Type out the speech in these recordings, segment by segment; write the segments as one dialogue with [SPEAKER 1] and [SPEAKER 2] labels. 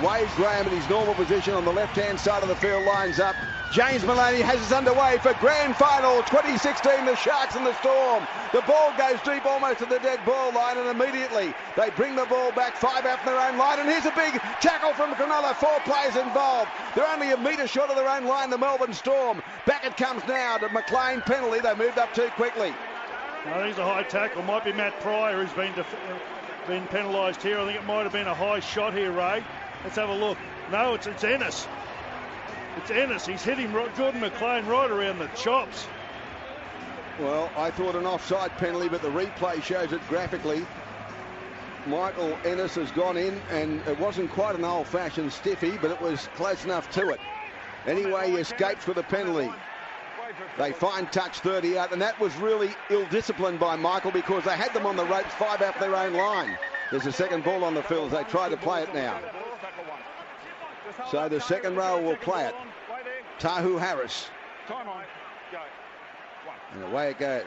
[SPEAKER 1] Wade Graham in his normal position on the left-hand side of the field lines up. James Maloney has us underway for Grand Final 2016, the Sharks and the Storm. The ball goes deep almost to the dead ball line, and immediately they bring the ball back 5 out from their own line. And here's a big tackle from Cronulla, 4 players involved. They're only a metre short of their own line, the Melbourne Storm. Back it comes now to McLean penalty. They moved up too quickly.
[SPEAKER 2] I think it's a high tackle. Might be Matt Pryor who's been penalised here. I think it might have been a high shot here, Ray. Let's have a look. No, it's Ennis. It's Ennis. He's hit him, Jordan McLean, right around the chops.
[SPEAKER 1] Well, I thought an offside penalty, but the replay shows it graphically. Michael Ennis has gone in, and it wasn't quite an old-fashioned stiffy, but it was close enough to it. Anyway, he escapes with a penalty. They find touch 30 out, and that was really ill-disciplined by Michael because they had them on the ropes 5 out their own line. There's a second ball on the field as they try to play it now. So the second row will play it. Tahu Harris. And away it goes.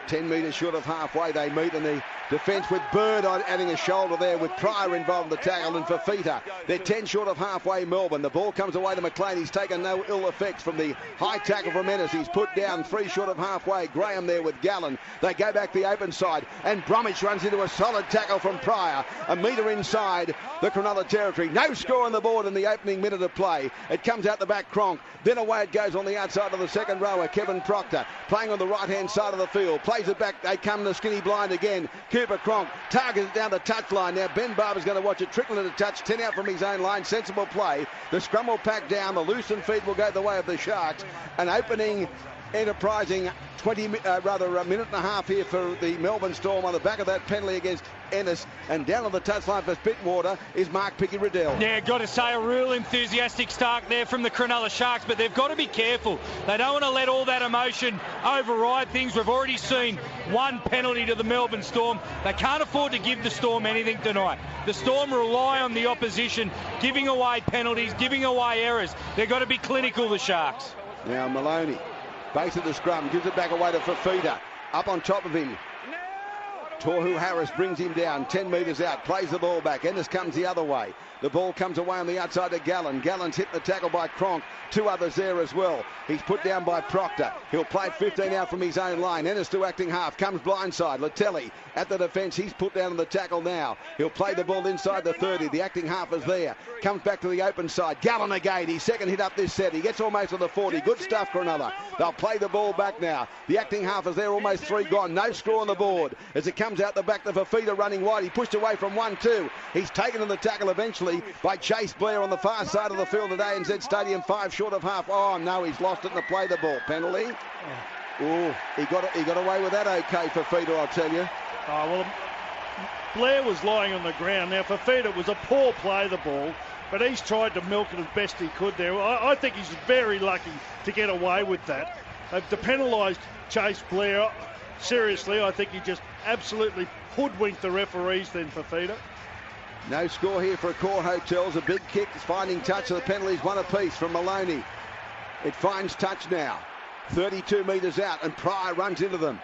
[SPEAKER 1] 10 metres short of halfway they meet, and the defence with Bird adding a shoulder there with Pryor involved in the tackle, and Fafita. They're 10 short of halfway Melbourne. The ball comes away to McLean. He's taken no ill effects from the high tackle from Ennis. He's put down 3 short of halfway. Graham there with Gallen. They go back the open side, and Bromwich runs into a solid tackle from Pryor. A metre inside the Cronulla territory. No score on the board in the opening minute of play. It comes out the back, Cronk. Then away it goes on the outside of the second rower, Kevin Proctor, playing on the right-hand side of the field. Plays it back. They come to skinny blind again. Cooper Cronk targets it down the touchline. Now Ben Barber's going to watch it trickle into touch. 10 out from his own line. Sensible play. The scrum will pack down. The loosened feet will go the way of the Sharks. An opening, enterprising a minute and a half here for the Melbourne Storm on the back of that penalty against Ennis. And down on the touchline for Spitwater is Mark Picky-Riddell.
[SPEAKER 3] Yeah, got to say a real enthusiastic start there from the Cronulla Sharks, but they've got to be careful. They don't want to let all that emotion override things. We've already seen 1 penalty to the Melbourne Storm. They can't afford to give the Storm anything tonight. The Storm rely on the opposition giving away penalties, giving away errors. They've got to be clinical, the Sharks.
[SPEAKER 1] Now Maloney, base of the scrum, gives it back away to Fafita. Up on top of him. Tahu Harris brings him down 10 metres out, plays the ball back. Ennis comes the other way. The ball comes away on the outside to Gallen. Gallen's hit the tackle by Cronk. 2 others there as well. He's put down by Proctor. He'll play it 15 out from his own line. Ennis to acting half. Comes blindside. Latelli at the defence. He's put down on the tackle now. He'll play the ball inside the 30. The acting half is there. Comes back to the open side. Gallen again. His second hit up this set. He gets almost to the 40. Good stuff, Cronulla. They'll play the ball back now. The acting half is there. Almost 3 gone. No score on the board. As it comes out the back, the Fafita running wide. He pushed away from 1-2. He's taken on the tackle eventually by Chase Blair on the far side of the field at ANZ Stadium. 5 short of half. Oh no, he's lost it and to play the ball. Penalty. Oh, he got away with that okay, Fafita, I'll tell you.
[SPEAKER 2] Oh, well, Blair was lying on the ground. Now, Fafita was a poor play, the ball, but he's tried to milk it as best he could there. I think he's very lucky to get away with that. To penalise Chase Blair, seriously, I think he just absolutely hoodwinked the referees then, Fafita.
[SPEAKER 1] No score here for Accor Hotels. A big kick. It's finding touch of the penalties, 1 apiece from Maloney. It finds touch now. 32 metres out, and Pryor runs into them.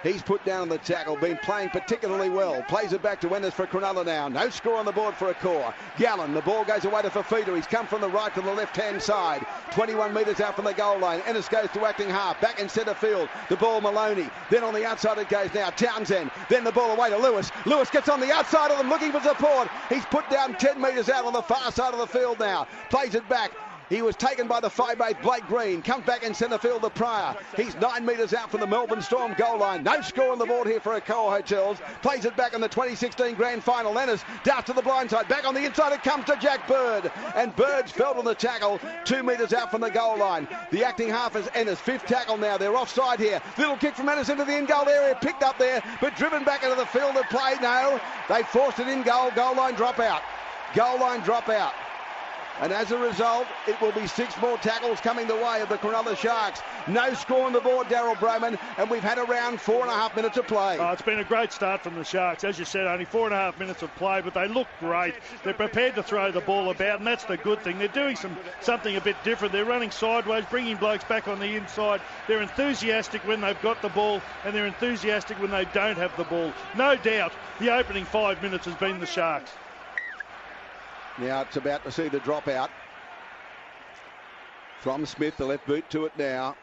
[SPEAKER 1] He's put down on the tackle, been playing particularly well. Plays it back to Ennis for Cronulla now. No score on the board for Accor. Gallen, the ball goes away to Fafita. He's come from the right to the left-hand side. 21 metres out from the goal line. Ennis goes to acting half. Back in centre field. The ball Maloney. Then on the outside it goes now. Townsend. Then the ball away to Lewis. Lewis gets on the outside of them looking for support. He's put down 10 metres out on the far side of the field now. Plays it back. He was taken by the 5'8" Blake Green. Comes back in centre field to Pryor. He's 9 metres out from the Melbourne Storm goal line. No score on the board here for Accor Hotels. Plays it back in the 2016 Grand Final. Ennis darts to the blind side. Back on the inside it comes to Jack Bird. And Bird's fell on the tackle 2 metres out from the goal line. The acting half is Ennis. 5th tackle now. They're offside here. Little kick from Ennis into the in-goal area. Picked up there, but driven back into the field of play. No, they forced it in goal. Goal line drop out. Goal line drop out. And as a result, it will be 6 more tackles coming the way of the Cronulla Sharks. No score on the board, Daryl Broman, and we've had around 4.5 minutes of play.
[SPEAKER 2] Oh, it's been a great start from the Sharks. As you said, only 4.5 minutes of play, but they look great. They're prepared to throw the ball about, and that's the good thing. They're doing something a bit different. They're running sideways, bringing blokes back on the inside. They're enthusiastic when they've got the ball, and they're enthusiastic when they don't have the ball. No doubt, the opening 5 minutes has been the Sharks.
[SPEAKER 1] Now it's about to see the dropout from Smith. The left boot to it now.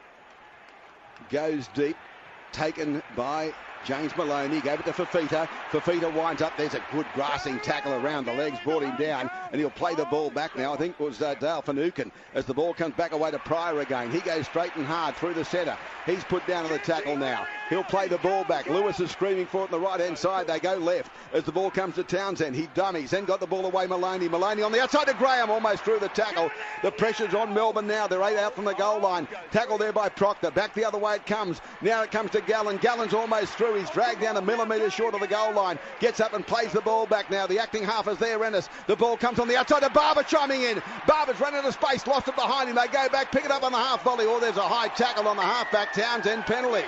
[SPEAKER 1] Goes deep. Taken by James Maloney. Gave it to Fafita. Fafita winds up. There's a good grassing tackle around the legs. Brought him down. And he'll play the ball back now. I think it was Dale Finucane. As the ball comes back away to Pryor again. He goes straight and hard through the centre. He's put down on the tackle now. He'll play the ball back. Lewis is screaming for it on the right-hand side. They go left as the ball comes to Townsend. He dummies. Then got the ball away Maloney. Maloney on the outside to Graham. Almost through the tackle. The pressure's on Melbourne now. They're 8 out from the goal line. Tackle there by Proctor. Back the other way it comes. Now it comes to Gallen. Gallen's almost through. He's dragged down a millimetre short of the goal line. Gets up and plays the ball back now. The acting half is there, Ennis. The ball comes on the outside to Barber chiming in. Barber's run out of space. Lost it behind him. They go back. Pick it up on the half volley. Oh, there's a high tackle on the half-back. Townsend penalty.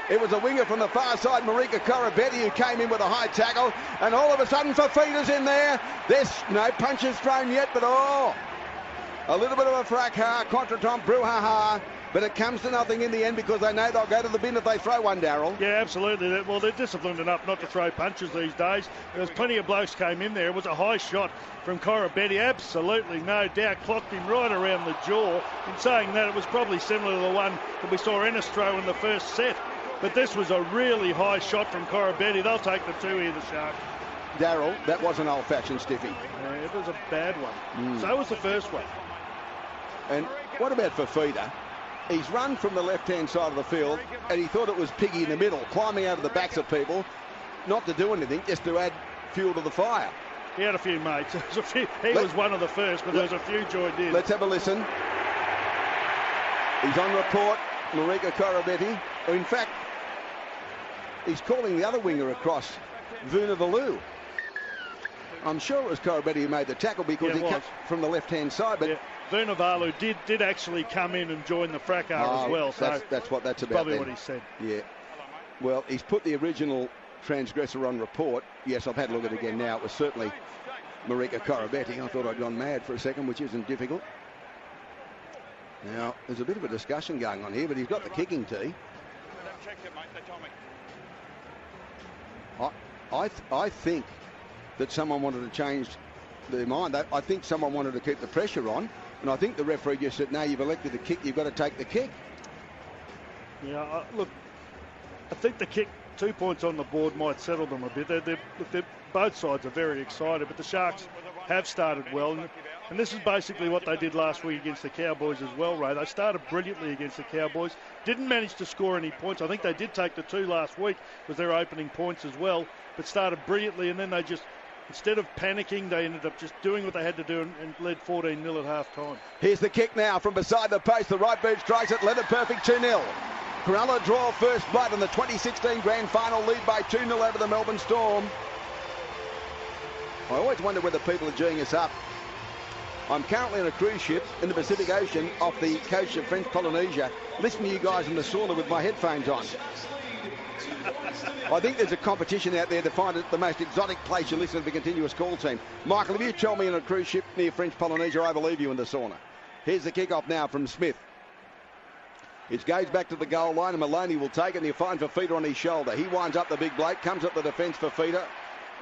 [SPEAKER 1] It was a winger from the far side, Marika Korobetti, who came in with a high tackle. And all of a sudden, Fafita's in there. There's no punches thrown yet, but a little bit of a fracas, contretemps, brouhaha. But it comes to nothing in the end because they know they'll go to the bin if they throw one, Darryl.
[SPEAKER 2] Yeah, absolutely. Well, they're disciplined enough not to throw punches these days. There's plenty of blokes came in there. It was a high shot from Korobetti. Absolutely, no doubt. Clocked him right around the jaw. In saying that, it was probably similar to the one that we saw Ennis throw in the first set. But this was a really high shot from Korobetti. They'll take the 2 here, the Sharks.
[SPEAKER 1] Darryl, that was an old-fashioned stiffy.
[SPEAKER 2] Yeah, it was a bad one. So was the first one.
[SPEAKER 1] And what about Fafita? He's run from the left-hand side of the field, and he thought it was Piggy in the middle, climbing out of the backs of people, not to do anything, just to add fuel to the fire.
[SPEAKER 2] He had a few mates. He was one of the first, but there was a few joined in.
[SPEAKER 1] Let's have a listen. He's on report, Marika Korobetti. In fact, he's calling the other winger across, Vunivalu. I'm sure it was Korobetti who made the tackle because he cut from the left-hand side, but...
[SPEAKER 2] Yeah. Vunivalu did actually come in and join the fracas as well. So
[SPEAKER 1] that's what that's about.
[SPEAKER 2] Probably
[SPEAKER 1] then.
[SPEAKER 2] what he said.
[SPEAKER 1] Yeah. Well, he's put the original transgressor on report. Yes, I've had a look at it again now. It was certainly Marika Korobetti. I thought I'd gone mad for a second, which isn't difficult. Now, there's a bit of a discussion going on here, but he's got the kicking tee. I think that someone wanted to change their mind. I think someone wanted to keep the pressure on. And I think the referee just said, no, you've elected the kick, you've got to take the kick.
[SPEAKER 2] Yeah, look, I think the kick, 2 points on the board, might settle them a bit. Both sides are very excited, but the Sharks have started well. And this is basically what they did last week against the Cowboys as well, Ray. They started brilliantly against the Cowboys, didn't manage to score any points. I think they did take the 2 last week with their opening points as well, but started brilliantly, and then they just... Instead of panicking, they ended up just doing what they had to do and led 14-0 at half-time.
[SPEAKER 1] Here's the kick now from beside the post. The right boot strikes it, led it perfect 2-0. Cronulla draw first blood in the 2016 Grand Final, lead by 2-0 over the Melbourne Storm. I always wonder whether people are geeing us up. I'm currently on a cruise ship in the Pacific Ocean off the coast of French Polynesia, listening to you guys in the sauna with my headphones on. I think there's a competition out there to find it the most exotic place you listen to the continuous call team. Michael, if you tell me on a cruise ship near French Polynesia, I believe you in the sauna. Here's the kick-off now from Smith. It goes back to the goal line, and Maloney will take it, and he'll find Fafita on his shoulder. He winds up the big bloke, comes up the defence for Fafita,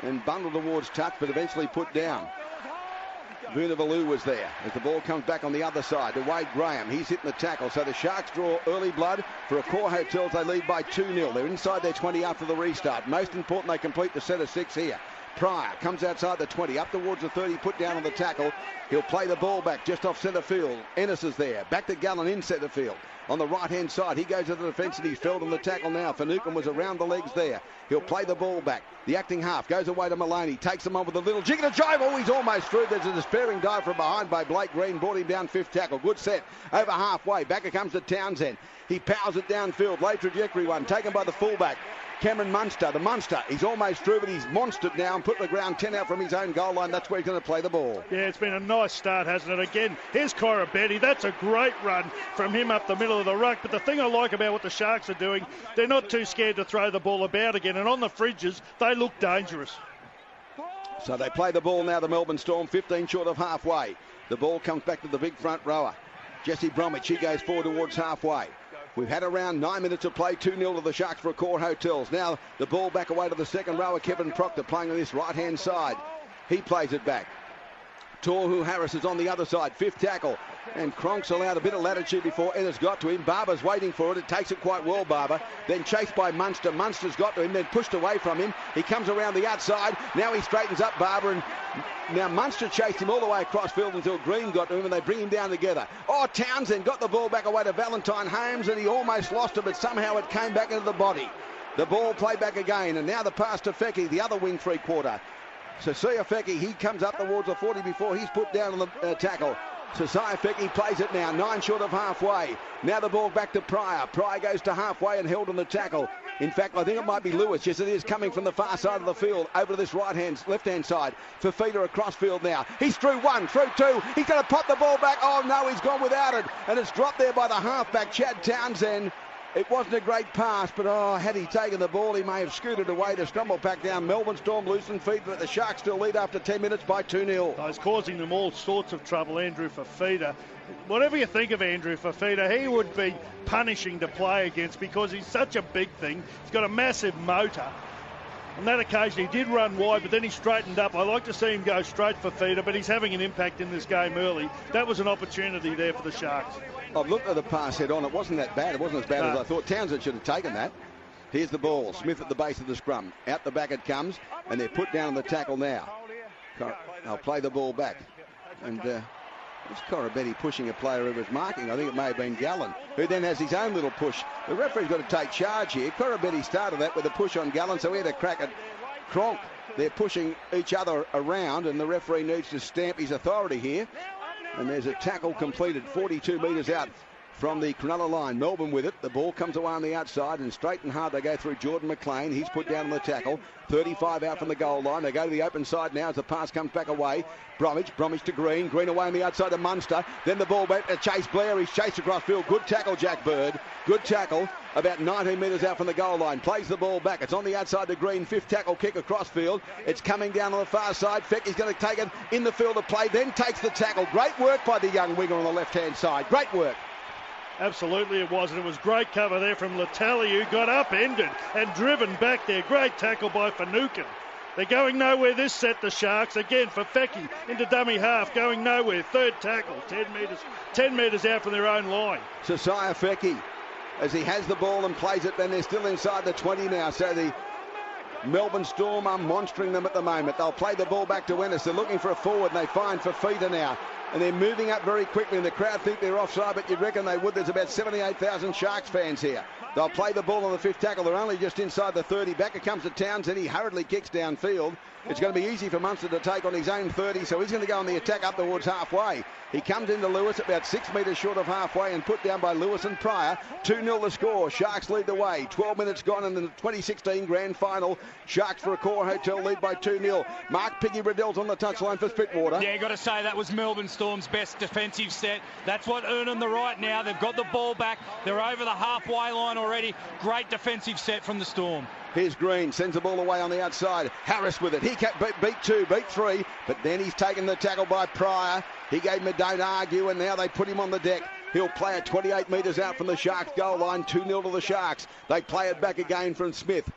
[SPEAKER 1] and bundled towards touch, but eventually put down. Vunivalu was there as the ball comes back on the other side to Wade Graham. He's hitting the tackle. So the Sharks draw early blood. For Accor Hotels, they lead by 2-0. They're inside their 20 after the restart. Most important, they complete the set of 6 here. Pryor comes outside the 20, up towards the 30, put down on the tackle. He'll play the ball back just off centre field. Ennis is there. Back to Gallen in centre field. On the right-hand side, he goes to the defence and he's felled on the tackle now. Finucane was around the legs there. He'll play the ball back. The acting half goes away to Maloney. Takes him on with a little jig and a drive. Oh, he's almost through. There's a despairing dive from behind by Blake Green. Brought him down 5th tackle. Good set. Over halfway. Back it comes to Townsend. He powers it downfield. Late trajectory one. Taken by the fullback. Cameron Munster, the Munster, he's almost through, but he's monstered now and put the ground 10 out from his own goal line. That's where he's going to play the ball.
[SPEAKER 2] Yeah, it's been a nice start, hasn't it? Again, here's Korobetti. That's a great run from him up the middle of the ruck. But the thing I like about what the Sharks are doing, they're not too scared to throw the ball about again. And on the fridges, they look dangerous.
[SPEAKER 1] So they play the ball now, the Melbourne Storm, 15 short of halfway. The ball comes back to the big front rower. Jesse Bromwich, he goes forward towards halfway. We've had around 9 minutes of play, 2-0 to the Sharks for Accor Hotels. Now the ball back away to the second rower, Kevin Proctor, playing on this right-hand side. He plays it back. Tohu Harris is on the other side, 5th tackle. And Cronk's allowed a bit of latitude before Ennis got to him. Barber's waiting for it. It takes it quite well, Barber. Then chased by Munster. Munster's got to him, then pushed away from him. He comes around the outside. Now he straightens up Barber. And now Munster chased him all the way across field until Green got to him, and they bring him down together. Oh, Townsend got the ball back away to Valentine Holmes, and he almost lost it, but somehow it came back into the body. The ball played back again, and now the pass to Feckie, the other wing 3-quarter. Sasea Feckie, he comes up towards the 40 before he's put down on the tackle. Sasea Feckie plays it now, 9 short of halfway. Now the ball back to Pryor. Pryor goes to halfway and held on the tackle. In fact, I think it might be Lewis. Yes, it is, coming from the far side of the field over to this left-hand side. Fafita across field now. He's through 1, through 2. He's going to pop the ball back. Oh, no, he's gone without it. And it's dropped there by the halfback, Chad Townsend. It wasn't a great pass, but had he taken the ball, he may have scooted away to stumble back down. Melbourne Storm loosened feet, but the Sharks still lead after 10 minutes by 2-0.
[SPEAKER 2] He's causing them all sorts of trouble, Andrew Fafita. Whatever you think of Andrew Fafita, he would be punishing to play against because he's such a big thing. He's got a massive motor. On that occasion, he did run wide, but then he straightened up. I like to see him go straight for Fafita, but he's having an impact in this game early. That was an opportunity there for the Sharks.
[SPEAKER 1] I've looked at the pass head on. It wasn't that bad. It wasn't as bad as I thought. Townsend should have taken that. Here's the ball. Smith at the base of the scrum. Out the back it comes, and they're put down on the tackle now. They'll play the ball back. And it's Corabetti pushing a player who was marking. I think it may have been Gallen, who then has his own little push. The referee's got to take charge here. Corabetti started that with a push on Gallen, so he had a crack at Cronk. They're pushing each other around, and the referee needs to stamp his authority here. And there's a tackle completed 42 metres out from the Cronulla line. Melbourne with it. The ball comes away on the outside, and straight and hard they go through Jordan McLean. He's put down on the tackle. 35 out from the goal line. They go to the open side now as the pass comes back away. Bromwich to Green. Green away on the outside to Munster. Then the ball back to Chase Blair. He's chased across field. Good tackle, Jack Bird. Good tackle. About 19 metres out from the goal line. Plays the ball back. It's on the outside to Green. 5th tackle kick across field. It's coming down on the far side. Feckie's going to take it in the field of play. Then takes the tackle. Great work by the young winger on the left-hand side. Great work.
[SPEAKER 2] Absolutely it was, and it was great cover there from Latali, who got upended and driven back there. Great tackle by Finucane. They're going nowhere this set, the Sharks. Again for Feckie into dummy half, going nowhere. 3rd tackle, 10 metres out from their own line.
[SPEAKER 1] Sasea Feckie, as he has the ball and plays it, then they're still inside the 20 now. So the Melbourne Storm are monstering them at the moment. They'll play the ball back to Ennis. They're looking for a forward, and they find Fafita now. And they're moving up very quickly, and the crowd think they're offside, but you'd reckon they would. There's about 78,000 Sharks fans here. They'll play the ball on the 5th tackle. They're only just inside the 30. Back it comes to Townsend. He hurriedly kicks downfield. It's going to be easy for Munster to take on his own 30, so he's going to go on the attack up towards halfway. He comes into Lewis about 6 metres short of halfway and put down by Lewis and Pryor. 2-0 the score. Sharks lead the way. 12 minutes gone in the 2016 Grand Final. Sharks for Accor Hotel lead by 2-0. Mark Piggy Riddell's on the touchline for Spitwater.
[SPEAKER 3] Yeah, got to say that was Melbourne Storm's best defensive set. That's what earned them the right now. They've got the ball back. They're over the halfway line already. Great defensive set from the Storm.
[SPEAKER 1] Here's Green, sends the ball away on the outside. Harris with it. He beat 2, beat 3, but then he's taken the tackle by Pryor. He gave him a don't argue, and now they put him on the deck. He'll play it 28 metres out from the Sharks goal line. 2-0 to the Sharks. They play it back again from Smith.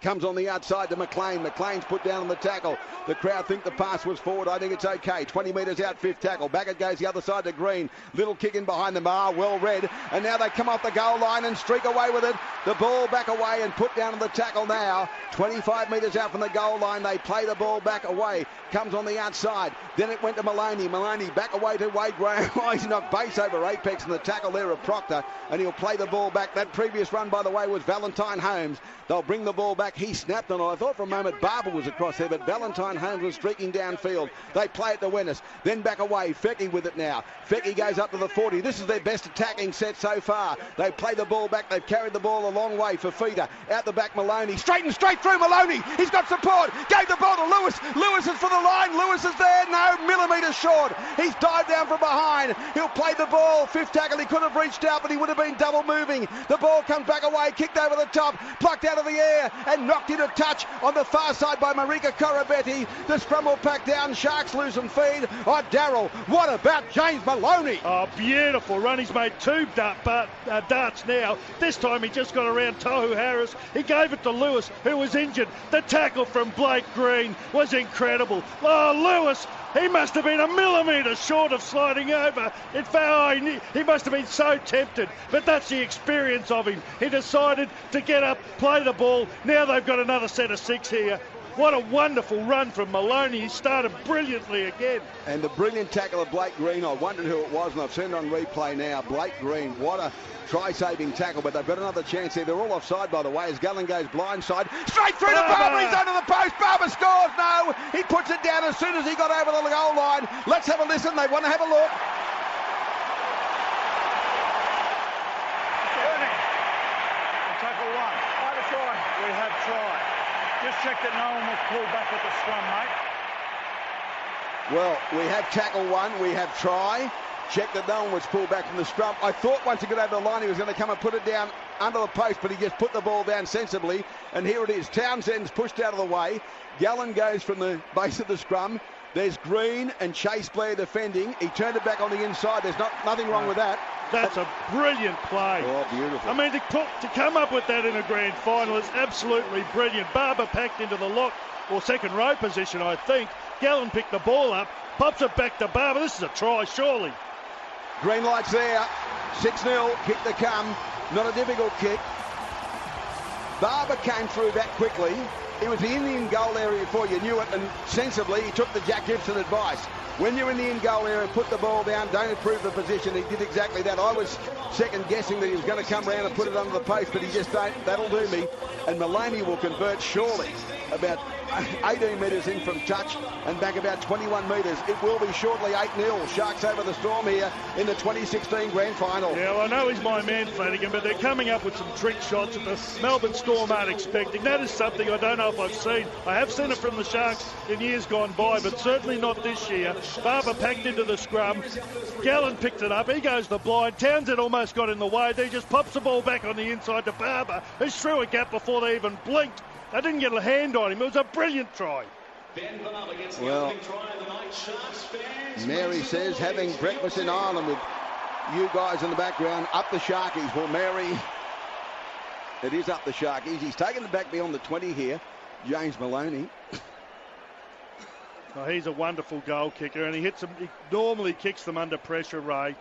[SPEAKER 1] Comes on the outside to McLean. McLean's put down on the tackle. The crowd think the pass was forward. I think it's okay. 20 metres out, 5th tackle. Back it goes the other side to Green. Little kick in behind them. Well read. And now they come off the goal line and streak away with it. The ball back away and put down on the tackle now. 25 metres out from the goal line. They play the ball back away. Comes on the outside. Then it went to Maloney. Maloney back away to Wade Graham. He's knocked base over apex and the tackle there of Proctor. And he'll play the ball back. That previous run, by the way, was Valentine Holmes. They'll bring the ball back. He snapped on it. I thought for a moment Barber was across there, but Valentine Holmes was streaking downfield. They play it to Wennis. Then back away. Feckie with it now. Feckie goes up to the 40. This is their best attacking set so far. They play the ball back. They've carried the ball a long way for Fafita. Out the back, Maloney. Straight through Maloney. He's got support. Gave the ball to Lewis. Lewis is for the line. Lewis is there. No, millimetres short. He's dived down from behind. He'll play the ball. 5th tackle. He could have reached out, but he would have been double moving. The ball comes back away. Kicked over the top. Plucked out of the air and knocked in a touch on the far side by Marika Corabetti. The scrum will pack down. Sharks lose some feed. Oh, Darryl, what about James Maloney?
[SPEAKER 2] Oh, beautiful run. He's made 2 darts now. This time he just got around Tohu Harris. He gave it to Lewis, who was injured. The tackle from Blake Green was incredible. Oh, Lewis, He must have been a millimetre short of sliding over. In fact, he must have been so tempted, but that's the experience of him. He decided to get up, play the ball. Now they've got another set of 6 here. What a wonderful run from Maloney. He started brilliantly again.
[SPEAKER 1] And the brilliant tackle of Blake Green, I wondered who it was, and I've seen it on replay now. Blake Green, what a try-saving tackle, but they've got another chance here. They're all offside, by the way, as Gallen goes blindside. Straight through to Barber, he's under the post. Barber scores, no! He puts it down as soon as he got over the goal line. Let's have a listen, they want to have a look.
[SPEAKER 4] Tackle 1. Either try. We have tried. Just check that no one was pulled back at the scrum, mate.
[SPEAKER 1] Well, we have tackle 1, we have try. Check that no one was pulled back from the scrum. I thought once he got over the line he was going to come and put it down under the post, but he just put the ball down sensibly. And here it is. Townsend's pushed out of the way. Gallen goes from the base of the scrum. There's Green and Chase Blair defending. He turned it back on the inside. There's nothing wrong with that.
[SPEAKER 2] That's a brilliant play.
[SPEAKER 1] Oh, beautiful.
[SPEAKER 2] I mean, to come up with that in a grand final is absolutely brilliant. Barber packed into the lock or second row position, I think. Gallen picked the ball up, pops it back to Barber. This is a try, surely.
[SPEAKER 1] Green lights there. 6-0. Kick to come. Not a difficult kick. Barber came through that quickly. It was the Indian goal area before you knew it, and sensibly he took the Jack Gibson advice. When you're in the in goal area, put the ball down, don't improve the position. He did exactly that. I was second guessing that he was going to come round and put it under the post, but he just don't. That'll do me. And Maloney will convert surely about 18 metres in from touch and back about 21 metres. It will be shortly 8-0. Sharks over the Storm here in the 2016 Grand Final.
[SPEAKER 2] Yeah, well, I know he's my man, Flanagan, but they're coming up with some trick shots that the Melbourne Storm aren't expecting. That is something I don't know if I've seen. I have seen it from the Sharks in years gone by, but certainly not this year. Barber packed into the scrum. Gallen picked it up. He goes the blind. Townsend almost got in the way. He just pops the ball back on the inside to Barber, who's through a gap before they even blinked. They didn't get a hand on him. It was a brilliant try.
[SPEAKER 1] Well, Mary says, having breakfast in Ireland with you guys in the background, up the Sharkies. Well, Mary, it is up the Sharkies. He's taken it back beyond the 20 here, James Maloney.
[SPEAKER 2] Oh, he's a wonderful goal kicker, and he hits them. He normally kicks them under pressure, Ray.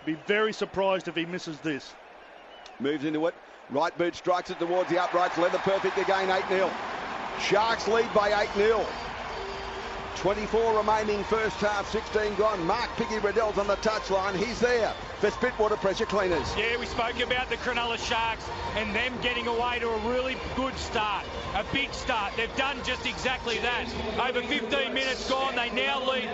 [SPEAKER 2] Be very surprised if he misses this.
[SPEAKER 1] Moves into it. Right boot strikes it towards the uprights. Leather perfect again, 8-0. Sharks lead by 8-0. 24 remaining first half, 16 gone. Mark Piggy Riddell's on the touchline. He's there for Spitwater Pressure Cleaners.
[SPEAKER 3] Yeah, we spoke about the Cronulla Sharks and them getting away to a really good start, a big start. They've done just exactly that. Over 15 minutes gone, they now lead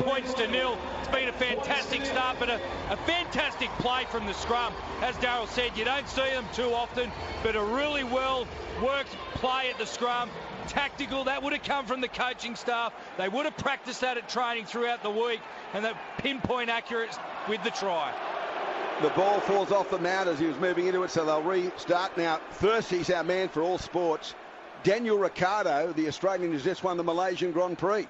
[SPEAKER 3] points to 0. It's been a fantastic start, but a fantastic play from the scrum. As Darryl said, you don't see them too often, but a really well worked play at the scrum. Tactical, that would have come from the coaching staff. They would have practiced that at training throughout the week, and that pinpoint accurate with the try.
[SPEAKER 1] The ball falls off the mount as he was moving into it, so they'll restart now. Thirsty's our man for all sports. Daniel Ricciardo, the Australian, has just won the Malaysian Grand Prix.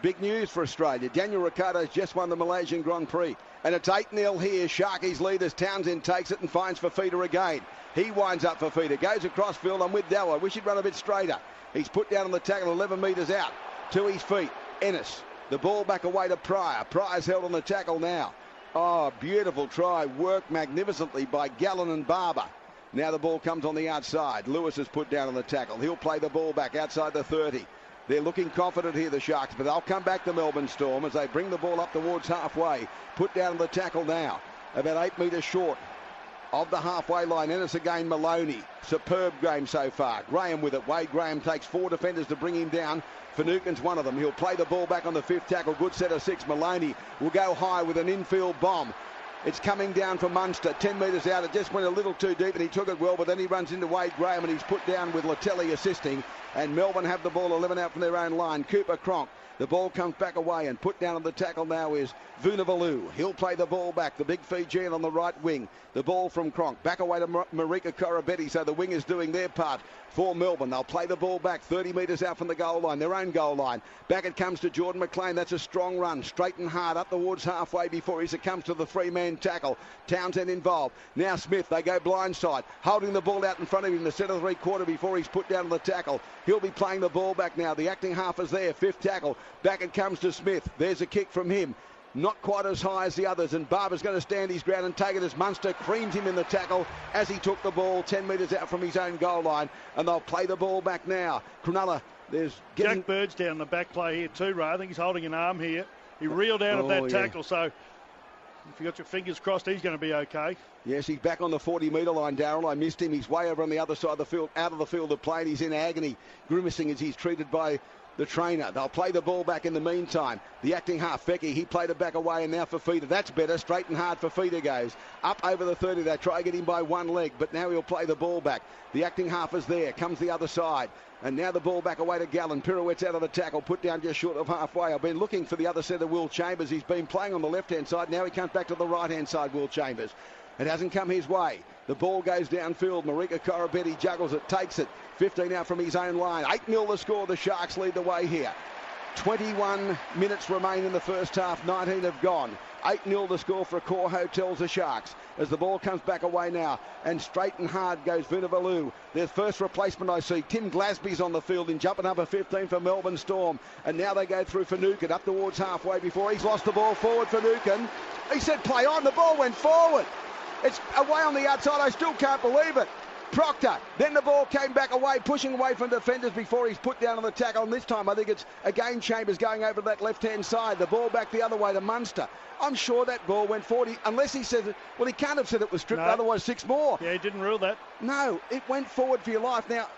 [SPEAKER 1] Big news for Australia. Daniel Ricciardo's just won the Malaysian Grand Prix. And it's 8-0 here. Sharkies lead as Townsend takes it and finds Fafita again. He winds up Fafita, goes across field. I'm with Dell. I wish he'd run a bit straighter. He's put down on the tackle 11 metres out to his feet. Ennis, the ball back away to Pryor. Pryor's held on the tackle now. Oh, beautiful try. Worked magnificently by Gallen and Barber. Now the ball comes on the outside. Lewis is put down on the tackle. He'll play the ball back outside the 30. They're looking confident here, the Sharks, but they'll come back to Melbourne Storm as they bring the ball up towards halfway. Put down on the tackle now. About 8 metres short of the halfway line. Ennis again, Maloney. Superb game so far. Graham with it. Wade Graham takes 4 defenders to bring him down. Finucane's one of them. He'll play the ball back on the 5th tackle. Good set of 6. Maloney will go high with an infield bomb. It's coming down from Munster, 10 metres out. It just went a little too deep and he took it well, but then he runs into Wade Graham and he's put down with Latelli assisting. And Melbourne have the ball 11 out from their own line. Cooper Cronk. The ball comes back away and put down on the tackle now is Vunivalu. He'll play the ball back. The big Fijian on the right wing. The ball from Cronk. Back away to Marika Korobetti. So the wingers doing their part for Melbourne. They'll play the ball back 30 metres out from the goal line, their own goal line. Back it comes to Jordan McLean. That's a strong run. Straight and hard up towards halfway before he succumbs to the 3-man tackle. Townsend involved. Now Smith. They go blindside. Holding the ball out in front of him. The centre 3/4 before he's put down on the tackle. He'll be playing the ball back now. The acting half is there. 5th tackle. Back it comes to Smith. There's a kick from him. Not quite as high as the others, and Barber's going to stand his ground and take it as Munster creamed him in the tackle as he took the ball 10 metres out from his own goal line, and they'll play the ball back now. Cronulla, there's getting...
[SPEAKER 2] Jack Bird's down the back play here too, Ray. I think he's holding an arm here. He reeled out of that tackle, so if you got your fingers crossed, he's going to be okay.
[SPEAKER 1] Yes, he's back on the 40-metre line, Darryl. I missed him. He's way over on the other side of the field, out of the field of play, and he's in agony, grimacing as he's treated by the trainer. They'll play the ball back in the meantime. The acting half, Fecky, he played it back away, and now for Feeder. That's better. Straight and hard for Feeder goes. Up over the 30. They try to get him by one leg, but now he'll play the ball back. The acting half is there. Comes the other side. And now the ball back away to Gallen. Pirouettes out of the tackle, put down just short of halfway. I've been looking for the other centre, Will Chambers. He's been playing on the left-hand side. Now he comes back to the right-hand side, Will Chambers. It hasn't come his way. The ball goes downfield. Marika Korobetti juggles it, takes it. 15 out from his own line. 8-0 the score. The Sharks lead the way here. 21 minutes remain in the first half. 19 have gone. 8-0 the score for Accor Hotels, the Sharks. As the ball comes back away now, and straight and hard goes Vunivalu. Their first replacement I see. Tim Glasby's on the field in jumper number 15 for Melbourne Storm. And now they go through Finucane up towards halfway before he's lost the ball forward. Finucane. He said play on. The ball went forward. It's away on the outside. I still can't believe it. Proctor. Then the ball came back away, pushing away from defenders before he's put down on the tackle. And this time I think it's again Chambers going over that left-hand side. The ball back the other way to Munster. I'm sure that ball went forward. Unless he says it. Well, he can't have said it was stripped, otherwise 6 more.
[SPEAKER 2] Yeah, he didn't rule that.
[SPEAKER 1] No, it went forward for your life. Now,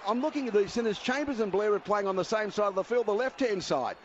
[SPEAKER 1] I'm looking at these centres. Chambers and Blair are playing on the same side of the field, the left-hand side.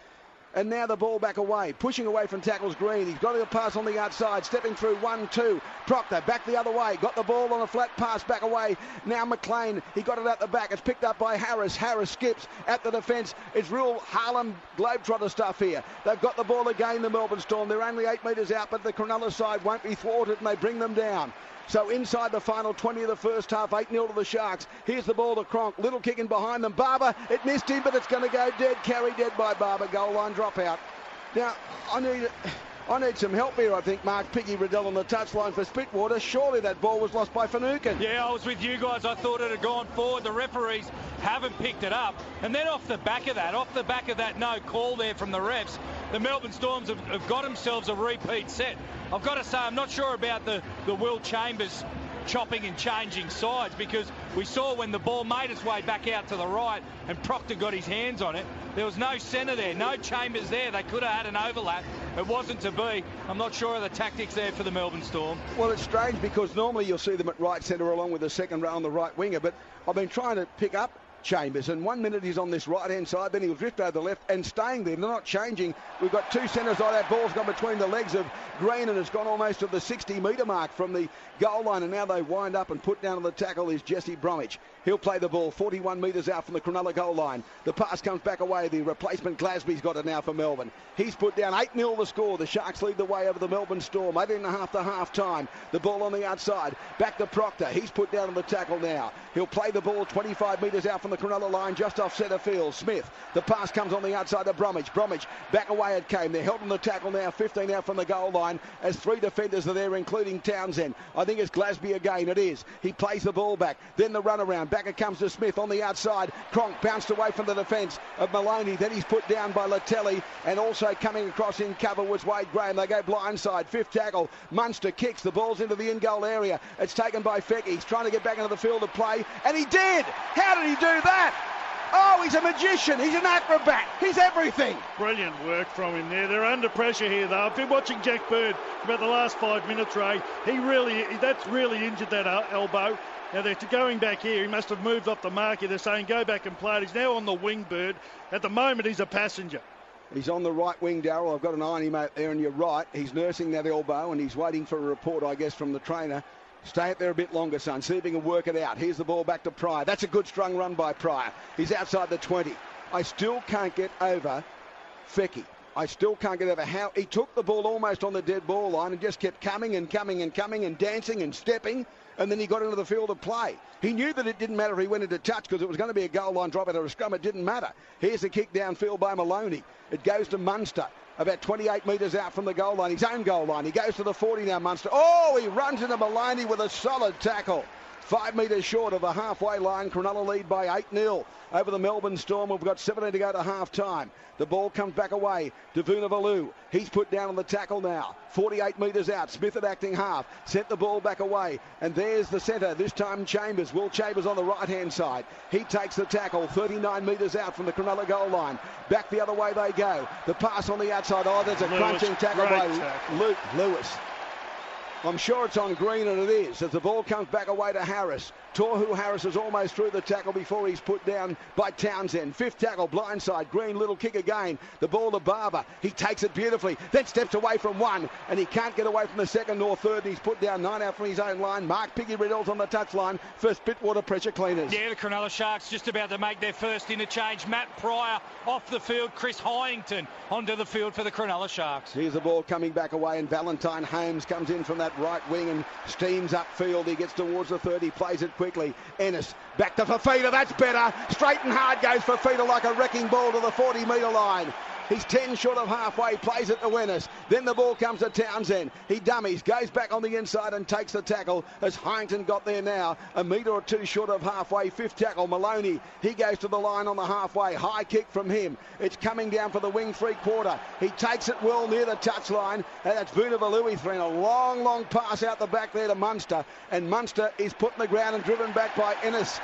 [SPEAKER 1] And now the ball back away, pushing away from tackles Green. He's got a pass on the outside, stepping through 1-2. Proctor back the other way, got the ball on a flat pass back away. Now McLean, he got it out the back. It's picked up by Harris. Harris skips at the defence. It's real Harlem Globetrotter stuff here. They've got the ball again, the Melbourne Storm. They're only 8 metres out, but the Cronulla side won't be thwarted, and they bring them down. So inside the final 20 of the first half, 8-0 to the Sharks. Here's the ball to Cronk. Little kicking behind them. Barber, it missed him, but it's going to go dead. Carry dead by Barber. Goal line dropout. Now, I need some help here, I think. Mark Piggy Riddell on the touchline for Spitwater. Surely that ball was lost by Finucane.
[SPEAKER 3] Yeah, I was with you guys. I thought it had gone forward. The referees haven't picked it up. And then off the back of that no call there from the refs, the Melbourne Storms have got themselves a repeat set. I've got to say, I'm not sure about the Will Chambers chopping and changing sides, because we saw when the ball made its way back out to the right and Proctor got his hands on it, there was no centre there, no Chambers there. They could have had an overlap. It wasn't to be. I'm not sure of the tactics there for the Melbourne Storm.
[SPEAKER 1] Well, it's strange because normally you'll see them at right centre along with the second row on the right winger, but I've been trying to pick up Chambers, and 1 minute he's on this right-hand side, then he'll drift over the left and staying there. They're not changing. We've got 2 centres. That ball's gone between the legs of Green, and it's gone almost to the 60-metre mark from the goal line, and now they wind up and put down on the tackle is Jesse Bromwich. He'll play the ball 41 metres out from the Cronulla goal line. The pass comes back away. The replacement Glasby's got it now for Melbourne. He's put down 8-0 the score. The Sharks lead the way over the Melbourne Storm. 8.5 to half-time. The ball on the outside. Back to Proctor. He's put down on the tackle now. He'll play the ball 25 metres out from the Cronulla line, just off centre field. Smith. The pass comes on the outside to Bromwich. Bromwich back away it came. They're held on the tackle now, 15 out from the goal line, as 3 defenders are there, including Townsend. I think it's Glasby again. It is. He plays the ball back. Then the run around. Back it comes to Smith on the outside. Cronk bounced away from the defence of Maloney. Then he's put down by Latelli, and also coming across in cover was Wade Graham. They go blindside. 5th tackle. Munster kicks. The ball's into the in-goal area. It's taken by Fecky. He's trying to get back into the field of play, and he did. How did he do that? Oh, he's a magician. He's an acrobat. He's everything.
[SPEAKER 2] Brilliant work from him there. They're under pressure here, though. I've been watching Jack Bird for about the last 5 minutes, Ray. That's really injured that elbow. Now they're going back here. He must have moved off the mark here. They're saying go back and play it. He's now on the wing, Bird. At the moment, he's a passenger.
[SPEAKER 1] He's on the right wing, Darryl. I've got an eye on him out there, and you're right. He's nursing that elbow, and he's waiting for a report, I guess, from the trainer. Stay up there a bit longer, son. See if he can work it out. Here's the ball back to Pryor. That's a good strung run by Pryor. He's outside the 20. I still can't get over Fecky. I still can't get over how he took the ball almost on the dead ball line and just kept coming and coming and coming and dancing and stepping, and then he got into the field of play. He knew that it didn't matter if he went into touch because it was going to be a goal line drop out of a scrum. It didn't matter. Here's the kick downfield by Maloney. It goes to Munster. About 28 metres out from the goal line, his own goal line. He goes to the 40 now, Munster. Oh, he runs into Maloney with a solid tackle. 5 metres short of the halfway line. Cronulla lead by 8-0 over the Melbourne Storm. We've got 17 to go to half-time. The ball comes back away to Vunivalu. He's put down on the tackle now. 48 metres out. Smith at acting half. Sent the ball back away. And there's the centre. This time Chambers. Will Chambers on the right-hand side. He takes the tackle. 39 metres out from the Cronulla goal line. Back the other way they go. The pass on the outside. Oh, there's a crunching tackle by Luke Lewis. I'm sure it's on Green, and it is, as the ball comes back away to Harris. Tohu Harris is almost through the tackle before he's put down by Townsend. Fifth tackle, blindside. Green, little kick again. The ball to Barber. He takes it beautifully, then steps away from one, and he can't get away from the second nor third. He's put down 9 out from his own line. Mark Piggy Riddle's on the touchline. First Bitwater pressure cleaners.
[SPEAKER 3] Yeah, the Cronulla Sharks just about to make their first interchange. Matt Pryor off the field. Chris Hyington onto the field for the Cronulla Sharks.
[SPEAKER 1] Here's the ball coming back away, and Valentine Holmes comes in from that right wing and steams upfield. He gets towards the 30, plays it quickly. Ennis back to Fafita. That's better. Straight and hard goes Fafita like a wrecking ball to the 40-metre line. He's 10 short of halfway, plays it to Ennis. Then the ball comes to Townsend. He dummies, goes back on the inside and takes the tackle as Hyington got there now. A metre or two short of halfway. Fifth tackle, Maloney. He goes to the line on the halfway. High kick from him. It's coming down for the wing three-quarter. He takes it well near the touchline. And that's Vunivalu. He's thrown a long, long pass out the back there to Munster. And Munster is put in the ground and driven back by Ennis.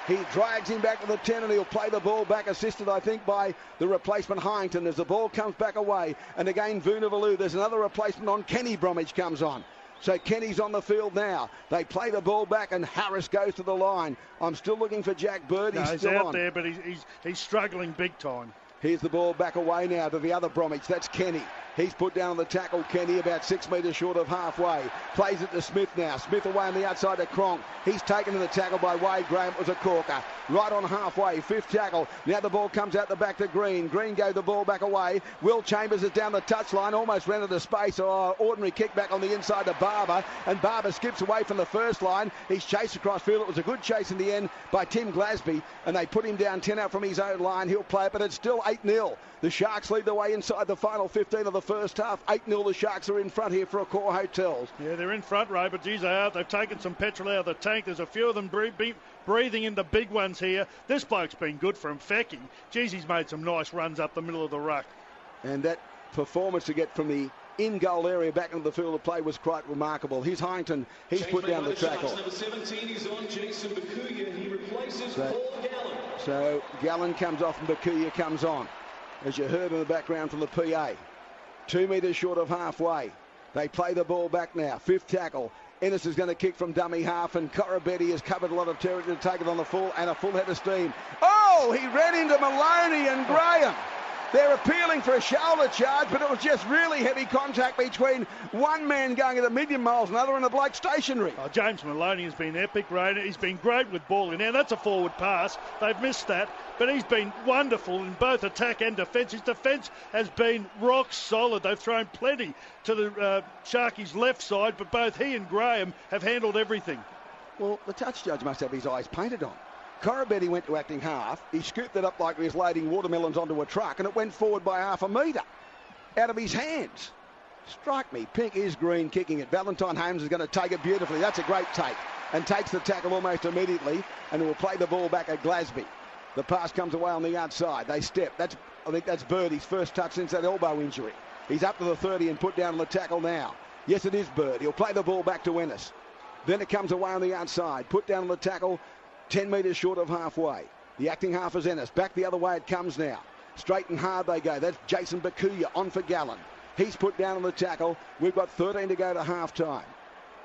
[SPEAKER 1] He drags him back to the 10 and he'll play the ball back, assisted, I think, by the replacement Hyington as the ball comes back away. And again, Vunivalu. There's another replacement on. Kenny Bromwich comes on. So Kenny's on the field now. They play the ball back and Harris goes to the line. I'm still looking for Jack Bird. He's still
[SPEAKER 2] out
[SPEAKER 1] on
[SPEAKER 2] there, but he's struggling big time.
[SPEAKER 1] Here's the ball back away now to the other Bromwich. That's Kenny. He's put down on the tackle, Kenny, about 6 metres short of halfway. Plays it to Smith now. Smith away on the outside to Cronk. He's taken to the tackle by Wade Graham. It was a corker. Right on halfway. Fifth tackle. Now the ball comes out the back to Green. Green gave the ball back away. Will Chambers is down the touchline. Almost ran into space. Oh, ordinary kick back on the inside to Barber. And Barber skips away from the first line. He's chased across field. It was a good chase in the end by Tim Glasby. And they put him down 10 out from his own line. He'll play it, but it's still 8-0. The Sharks lead the way inside the final 15 of the first half. 8-0, the Sharks are in front here for Accor Hotels.
[SPEAKER 2] Yeah, they're in front, Ray, but geez, they are. They've taken some petrol out of the tank. There's a few of them breathing in the big ones here. This bloke's been good for him, Fecky. Geez, he's made some nice runs up the middle of the ruck.
[SPEAKER 1] And that performance to get from the in-goal area back into the field of play was quite remarkable. Here's Hyington. He's put down the tackle.
[SPEAKER 5] Number 17 is on Jason Bakuya. He replaces Paul Gallen.
[SPEAKER 1] So Gallen comes off and Bakuya comes on. As you heard in the background from the PA. 2 metres short of halfway. They play the ball back now. Fifth tackle. Ennis is going to kick from dummy half, and Corabetti has covered a lot of territory to take it on the full, and a full head of steam. Oh, he ran into Maloney and Graham. They're appealing for a shoulder charge, but it was just really heavy contact between one man going at 1,000,000 miles and another, and the bloke stationary.
[SPEAKER 2] Oh, James Maloney has been epic, Ray. He's been great with ball in there. That's a forward pass. They've missed that, but he's been wonderful in both attack and defence. His defence has been rock solid. They've thrown plenty to the Sharkies' left side, but both he and Graham have handled everything.
[SPEAKER 1] Well, the touch judge must have his eyes painted on. Corabetti went to acting half. He scooped it up like he was loading watermelons onto a truck, and it went forward by half a metre out of his hands. Strike me pink. Is Green kicking it. Valentine Holmes is going to take it beautifully. That's a great take, and takes the tackle almost immediately, and will play the ball back at Glasby. The pass comes away on the outside. They step. I think that's Bird, his first touch since that elbow injury. He's up to the 30 and put down on the tackle now. Yes, it is Bird. He'll play the ball back to Ennis. Then it comes away on the outside. Put down on the tackle. 10 metres short of halfway. The acting half is Ennis. Back the other way it comes now. Straight and hard they go. That's Jason Bakuya on for Gallen. He's put down on the tackle. We've got 13 to go to half-time.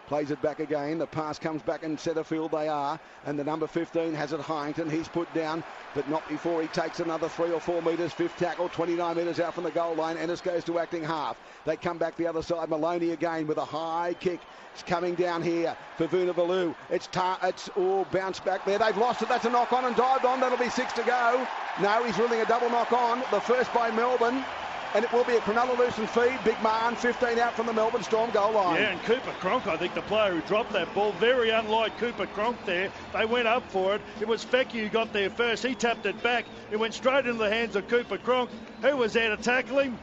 [SPEAKER 1] Plays it back again. The pass comes back in centre field. They are. And the number 15 has it, Hyington. He's put down, but not before he takes another 3 or 4 metres. Fifth tackle, 29 metres out from the goal line. Ennis goes to acting half. They come back the other side. Maloney again with a high kick. It's coming down here for Vunivalu. It's bounced back there. They've lost it. That's a knock on and dived on. That'll be 6 to go. No, he's ruling a double knock on. The first by Melbourne. And it will be a Cronulla loose and feed. Big man, 15 out from the Melbourne Storm goal line.
[SPEAKER 2] Yeah, and Cooper Cronk, I think the player who dropped that ball, very unlike Cooper Cronk there. They went up for it. It was Fecky who got there first. He tapped it back. It went straight into the hands of Cooper Cronk. Who was there to tackle him?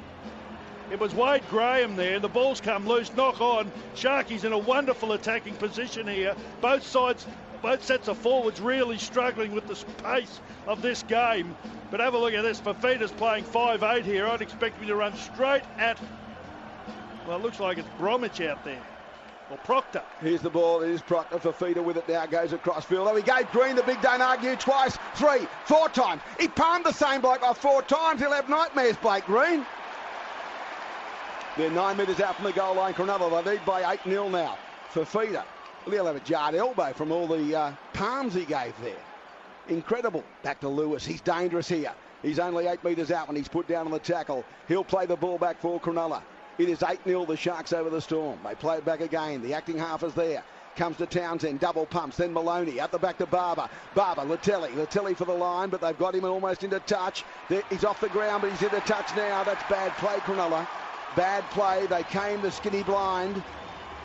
[SPEAKER 2] It was Wade Graham there. The ball's come loose, knock on. Sharkies in a wonderful attacking position here. Both sides both sets of forwards really struggling with the pace of this game. But have a look at this. Fafita's playing 5'8" here. I'd expect him to run straight at, well, it looks like it's Bromwich out there. Or Proctor.
[SPEAKER 1] Here's the ball. It is Proctor. Fafita with it now. Goes across field. Oh, he gave Green the big don't argue twice, 3, 4 times. He palmed the same bloke off 4 times. He'll have nightmares, Blake Green. They're 9 metres out from the goal line. Cronulla, they lead by 8-0 now. Fafita. Well, he'll have a jarred elbow from all the palms he gave there. Incredible. Back to Lewis. He's dangerous here. He's only 8 metres out when he's put down on the tackle. He'll play the ball back for Cronulla. It is 8-0, the Sharks over the Storm. They play it back again. The acting half is there. Comes to Townsend, double pumps, then Maloney. At the back to Barber. Barber, Latelli for the line, but they've got him almost into touch. He's off the ground, but he's into touch now. That's bad play, Cronulla. Bad play. They came the skinny blind,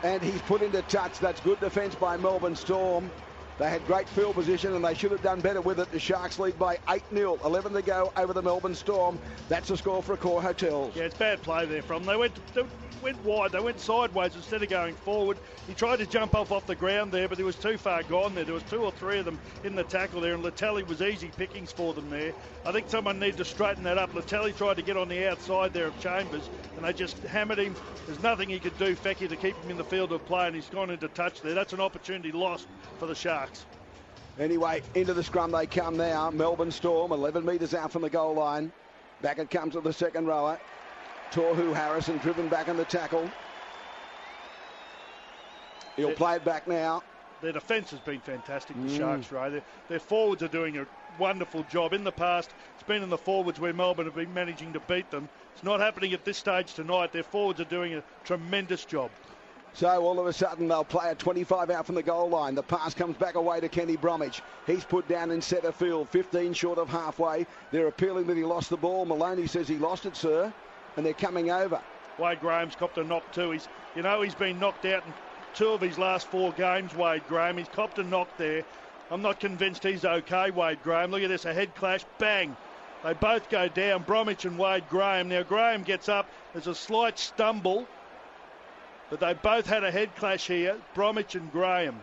[SPEAKER 1] and he's put into touch. That's good defence by Melbourne Storm. They had great field position and they should have done better with it. The Sharks lead by 8-0. 11 to go over the Melbourne Storm. That's the score for Accor Hotels.
[SPEAKER 2] Yeah, it's bad play there from them. They went wide. They went sideways instead of going forward. He tried to jump off the ground there, but he was too far gone there. There was 2 or 3 of them in the tackle there, and Latelli was easy pickings for them there. I think someone needed to straighten that up. Latelli tried to get on the outside there of Chambers, and they just hammered him. There's nothing he could do, Fecky, to keep him in the field of play, and he's gone into touch there. That's an opportunity lost for the Sharks.
[SPEAKER 1] Anyway, into the scrum they come now. Melbourne Storm, 11 metres out from the goal line. Back it comes to the second rower. Tohu Harrison driven back in the tackle. He'll play it back now.
[SPEAKER 2] Their defence has been fantastic, the Sharks, Ray. Their forwards are doing a wonderful job. In the past, it's been in the forwards where Melbourne have been managing to beat them. It's not happening at this stage tonight. Their forwards are doing a tremendous job.
[SPEAKER 1] So all of a sudden they'll play a 25 out from the goal line. The pass comes back away to Kenny Bromwich. He's put down in centre field, 15 short of halfway. They're appealing that he lost the ball. Maloney says he lost it, sir, and they're coming over.
[SPEAKER 2] Wade Graham's copped a knock too. He's been knocked out in 2 of his last 4 games, Wade Graham. He's copped a knock there. I'm not convinced he's okay, Wade Graham. Look at this, a head clash, bang. They both go down, Bromwich and Wade Graham. Now Graham gets up, there's a slight stumble, but they both had a head clash here, Bromwich and Graham.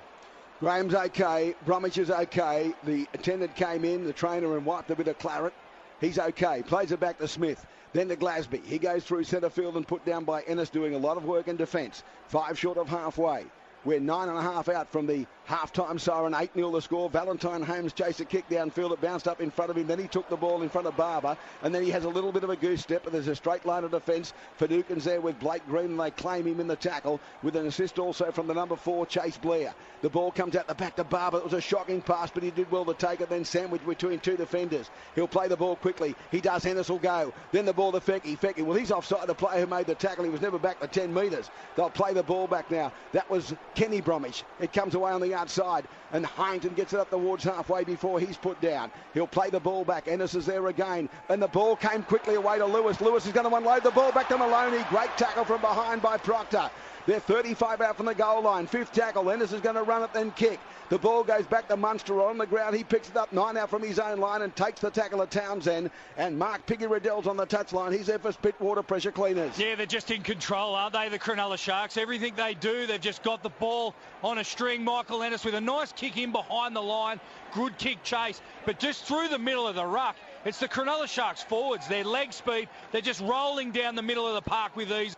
[SPEAKER 1] Graham's okay, Bromwich is okay. The attendant came in, the trainer, and wiped a bit of claret. He's okay, plays it back to Smith. Then to Glasby. He goes through centre field and put down by Ennis, doing a lot of work in defence. 5 short of halfway. We're 9.5 out from the half-time siren. 8-0 the score. Valentine Holmes chased a kick downfield. It bounced up in front of him. Then he took the ball in front of Barber. And then he has a little bit of a goose step, but there's a straight line of defence. Finucane's there with Blake Green, and they claim him in the tackle with an assist also from the number 4, Chase Blair. The ball comes out the back to Barber. It was a shocking pass, but he did well to take it, then sandwiched between 2 defenders. He'll play the ball quickly. He does. Ennis will go. Then the ball to Fecky. Fecky, well, he's offside the player who made the tackle. He was never back to 10 metres. They'll play the ball back now. That was Kenny Bromwich. It comes away on the outside, and Harrington gets it up towards halfway before he's put down. He'll play the ball back. Ennis is there again, and the ball came quickly away to Lewis. Lewis is going to unload the ball back to Maloney. Great tackle from behind by Proctor. They're 35 out from the goal line. 5th tackle. Ennis is going to run it, then kick. The ball goes back to Munster on the ground. He picks it up 9 out from his own line and takes the tackle of Townsend. And Mark Piggy Riddell's on the touchline. He's there for Spitwater Pressure Cleaners.
[SPEAKER 3] Yeah, they're just in control, aren't they, the Cronulla Sharks? Everything they do, they've just got the ball on a string. Michael Ennis with a nice kick in behind the line. Good kick chase. But just through the middle of the ruck, it's the Cronulla Sharks forwards. Their leg speed, they're just rolling down the middle of the park with ease.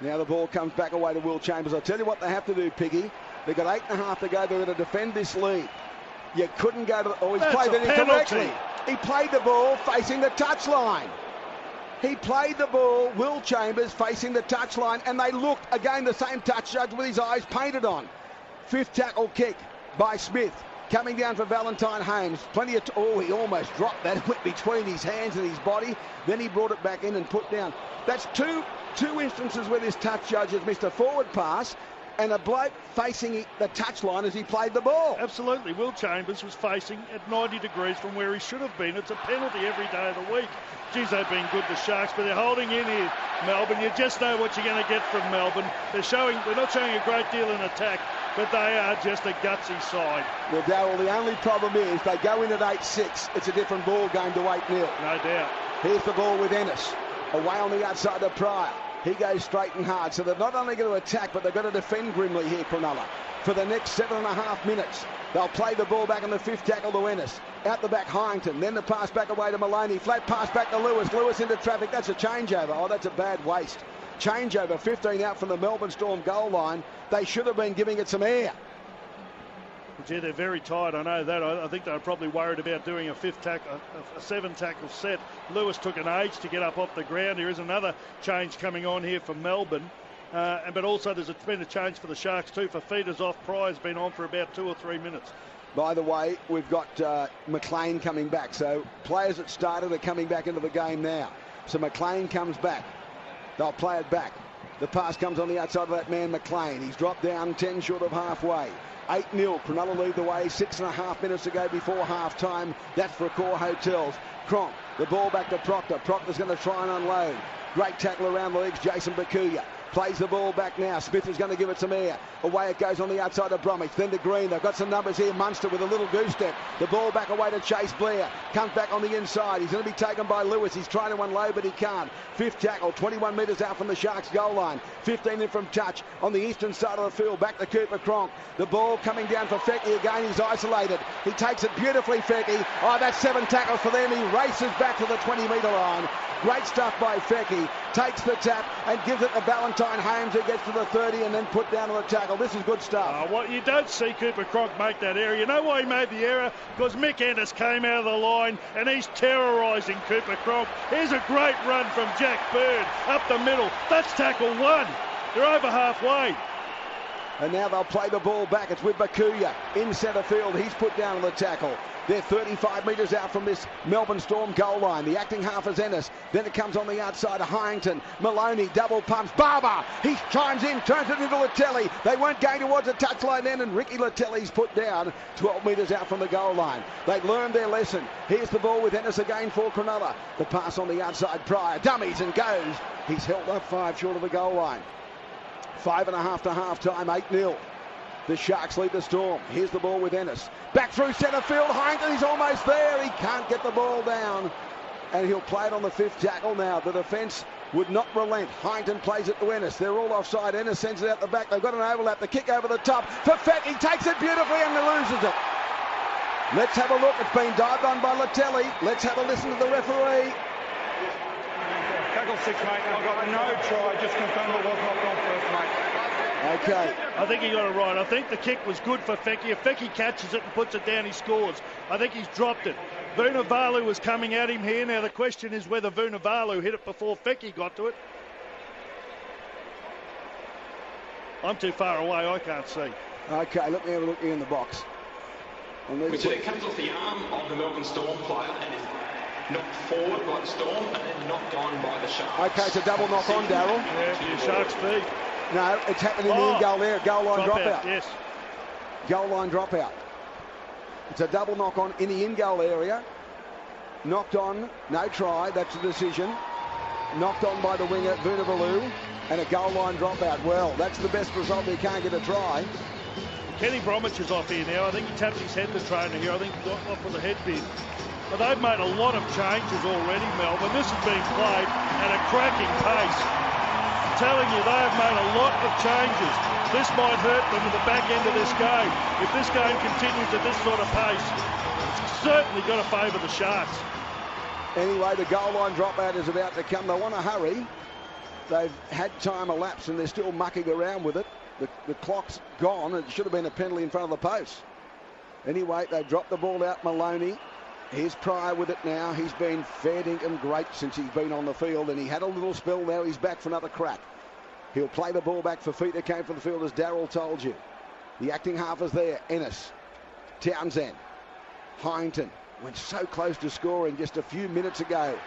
[SPEAKER 1] Now the ball comes back away to Will Chambers. I'll tell you what they have to do, Piggy. They've got 8.5 to go. They're going to defend this lead. You couldn't go to... Oh, he's played it incorrectly. He played the ball facing the touchline. He played the ball, Will Chambers, facing the touchline, and they looked, again, the same touch judge with his eyes painted on. 5th tackle kick by Smith. Coming down for Valentine Holmes. Plenty of... Oh, he almost dropped that. It went between his hands and his body. Then he brought it back in and put down. That's two instances where this touch judge has missed a forward pass and a bloke facing the touchline as he played the ball.
[SPEAKER 2] Absolutely. Will Chambers was facing at 90 degrees from where he should have been. It's a penalty every day of the week. Geez, they've been good, the Sharks, but they're holding in here, Melbourne. You just know what you're going to get from Melbourne. They're not showing a great deal in attack, but they are just a gutsy side.
[SPEAKER 1] Well, Darryl, the only problem is they go in at 8-6. It's a different ball game to 8-0.
[SPEAKER 2] No doubt.
[SPEAKER 1] Here's the ball with Ennis. Away on the outside of Pryor. He goes straight and hard. So they're not only going to attack, but they've got to defend grimly here, Cronulla. For the next 7.5 minutes, they'll play the ball back on the 5th tackle to Ennis. Out the back, Hyington. Then the pass back away to Maloney. Flat pass back to Lewis. Lewis into traffic. That's a changeover. Oh, that's a bad waste. Changeover, 15 out from the Melbourne Storm goal line. They should have been giving it some air.
[SPEAKER 2] Yeah, they're very tired, I know that. I think they were probably worried about doing a 7-tackle set. Lewis took an age to get up off the ground. There is another change coming on here for Melbourne. But also there's been a change for the Sharks too. For Feeders off, Pryor's been on for about 2 or 3 minutes.
[SPEAKER 1] By the way, we've got McLean coming back. So players that started are coming back into the game now. So McLean comes back. They'll play it back. The pass comes on the outside of that man, McLean. He's dropped down 10 short of halfway. 8-0. Cronulla lead the way. 6.5 minutes to go before half-time. That's for Accor Hotels. Cronk, the ball back to Proctor. Proctor's going to try and unload. Great tackle around the legs, Jason Bakuya. Plays the ball back now. Smith is going to give it some air. Away it goes on the outside of Bromwich. Then to Green. They've got some numbers here. Munster with a little goose step. The ball back away to Chase Blair. Comes back on the inside. He's going to be taken by Lewis. He's trying to unload, but he can't. 5th tackle, 21 metres out from the Sharks goal line. 15 in from touch on the eastern side of the field. Back to Cooper Cronk. The ball coming down for Fecky again. He's isolated. He takes it beautifully, Fecky. Oh, that's 7 tackles for them. He races back to the 20-metre line. Great stuff by Fecky. Takes the tap and gives it to Valentine Holmes, who gets to the 30 and then put down on the tackle. This is good stuff.
[SPEAKER 2] Well, you don't see Cooper Cronk make that error. You know why he made the error? Because Mick Ennis came out of the line and he's terrorising Cooper Cronk. Here's a great run from Jack Bird up the middle. That's tackle 1. They're over halfway.
[SPEAKER 1] And now they'll play the ball back. It's with Bakuya in centre field. He's put down on the tackle. They're 35 metres out from this Melbourne Storm goal line. The acting half is Ennis. Then it comes on the outside of Hyington. Maloney double pumps. Barber! He chimes in, turns it into Latelli. They weren't going towards the touchline then, and Ricky Latelli's put down 12 metres out from the goal line. They've learned their lesson. Here's the ball with Ennis again for Cronulla. The pass on the outside. Pryor dummies and goes. He's held up 5 short of the goal line. 5.5 to half-time, 8-0. The Sharks lead the Storm. Here's the ball with Ennis. Back through centre field. Hyington, he's almost there. He can't get the ball down. And he'll play it on the 5th tackle now. The defence would not relent. Hyington plays it to Ennis. They're all offside. Ennis sends it out the back. They've got an overlap. The kick over the top for Feck. He takes it beautifully and loses it. Let's have a look. It's been dived on by Latelli. Let's have a listen to the referee.
[SPEAKER 4] Tackle 6, mate. I got no try. Just confirmed it was knocked on first, mate.
[SPEAKER 1] Okay.
[SPEAKER 2] I think he got it right. I think the kick was good for Fecky. If Fecky catches it and puts it down, he scores. I think he's dropped it. Vunivalu was coming at him here. Now the question is whether Vunivalu hit it before Fecky got to it. I'm too far away. I can't see.
[SPEAKER 1] Okay, let me have a look here in the box.
[SPEAKER 6] Which it comes off the arm of the Melbourne Storm player and is knocked forward by the Storm and then knocked on by the Sharks.
[SPEAKER 1] Okay, it's a double knock on, Darryl.
[SPEAKER 2] Yeah, the Sharks feed.
[SPEAKER 1] No, it's happened in the in-goal area. Goal line dropout.
[SPEAKER 2] Yes.
[SPEAKER 1] Goal line dropout. It's a double knock on in the in-goal area. Knocked on, no try. That's the decision. Knocked on by the winger, Vunivalu, and a goal line dropout. Well, that's the best result. They can't get a try.
[SPEAKER 2] Kenny Bromwich is off here now. I think he tapped his head, the trainer here. I think he got off with a head bid. But they've made a lot of changes already, Melbourne. This is being played at a cracking pace. I'm telling you, they have made a lot of changes. This might hurt them at the back end of this game. If this game continues at this sort of pace, it's certainly going to favour the Sharks.
[SPEAKER 1] Anyway, the goal line dropout is about to come. They want to hurry. They've had time elapse and they're still mucking around with it. The clock's gone. It should have been a penalty in front of the post. Anyway, they've dropped the ball out. Maloney. Here's Pryor with it now. He's been fair dinkum great since he's been on the field, and he had a little spell. Now he's back for another crack. He'll play the ball back for feet that came from the field, as Darryl told you. The acting half is there. Ennis, Townsend, Hyington went so close to scoring just a few minutes ago.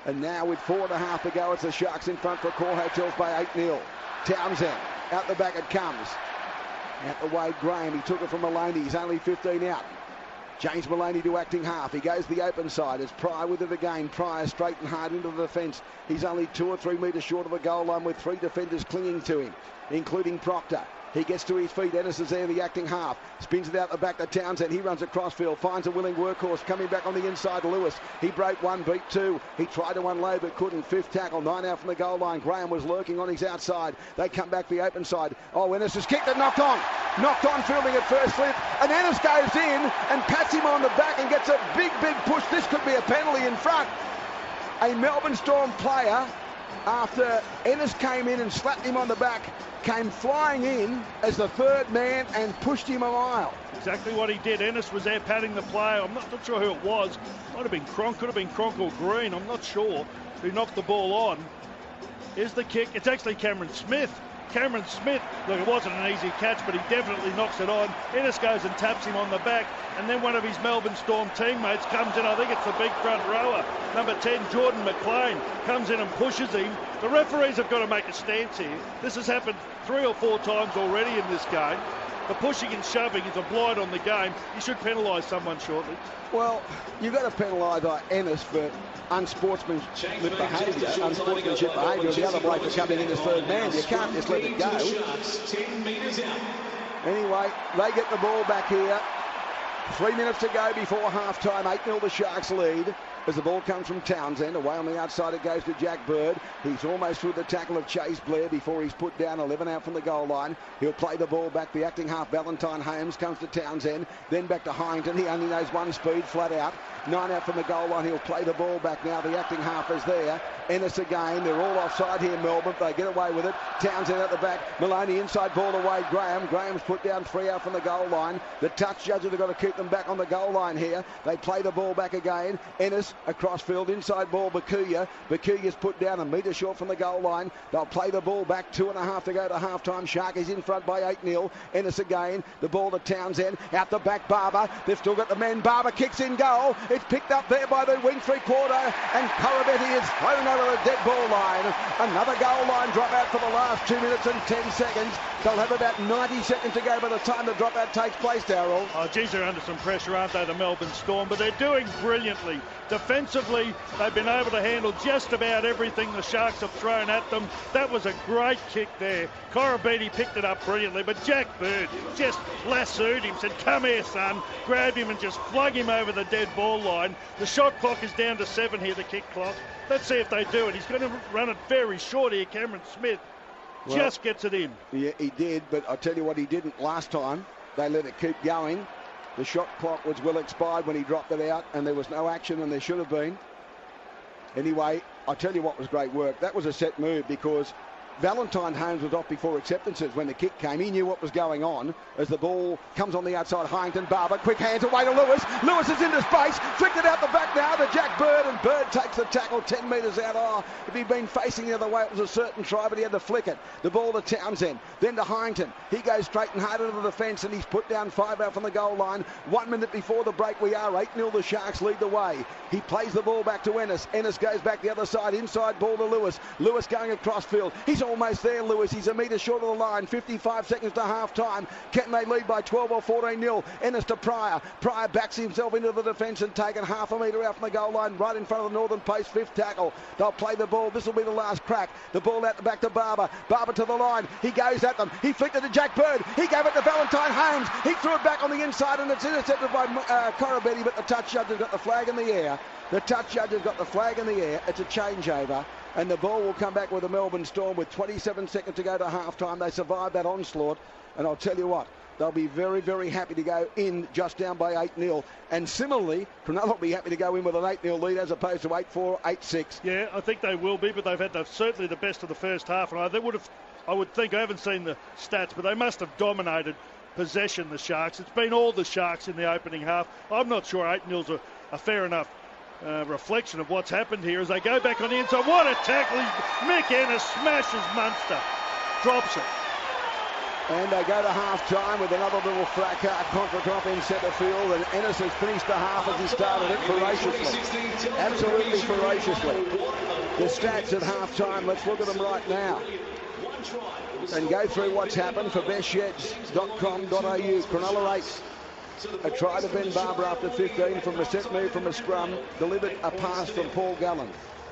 [SPEAKER 1] And now with 4.5 to go, it's the Sharks in front for Accor Hotels by 8-0. Townsend, out the back it comes. Out the way, Graham. He took it from Maloney. He's only 15 out. James Maloney to acting half. He goes the open side. It's Pryor with it again. Pryor straight and hard into the defence. He's only 2 or 3 metres short of the goal line with 3 defenders clinging to him, including Proctor. He gets to his feet. Ennis is there, the acting half. Spins it out the back to Townsend. He runs across field. Finds a willing workhorse. Coming back on the inside, Lewis. He broke one, beat two. He tried to unload but couldn't. Fifth tackle. 9 out from the goal line. Graham was lurking on his outside. They come back the open side. Oh, Ennis has kicked it. Knocked on. Knocked on fielding at first slip. And Ennis goes in and pats him on the back and gets a big push. This could be a penalty in front. A Melbourne Storm player, after Ennis came in and slapped him on the back, came flying in as the third man and pushed him a mile.
[SPEAKER 2] Exactly what he did. Ennis was there patting the player. I'm not sure who it was. Might have been Cronk, could have been Cronk or Green. I'm not sure who knocked the ball on. Here's the kick. It's actually Cameron Smith. Cameron Smith, look, it wasn't an easy catch, but he definitely knocks it on. Ennis goes and taps him on the back, and then one of his Melbourne Storm teammates comes in. I think it's the big front rower, number 10, Jordan McLean, comes in and pushes him. The referees have got to make a stance here. This has happened 3 or 4 times already in this game. The pushing and shoving is a blight on the game. You should penalise someone shortly.
[SPEAKER 1] Well, you've got to penalise Ennis for unsportsmanship behaviour. The other bloke for coming in as third man. You can't just let it go. Anyway, they get the ball back here. 3 minutes to go before half-time. 8-0 the Sharks lead. As the ball comes from Townsend, away on the outside it goes to Jack Bird. He's almost through the tackle of Chase Blair before he's put down. 11 out from the goal line. He'll play the ball back. The acting half, Valentine Holmes, comes to Townsend. Then back to Hyington. He only knows one speed, flat out. 9 out from the goal line. He'll play the ball back now. The acting half is there. Ennis again. They're all offside here, Melbourne. They get away with it. Townsend at the back. Maloney inside ball away. Graham's put down 3 out from the goal line. The touch judges have got to keep them back on the goal line here. They play the ball back again. Ennis across field. Inside ball, Bakuya. Bakuya's put down a metre short from the goal line. They'll play the ball back. 2.5 to go to half-time. Sharkies in front by 8-0. Ennis again. The ball to Townsend. Out the back, Barber. They've still got the men. Barber kicks in goal. It's picked up there by the wing 3/4. And Corabetti is thrown over the dead ball line. Another goal line dropout for the last 2 minutes and 10 seconds. They'll have about 90 seconds to go by the time the dropout takes place, Darryl.
[SPEAKER 2] Oh, geez, they're under some pressure, aren't they, the Melbourne Storm? But they're doing brilliantly. Defensively, they've been able to handle just about everything the Sharks have thrown at them. That was a great kick there. Corabetti picked it up brilliantly, but Jack Bird just lassoed him, said, come here, son, grabbed him and just flung him over the dead ball line. The shot clock is down to 7 here, the kick clock. Let's see if they do it. He's going to run it very short here. Cameron Smith just gets it in. Yeah,
[SPEAKER 1] he did, but I'll tell you what he didn't last time. They let it keep going. The shot clock was well expired when he dropped it out, and there was no action, and there should have been. Anyway, I'll tell you what was great work. That was a set move because Valentine Holmes was off before acceptances when the kick came. He knew what was going on as the ball comes on the outside. Hyington, Barber, quick hands away to Lewis. Lewis is into space, flicked it out the back now to Jack Bird, and Bird takes the tackle 10 metres out. Oh, if he'd been facing the other way, it was a certain try, but he had to flick it. The ball to Townsend, then to Hyington. He goes straight and hard into the defence, and he's put down 5 out from the goal line. 1 minute before the break, we are 8-0. The Sharks lead the way. He plays the ball back to Ennis. Ennis goes back the other side, inside ball to Lewis. Lewis going across field. He's almost there, Lewis. He's a metre short of the line. 55 seconds to half-time. Can they lead by 12 or 14-0? Ennis to Pryor. Pryor backs himself into the defence and taken half a metre out from the goal line, right in front of the northern post. 5th tackle. They'll play the ball. This will be the last crack. The ball out the back to Barber. Barber to the line. He goes at them. He flicked it to Jack Bird. He gave it to Valentine Holmes. He threw it back on the inside, and it's intercepted by Corabetti, but the touch judge has got the flag in the air. The touch judge has got the flag in the air. It's a changeover. And the ball will come back with the Melbourne Storm with 27 seconds to go to half-time. They survived that onslaught. And I'll tell you what, they'll be very, very happy to go in just down by 8-0. And similarly, Cronulla will be happy to go in with an 8-0 lead as opposed to 8-4, 8-6.
[SPEAKER 2] Yeah, I think they will be, but they've had certainly the best of the first half. And I would think, I haven't seen the stats, but they must have dominated possession, the Sharks. It's been all the Sharks in the opening half. I'm not sure 8-0's a fair enough reflection of what's happened here as they go back on the inside. What a tackle! Mick Ennis smashes Munster, drops it.
[SPEAKER 1] And they go to half-time with another little fracas, contra drop in centre field, and Ennis has finished the half as he started it ferociously. Absolutely ferociously. The stats at half-time, let's look at them right now. And go through what's happened for bestsheds.com.au. Cronulla 8. A try to Ben Barber after 15 from a set move from a scrum. Delivered a pass from Paul Gallen.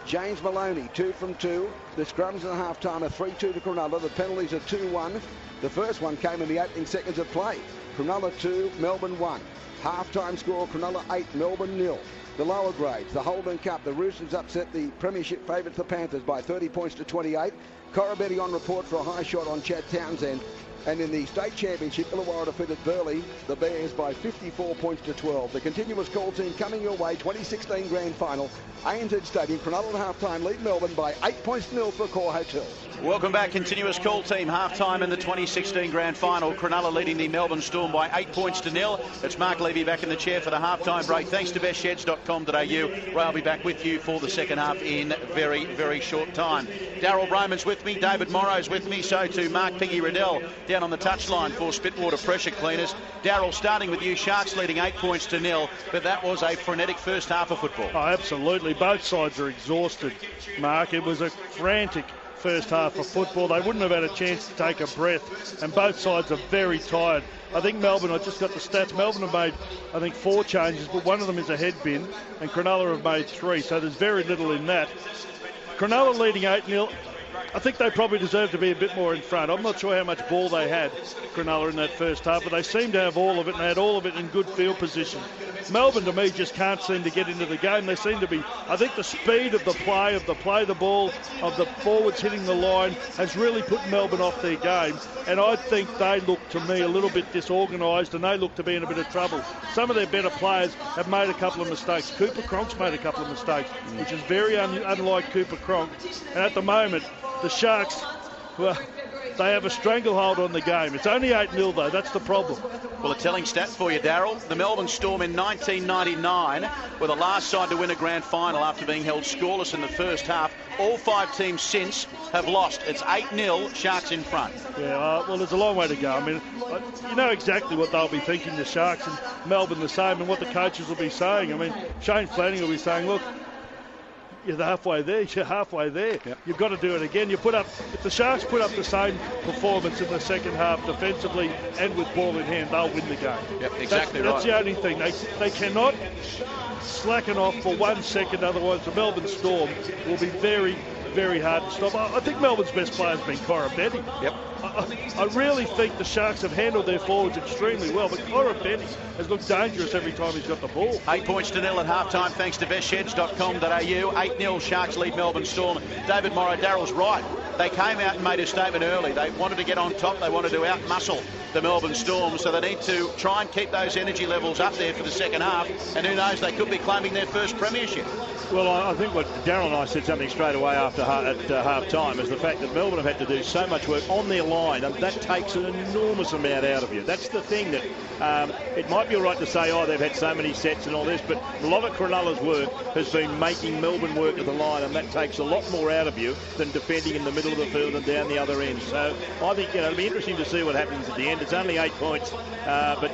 [SPEAKER 1] James Maloney, 2 from 2. The scrums in the half-time are 3-2 to Cronulla. The penalties are 2-1. The first one came in the opening seconds of play. Cronulla 2, Melbourne 1. Half-time score, Cronulla 8, Melbourne 0. The lower grades, the Holden Cup, the Roosters upset the premiership favourites, the Panthers, by 30 points to 28. Corabetti on report for a high shot on Chad Townsend. And in the state championship, Illawarra defeated Burleigh, the Bears, by 54 points to 12. The continuous call team coming your way, 2016 Grand Final, ANZ Stadium. Cronulla at half-time lead Melbourne by 8 points to 0 for Accor Hotels.
[SPEAKER 7] Welcome back, continuous call team, half-time in the 2016 Grand Final. Cronulla leading the Melbourne Storm by 8 points to 0. It's Mark Levy back in the chair for the half-time break. Thanks to bestsheds.com.au. Ray will be back with you for the second half in very, very short time. Daryl Broman's with me, David Morrow's with me, so too Mark Piggy Riddell down on the touchline for Spitwater Pressure Cleaners. Daryl, starting with you, Sharks leading 8 points to 0, but that was a frenetic first half of football.
[SPEAKER 2] Oh, absolutely. Both sides are exhausted, Mark. It was a frantic first half of football. They wouldn't have had a chance to take a breath, and both sides are very tired. I think Melbourne, I just got the stats, Melbourne have made, I think, 4 changes, but one of them is a head bin, and Cronulla have made 3, so there's very little in that. Cronulla leading 8-0. I think they probably deserve to be a bit more in front. I'm not sure how much ball they had, Cronulla, in that first half, but they seem to have all of it, and they had all of it in good field position. Melbourne, to me, just can't seem to get into the game. They seem to be, I think the speed of the play, the ball, of the forwards hitting the line has really put Melbourne off their game. And I think they look, to me, a little bit disorganised, and they look to be in a bit of trouble. Some of their better players have made a couple of mistakes. Cooper Cronk's made a couple of mistakes, which is very unlike Cooper Cronk. And at the moment, the Sharks, well, they have a stranglehold on the game. It's only 8-0 though, that's the problem.
[SPEAKER 7] Well, a telling stat for you, Daryl. The Melbourne Storm in 1999 were the last side to win a grand final after being held scoreless in the first half. All 5 teams since have lost. It's 8-0, Sharks in front.
[SPEAKER 2] Yeah, well, there's a long way to go. I mean, you know exactly what they'll be thinking, the Sharks, and Melbourne the same, and what the coaches will be saying. I mean, Shane Flanagan will be saying, look, you're halfway there. Yep. You've got to do it again. If the Sharks put up the same performance in the second half defensively and with ball in hand, they'll win the game.
[SPEAKER 7] Yep, exactly right.
[SPEAKER 2] That's the only thing. They cannot slacken off for 1 second, otherwise the Melbourne Storm will be very, very hard to stop. I think Melbourne's best player has been Corabetti.
[SPEAKER 7] Yep.
[SPEAKER 2] I really think the Sharks have handled their forwards extremely well, but Corabetti has looked dangerous every time he's got the ball.
[SPEAKER 7] 8 points to 0 at half-time, thanks to bestsheds.com.au. 8-0, Sharks lead Melbourne Storm. David Morrow, Daryl's right. They came out and made a statement early. They wanted to get on top. They wanted to out-muscle the Melbourne Storm, so they need to try and keep those energy levels up there for the second half, and who knows, they could be claiming their first premiership.
[SPEAKER 8] Well, I think what Daryl and I said something straight away after half-time is the fact that Melbourne have had to do so much work on their line, and that takes an enormous amount out of you. That's the thing that it might be all right to say, oh, they've had so many sets and all this, but a lot of Cronulla's work has been making Melbourne work at the line, and that takes a lot more out of you than defending in the middle of the field and down the other end. So I think, it'll be interesting to see what happens at the end. It's only 8 points, but,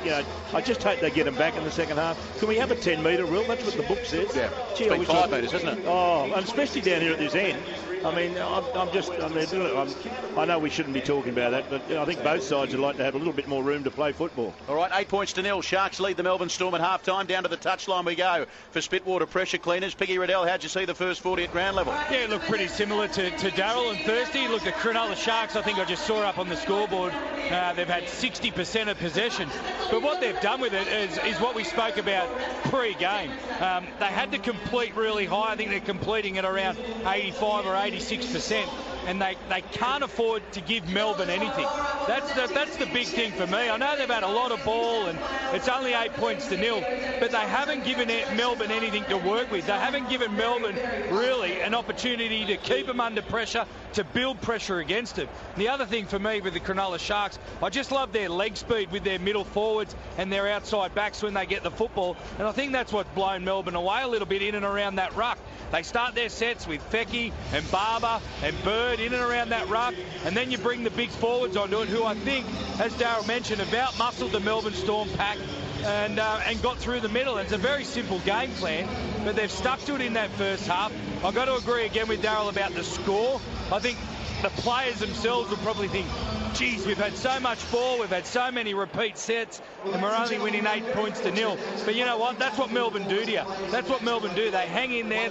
[SPEAKER 8] I just hope they get them back in the second half. Can we have a 10-metre rule? That's what the book says.
[SPEAKER 7] Yeah, it's been 5 metres, hasn't it?
[SPEAKER 8] Oh, and especially down here at this end. I mean, I know we shouldn't be talking about that, but I think both sides would like to have a little bit more room to play football.
[SPEAKER 7] All right, 8 points to 0. Sharks lead the Melbourne Storm at half-time. Down to the touchline we go for Spitwater Pressure Cleaners. Piggy Riddell, how'd you see the first 40 at ground level?
[SPEAKER 3] Yeah, look, pretty similar to Daryl and Thirsty. Look, the Cronulla Sharks, I think I just saw up on the scoreboard, they've had 60% of possession. But what they've done with it is what we spoke about pre-game. They had to complete really high. I think they're completing at around 85 or 86%. And they can't afford to give Melbourne anything. That's the big thing for me. I know they've had a lot of ball and it's only 8 points to 0, but they haven't given Melbourne anything to work with. They haven't given Melbourne really an opportunity to keep them under pressure, to build pressure against them. The other thing for me with the Cronulla Sharks, I just love their leg speed with their middle forwards and their outside backs when they get the football. And I think that's what's blown Melbourne away a little bit in and around that ruck. They start their sets with Fecky and Barber and Bird in and around that ruck, and then you bring the big forwards onto it, who I think, as Daryl mentioned, have out-muscled the Melbourne Storm pack and got through the middle. And it's a very simple game plan, but they've stuck to it in that first half. I've got to agree again with Daryl about the score. I think the players themselves will probably think, geez, we've had so much ball, we've had so many repeat sets, and we're only winning 8 points to 0. But you know what? That's what Melbourne do to you. That's what Melbourne do. They hang in there,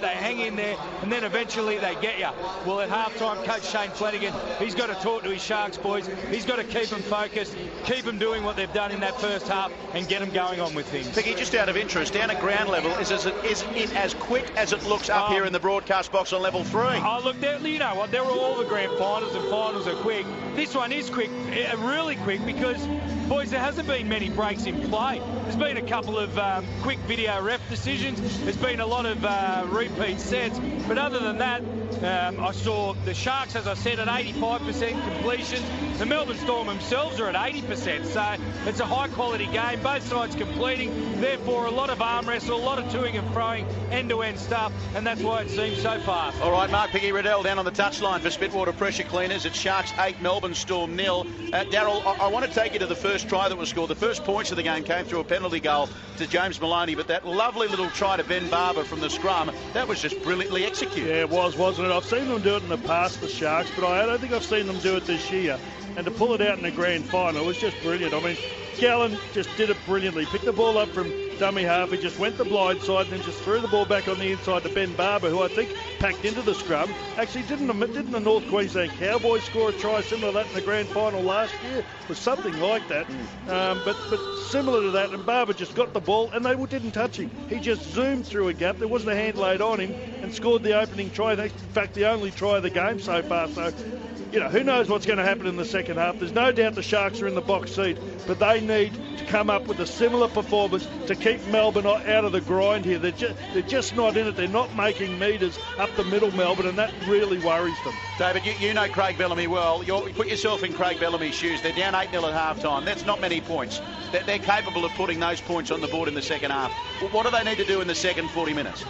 [SPEAKER 3] and then eventually they get you. Well, at half-time, Coach Shane Flanagan, he's got to talk to his Sharks boys. He's got to keep them focused, keep them doing what they've done in that first half, and get them going on with things.
[SPEAKER 7] Vicky, just out of interest, down at ground level, is it as quick as it looks up here in the broadcast box on level 3?
[SPEAKER 3] Oh, look, you know what? They're all the grand finals, and finals are quick. This one is quick, really quick, because, boys, there hasn't been many breaks in play. There's been a couple of quick video ref decisions. There's been a lot of repeat sets. But other than that, I saw the Sharks, as I said, at 85% completion. The Melbourne Storm themselves are at 80%. So it's a high-quality game. Both sides completing. Therefore, a lot of arm wrestle, a lot of toing and froing, end-to-end stuff. And that's why it seems so fast.
[SPEAKER 7] All right, Mark Piggy Riddell down on the touchline for Spitwater Pressure Cleaners. It's Sharks 8, Melbourne Storm 0. Darryl, I want to take you to the first try that was scored. The first points of the game came through a penalty goal to James Maloney, but that lovely little try to Ben Barber from the scrum, that was just brilliantly executed.
[SPEAKER 2] Yeah, it was, wasn't it? I've seen them do it in the past, the Sharks, but I don't think I've seen them do it this year. And to pull it out in the grand final was just brilliant. I mean, Gallen just did it brilliantly. Picked the ball up from dummy half. He just went the blind side and then just threw the ball back on the inside to Ben Barber, who I think packed into the scrum. Actually, didn't the North Queensland Cowboys score a try similar to that in the grand final last year? It was something like that. But similar to that, and Barber just got the ball and they didn't touch him. He just zoomed through a gap. There wasn't a hand laid on him and scored the opening try. In fact, the only try of the game so far. So, you know, who knows what's going to happen in the second half. There's no doubt the Sharks are in the box seat, but they need to come up with a similar performance to keep Melbourne out of the grind here. They're just not in it. They're not making metres up the middle, Melbourne, and that really worries them.
[SPEAKER 7] David, you know Craig Bellamy well. You put yourself in Craig Bellamy's shoes. They're down 8-0 at half-time. That's not many points. They're capable of putting those points on the board in the second half. What do they need to do in the second 40 minutes?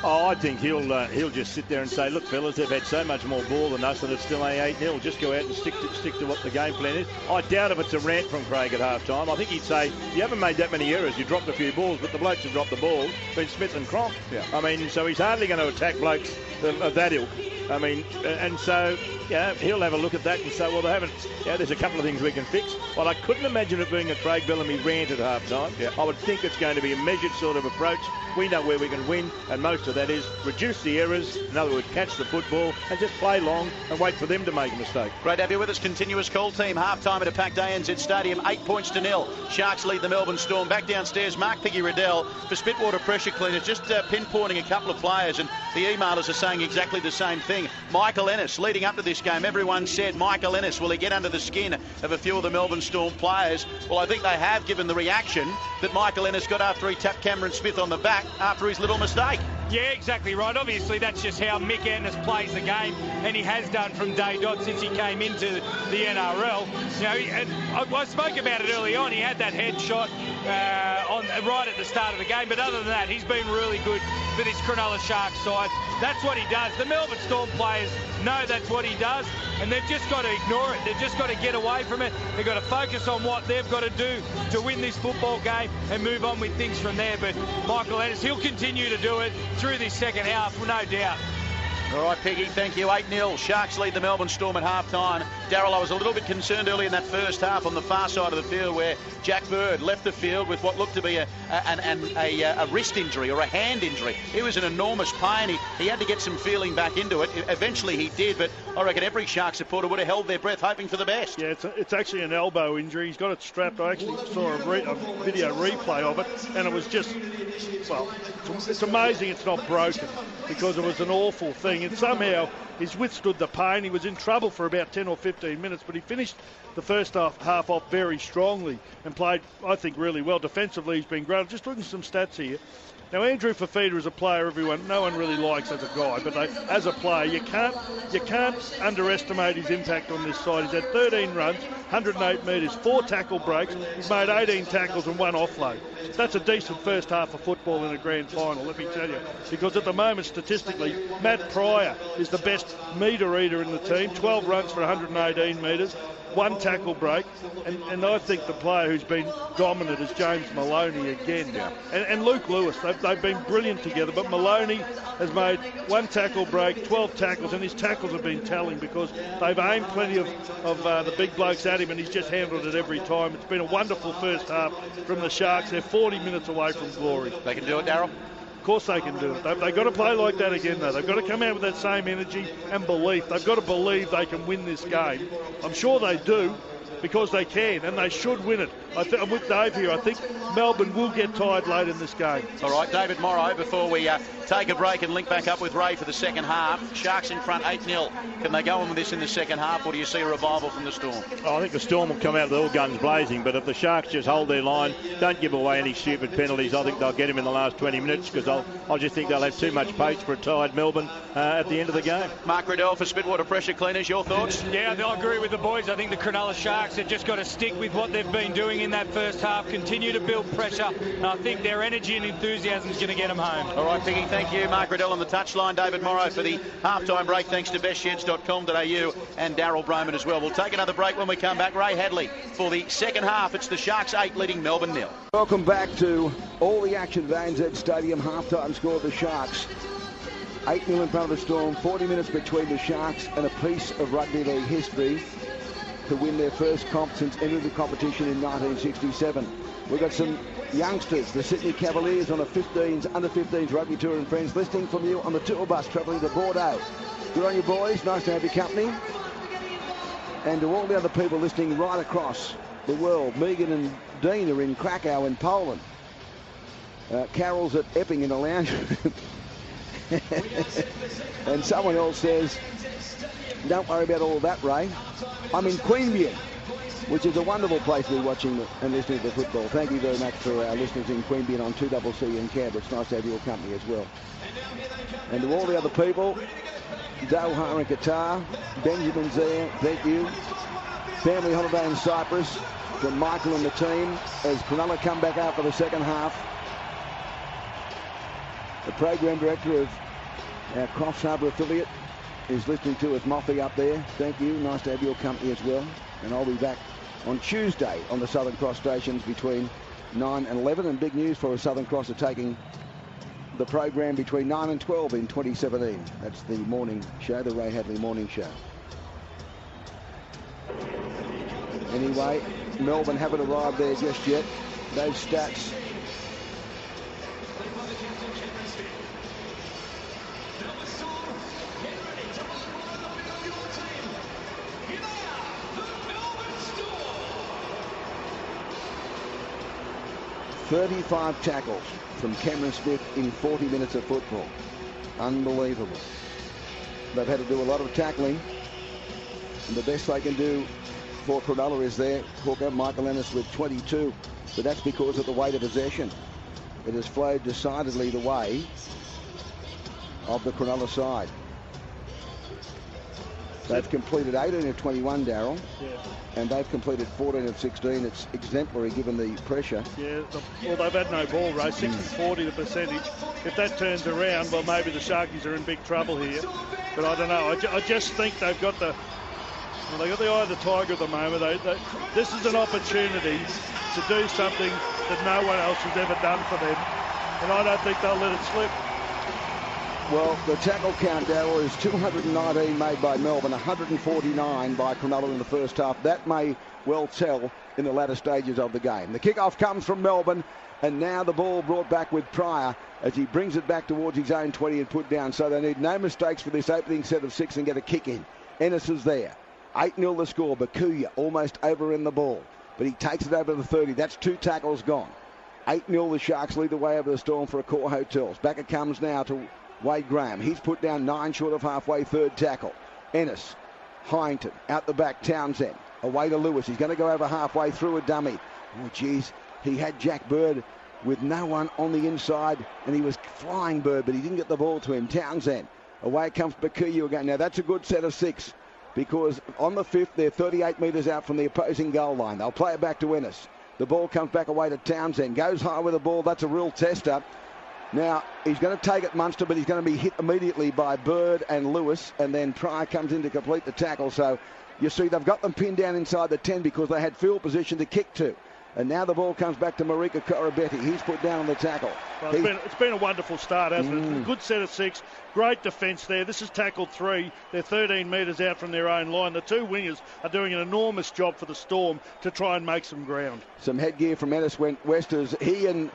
[SPEAKER 8] Oh, I think he'll just sit there and say, look, fellas, they've had so much more ball than us and it's still only 8-0. Just go out and stick to what the game plan is. I doubt if it's a rant from Craig at half-time. I think he'd say, you haven't made that many errors. You dropped a few balls, but the blokes who dropped the ball been Smith and Cronk. Yeah. I mean, so he's hardly going to attack blokes of that ilk. I mean, and so, yeah, he'll have a look at that and say, well, they haven't, yeah, there's a couple of things we can fix. Well, I couldn't imagine it being a Craig Bellamy rant at half-time. Yeah. I would think it's going to be a measured sort of approach. We know where we can win, and most of that is reduce the errors, in other words, catch the football, and just play long and wait for them to make a mistake.
[SPEAKER 7] Great to have you with us. Continuous call team. Half-time at a packed ANZ Stadium, 8 points to 0. Sharks lead the Melbourne Storm. Back downstairs, Mark Piggy Riddell for Spitwater Pressure Cleaners, just pinpointing a couple of players, and the emailers are saying exactly the same thing. Michael Ennis, leading up to this game, everyone said, Michael Ennis, will he get under the skin of a few of the Melbourne Storm players? Well, I think they have, given the reaction that Michael Ennis got after he tapped Cameron Smith on the back after his little mistake.
[SPEAKER 3] Yeah, exactly right. Obviously, that's just how Mick Ennis plays the game, and he has done from day dot since he came into the NRL. You know, and I spoke about it early on. He had that headshot right at the start of the game, but other than that, he's been really good for this Cronulla Sharks side. That's what he does. The Melbourne Storm players know that's what he does, and they've just got to ignore it. They've just got to get away from it. They've got to focus on what they've got to do to win this football game and move on with things from there. But Michael Ennis, he'll continue to do it through this second half, no doubt.
[SPEAKER 7] All right, Peggy, thank you. 8-0. Sharks lead the Melbourne Storm at half-time. Darryl, I was a little bit concerned early in that first half on the far side of the field where Jack Bird left the field with what looked to be a wrist injury or a hand injury. It was an enormous pain. He had to get some feeling back into it. Eventually he did, but I reckon every Shark supporter would have held their breath hoping for the best.
[SPEAKER 2] Yeah, it's actually an elbow injury. He's got it strapped. I actually saw a video replay of it, and it was just, well, it's amazing it's not broken because it was an awful thing. And somehow he's withstood the pain. He was in trouble for about 10 or 15 minutes, but he finished the first half off very strongly and played, I think, really well. Defensively, he's been great. Just looking at some stats here. Now, Andrew Fafita is a player no one really likes as a guy, but as a player, you can't underestimate his impact on this side. He's had 13 runs, 108 metres, 4 tackle breaks. He's made 18 tackles and 1 offload. That's a decent first half of football in a grand final, let me tell you. Because at the moment, statistically, Matt Pryor is the best metre eater in the team. 12 runs for 118 metres. 1 tackle break, and I think the player who's been dominant is James Maloney again. Yeah. And Luke Lewis, they've they've been brilliant together. But Maloney has made 1 tackle break, 12 tackles, and his tackles have been telling because they've aimed plenty of the big blokes at him, and he's just handled it every time. It's been a wonderful first half from the Sharks. They're 40 minutes away from glory.
[SPEAKER 7] They can do it, Daryl?
[SPEAKER 2] Of course they can do it. They've got to play like that again, though. They've got to come out with that same energy and belief. They've got to believe they can win this game. I'm sure they do, because they can, and they should win it. I'm with Dave here. I think Melbourne will get tired late in this game.
[SPEAKER 7] All right, David Morrow, before we take a break and link back up with Ray for the second half. Sharks in front 8-0. Can they go on with this in the second half, or do you see a revival from the Storm?
[SPEAKER 8] Oh, I think the Storm will come out with all guns blazing, but if the Sharks just hold their line, don't give away any stupid penalties, I think they'll get him in the last 20 minutes, because I just think they'll have too much pace for a tired Melbourne at the end of the game.
[SPEAKER 7] Mark Riddell for Spitwater Pressure Cleaners, your thoughts?
[SPEAKER 3] Yeah, I agree with the boys. I think the Cronulla Sharks have just got to stick with what they've been doing in that first half, continue to build pressure, and I think their energy and enthusiasm is going to get them home.
[SPEAKER 7] All right, Piggy, thank you. Mark Riddell on the touchline, David Morrow for the halftime break, thanks to bestsheds.com.au and Daryl Broman as well. We'll take another break when we come back. Ray Hadley for the second half. It's the Sharks 8 leading Melbourne 0.
[SPEAKER 1] Welcome back to all the action at ANZ Stadium. Halftime score of the Sharks. 8-0 in front of the Storm. 40 minutes between the Sharks and a piece of rugby league history to win their first comp since entering the competition in 1967. We've got some youngsters, the Sydney Cavaliers on a under 15s rugby tour and friends, listening from you on the tour bus travelling to Bordeaux. Good on you, boys. Nice to have your company. And to all the other people listening right across the world, Megan and Dean are in Krakow in Poland. Carol's at Epping in a lounge. And someone else says, don't worry about all of that, Ray. I'm in Queanbeyan, which is a wonderful place to be watching and listening to football. Thank you very much for our listeners in Queanbeyan on 2CC in Canberra. It's nice to have your company as well. And to all the other people, Doha in Qatar, Benjamin's there, thank you. Family holiday in Cyprus from Michael and the team as Cronulla come back out for the second half. The program director of our Crofts Harbour affiliate is listening to us, Moffy up there. Thank you. Nice to have your company as well. And I'll be back on Tuesday on the Southern Cross stations between 9 and 11. And big news for us, Southern Cross are taking the program between 9 and 12 in 2017. That's the morning show, the Ray Hadley morning show. Anyway, Melbourne haven't arrived there just yet. Those stats. .35 tackles from Cameron Smith in 40 minutes of football. Unbelievable. They've had to do a lot of tackling, and the best they can do for Cronulla is their hooker, Michael Ennis, with 22. But that's because of the weight of possession. It has flowed decidedly the way of the Cronulla side. They've completed 18 of 21, Daryl.
[SPEAKER 2] Yeah.
[SPEAKER 1] And they've completed 14 of 16. It's exemplary given the pressure.
[SPEAKER 2] Yeah, well, they've had no ball, Ray. 60-40 the percentage. If that turns around, well, maybe the Sharkies are in big trouble here. But I don't know. I just think they've got the eye of the tiger at the moment. This is an opportunity to do something that no one else has ever done for them. And I don't think they'll let it slip.
[SPEAKER 1] Well, the tackle count, Darryl, is 219 made by Melbourne, 149 by Cronulla in the first half. That may well tell in the latter stages of the game. The kickoff comes from Melbourne, and now the ball brought back with Pryor as he brings it back towards his own 20 and put down. So they need no mistakes for this opening set of 6 and get a kick in. Ennis is there. 8-0 the score. Bakuya almost over in the ball, but he takes it over the 30. That's 2 tackles gone. 8-0 the Sharks lead the way over the Storm for Accor Hotels. Back it comes now to Wade Graham. He's put down 9 short of halfway, 3rd tackle. Ennis, Hyington, out the back, Townsend. Away to Lewis. He's going to go over halfway through a dummy. Oh, geez. He had Jack Bird with no one on the inside, and he was flying Bird, but he didn't get the ball to him. Townsend. Away comes Bakuya again. Now, that's a good set of 6 because on the 5th, they're 38 metres out from the opposing goal line. They'll play it back to Ennis. The ball comes back away to Townsend. Goes high with the ball. That's a real tester. Now, he's going to take it, Munster, but he's going to be hit immediately by Bird and Lewis, and then Pryor comes in to complete the tackle. So, you see, they've got them pinned down inside the 10 because they had field position to kick to. And now the ball comes back to Marika Corabetti. He's put down on the tackle.
[SPEAKER 2] Well, it's been a wonderful start, hasn't it? A good set of 6. Great defence there. This is tackled 3. They're 13 metres out from their own line. The 2 wingers are doing an enormous job for the Storm to try and make some ground.
[SPEAKER 1] Some headgear from Ennis Westers. He and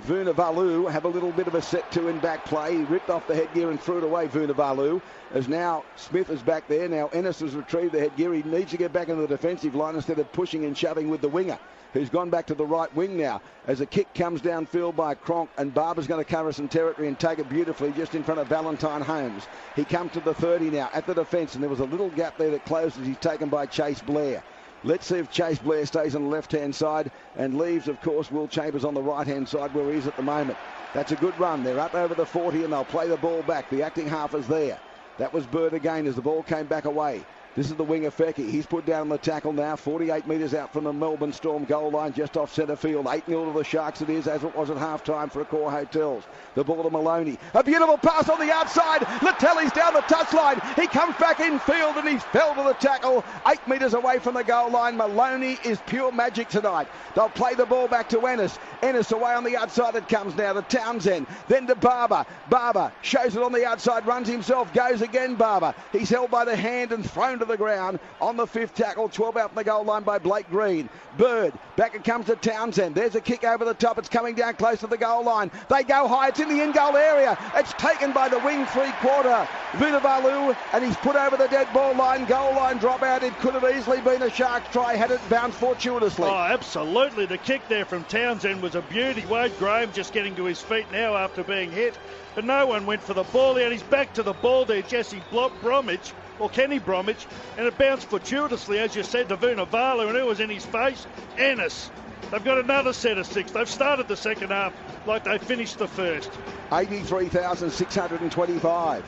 [SPEAKER 1] Vunivalu have a little bit of a set 2 in back play. He ripped off the headgear and threw it away, Vunivalu. As now Smith is back there. Now Ennis has retrieved the headgear. He needs to get back into the defensive line instead of pushing and shoving with the winger, who's gone back to the right wing now. As a kick comes downfield by Cronk, and Barber's going to cover some territory and take it beautifully just in front of Valentine Holmes. He comes to the 30 now at the defence, and there was a little gap there that closed as he's taken by Chase Blair. Let's see if Chase Blair stays on the left-hand side and leaves, of course, Will Chambers on the right-hand side where he is at the moment. That's a good run. They're up over the 40 and they'll play the ball back. The acting half is there. That was Bird again as the ball came back away. This is the winger, Fecky. He's put down on the tackle now, 48 metres out from the Melbourne Storm goal line, just off centre field. 8-0 to the Sharks it is, as it was at half-time for Accor Hotels. The ball to Maloney. A beautiful pass on the outside. Latelli's down the touchline. He comes back in field and he fell to the tackle. 8 metres away from the goal line. Maloney is pure magic tonight. They'll play the ball back to Ennis. Ennis away on the outside it comes now to Townsend. Then to Barber. Barber shows it on the outside, runs himself, goes again Barber. He's held by the hand and thrown to the ground on the 5th tackle. 12 out from the goal line by Blake Green. Bird, back it comes to Townsend. There's a kick over the top. It's coming down close to the goal line. They go high. It's in the in-goal area. It's taken by the wing 3-quarter. Vunivalu, and he's put over the dead ball line. Goal line dropout. It could have easily been a Sharks try had it bounced fortuitously.
[SPEAKER 2] Oh, absolutely. The kick there from Townsend was a beauty. Wade Graham just getting to his feet now after being hit. But no one went for the ball out. He's back to the ball there, Jesse Bromwich, or Kenny Bromwich, and it bounced fortuitously, as you said, to Vunivalu, and who was in his face? Ennis. They've got another set of 6. They've started the second half like they finished the first.
[SPEAKER 1] 83,625.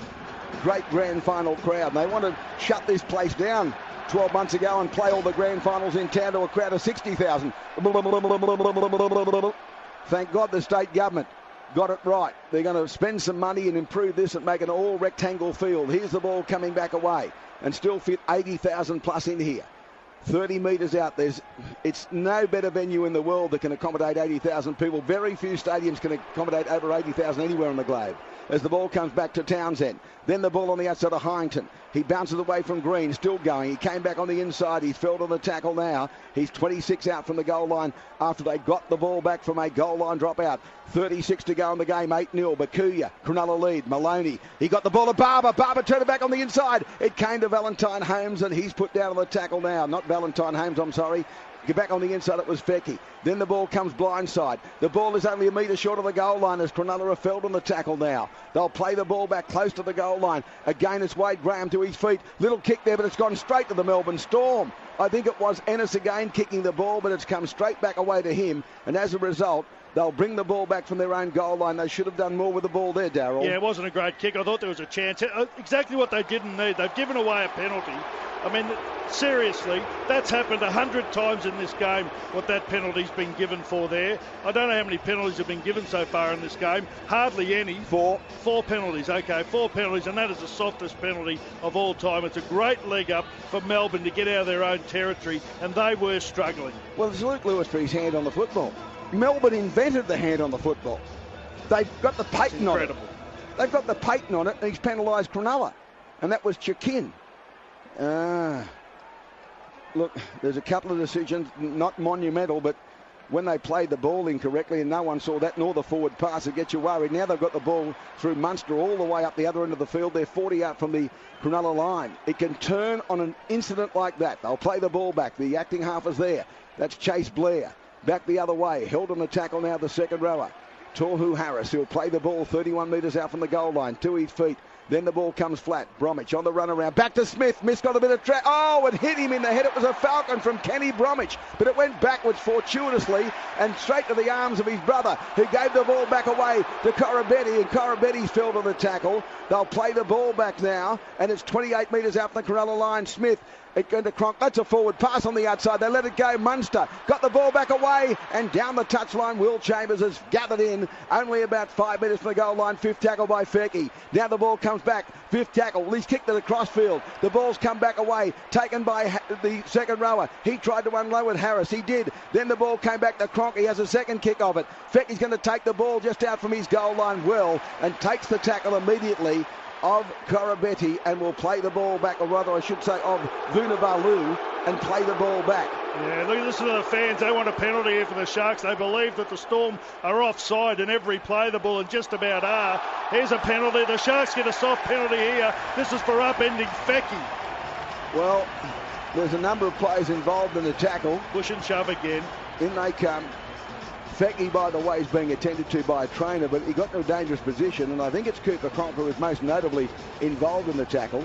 [SPEAKER 1] Great grand final crowd. And they want to shut this place down 12 months ago and play all the grand finals in town to a crowd of 60,000. Thank God the state government got it right. They're going to spend some money and improve this and make an all rectangle field. Here's the ball coming back away and still fit 80,000 plus in here. 30 metres out. It's no better venue in the world that can accommodate 80,000 people. Very few stadiums can accommodate over 80,000 anywhere on the globe. As the ball comes back to Townsend. Then the ball on the outside of Hyington. He bounces away from Green, still going. He came back on the inside. He's fell to the tackle now. He's 26 out from the goal line after they got the ball back from a goal line dropout. 36 to go in the game, 8-0. Bakuya, Cronulla lead. Maloney, he got the ball to Barber. Barber turned it back on the inside. It came to Valentine Holmes and he's put down on the tackle now. Not Valentine Holmes, I'm sorry. Get back on the inside, it was Fecky. Then the ball comes blindside. The ball is only a metre short of the goal line as Cronulla have felled on the tackle now. They'll play the ball back close to the goal line. Again, it's Wade Graham to his feet. Little kick there, but it's gone straight to the Melbourne Storm. I think it was Ennis again kicking the ball, but it's come straight back away to him. And as a result, they'll bring the ball back from their own goal line. They should have done more with the ball there, Darryl.
[SPEAKER 2] Yeah, it wasn't a great kick. I thought there was a chance. Exactly what they didn't need. They've given away a penalty. I mean, seriously, that's happened 100 times in this game, what that penalty's been given for there. I don't know how many penalties have been given so far in this game. Hardly any. Four penalties. Okay, 4 penalties, and that is the softest penalty of all time. It's a great leg up for Melbourne to get out of their own territory, and they were struggling.
[SPEAKER 1] Well, it's Luke Lewis for his hand on the football. Melbourne invented the hand on the football. They've got the patent on it. They've got the patent on it, and he's penalised Cronulla, and that was Chikin. Look, there's a couple of decisions, not monumental, but when they played the ball incorrectly and no one saw that, nor the forward pass, it gets you worried. Now they've got the ball through Munster all the way up the other end of the field. They're 40 out from the Cronulla line. It can turn on an incident like that. They'll play the ball back. The acting half is there. That's Chase Blair. Back the other way. Held on the tackle now, the second rower. Tohu Harris, who'll play the ball 31 metres out from the goal line, to his feet. Then the ball comes flat. Bromwich on the run around. Back to Smith. Smith got a bit of track. Oh, it hit him in the head. It was a falcon from Kenny Bromwich. But it went backwards fortuitously and straight to the arms of his brother, who gave the ball back away to Corabetti. And Corabetti fell to the tackle. They'll play the ball back now. And it's 28 metres out from the Cronulla line. Smith It going to Cronk. That's a forward pass on the outside. They let it go. Munster got the ball back away and down the touchline. Will Chambers has gathered in. Only about 5 metres from the goal line. Fifth tackle by Fecky. Now the ball comes back. Fifth tackle. He's kicked it across field. The ball's come back away. Taken by the second rower. He tried to unload with Harris. He did. Then the ball came back to Cronk. He has a second kick of it. Fecky's going to take the ball just out from his goal line well and takes the tackle immediately of Corabetti and will play the ball back, or rather I should say of Vunivalu, and play the ball back.
[SPEAKER 2] Yeah, listen to the fans. They want a penalty here for the Sharks. They believe that the Storm are offside in every play the ball and just about are. Here's a penalty. The Sharks get a soft penalty here. This is for upending Fecky.
[SPEAKER 1] Well, there's a number of players involved in the tackle.
[SPEAKER 2] Push and shove again.
[SPEAKER 1] In they come. Fecky, by the way, is being attended to by a trainer, but he got to a dangerous position, and I think it's Cooper Cronk who is most notably involved in the tackle.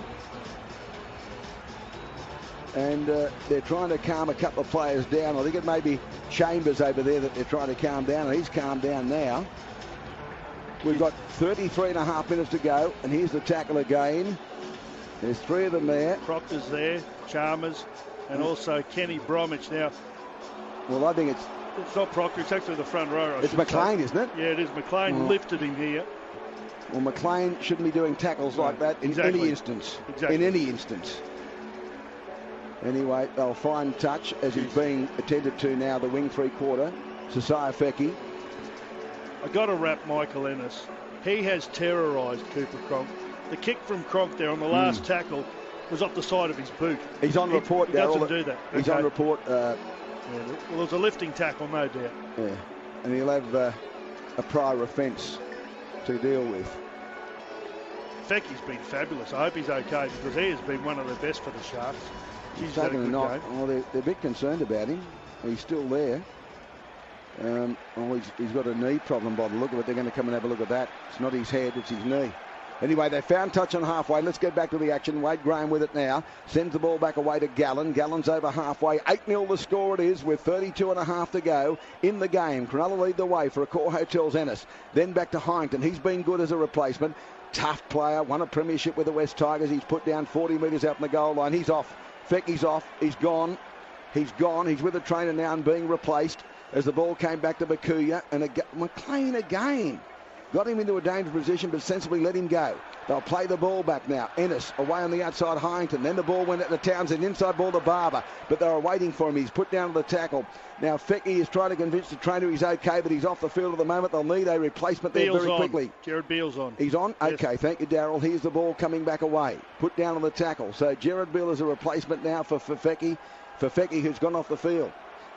[SPEAKER 1] And they're trying to calm a couple of players down. I think it may be Chambers over there that they're trying to calm down, and he's calmed down now. We've got 33.5 minutes to go, and here's the tackle again. There's three of them there.
[SPEAKER 2] Proctor's there, Chalmers, and also Kenny Bromwich. Now,
[SPEAKER 1] well, I think it's
[SPEAKER 2] not Proctor, it's actually the front row.
[SPEAKER 1] It's McLean, isn't it?
[SPEAKER 2] Yeah, it is. McLean lifted him here.
[SPEAKER 1] Well, McLean shouldn't be doing tackles like that in any instance.
[SPEAKER 2] Exactly.
[SPEAKER 1] In any instance. Anyway, they'll find touch as he's being attended to now, the wing three-quarter, Sasaya Fecky.
[SPEAKER 2] I've got to wrap Michael Ennis. He has terrorised Cooper Cronk. The kick from Cronk there on the last tackle was off the side of his boot.
[SPEAKER 1] He's on report.
[SPEAKER 2] He doesn't do that.
[SPEAKER 1] He's on report.
[SPEAKER 2] Yeah, well, there's a lifting tackle, no doubt.
[SPEAKER 1] Yeah, and he'll have a prior offence to deal with.
[SPEAKER 2] Fecky's been fabulous. I hope he's okay because he has been one of the best for the Sharks.
[SPEAKER 1] He's taken a knock. Well, they're a bit concerned about him. He's still there. He's got a knee problem by the look of it. They're going to come and have a look at that. It's not his head, it's his knee. Anyway, they found touch on halfway. Let's get back to the action. Wade Graham with it now. Sends the ball back away to Gallen. Gallen's over halfway. 8-0 the score it is with 32.5 to go in the game. Cronulla lead the way for Accor Hotels Ennis. Then back to Hyington. He's been good as a replacement. Tough player. Won a premiership with the West Tigers. He's put down 40 metres out from the goal line. He's off. Fecky's off. He's gone. He's gone. He's with the trainer now and being replaced as the ball came back to Bakuya. And McLean again. Got him into a dangerous position, but sensibly let him go. They'll play the ball back now. Ennis away on the outside, Hyington. Then the ball went at the Townsend. Inside ball to Barber, but they were waiting for him. He's put down to the tackle. Now Fecky is trying to convince the trainer he's okay, but he's off the field at the moment. They'll need a replacement there very quickly.
[SPEAKER 2] Jared Beale's on.
[SPEAKER 1] He's on? Yes. Okay, thank you, Darryl. Here's the ball coming back away. Put down on the tackle. So Jared Beale is a replacement now for Fecky. For Fecky, who's gone off the field.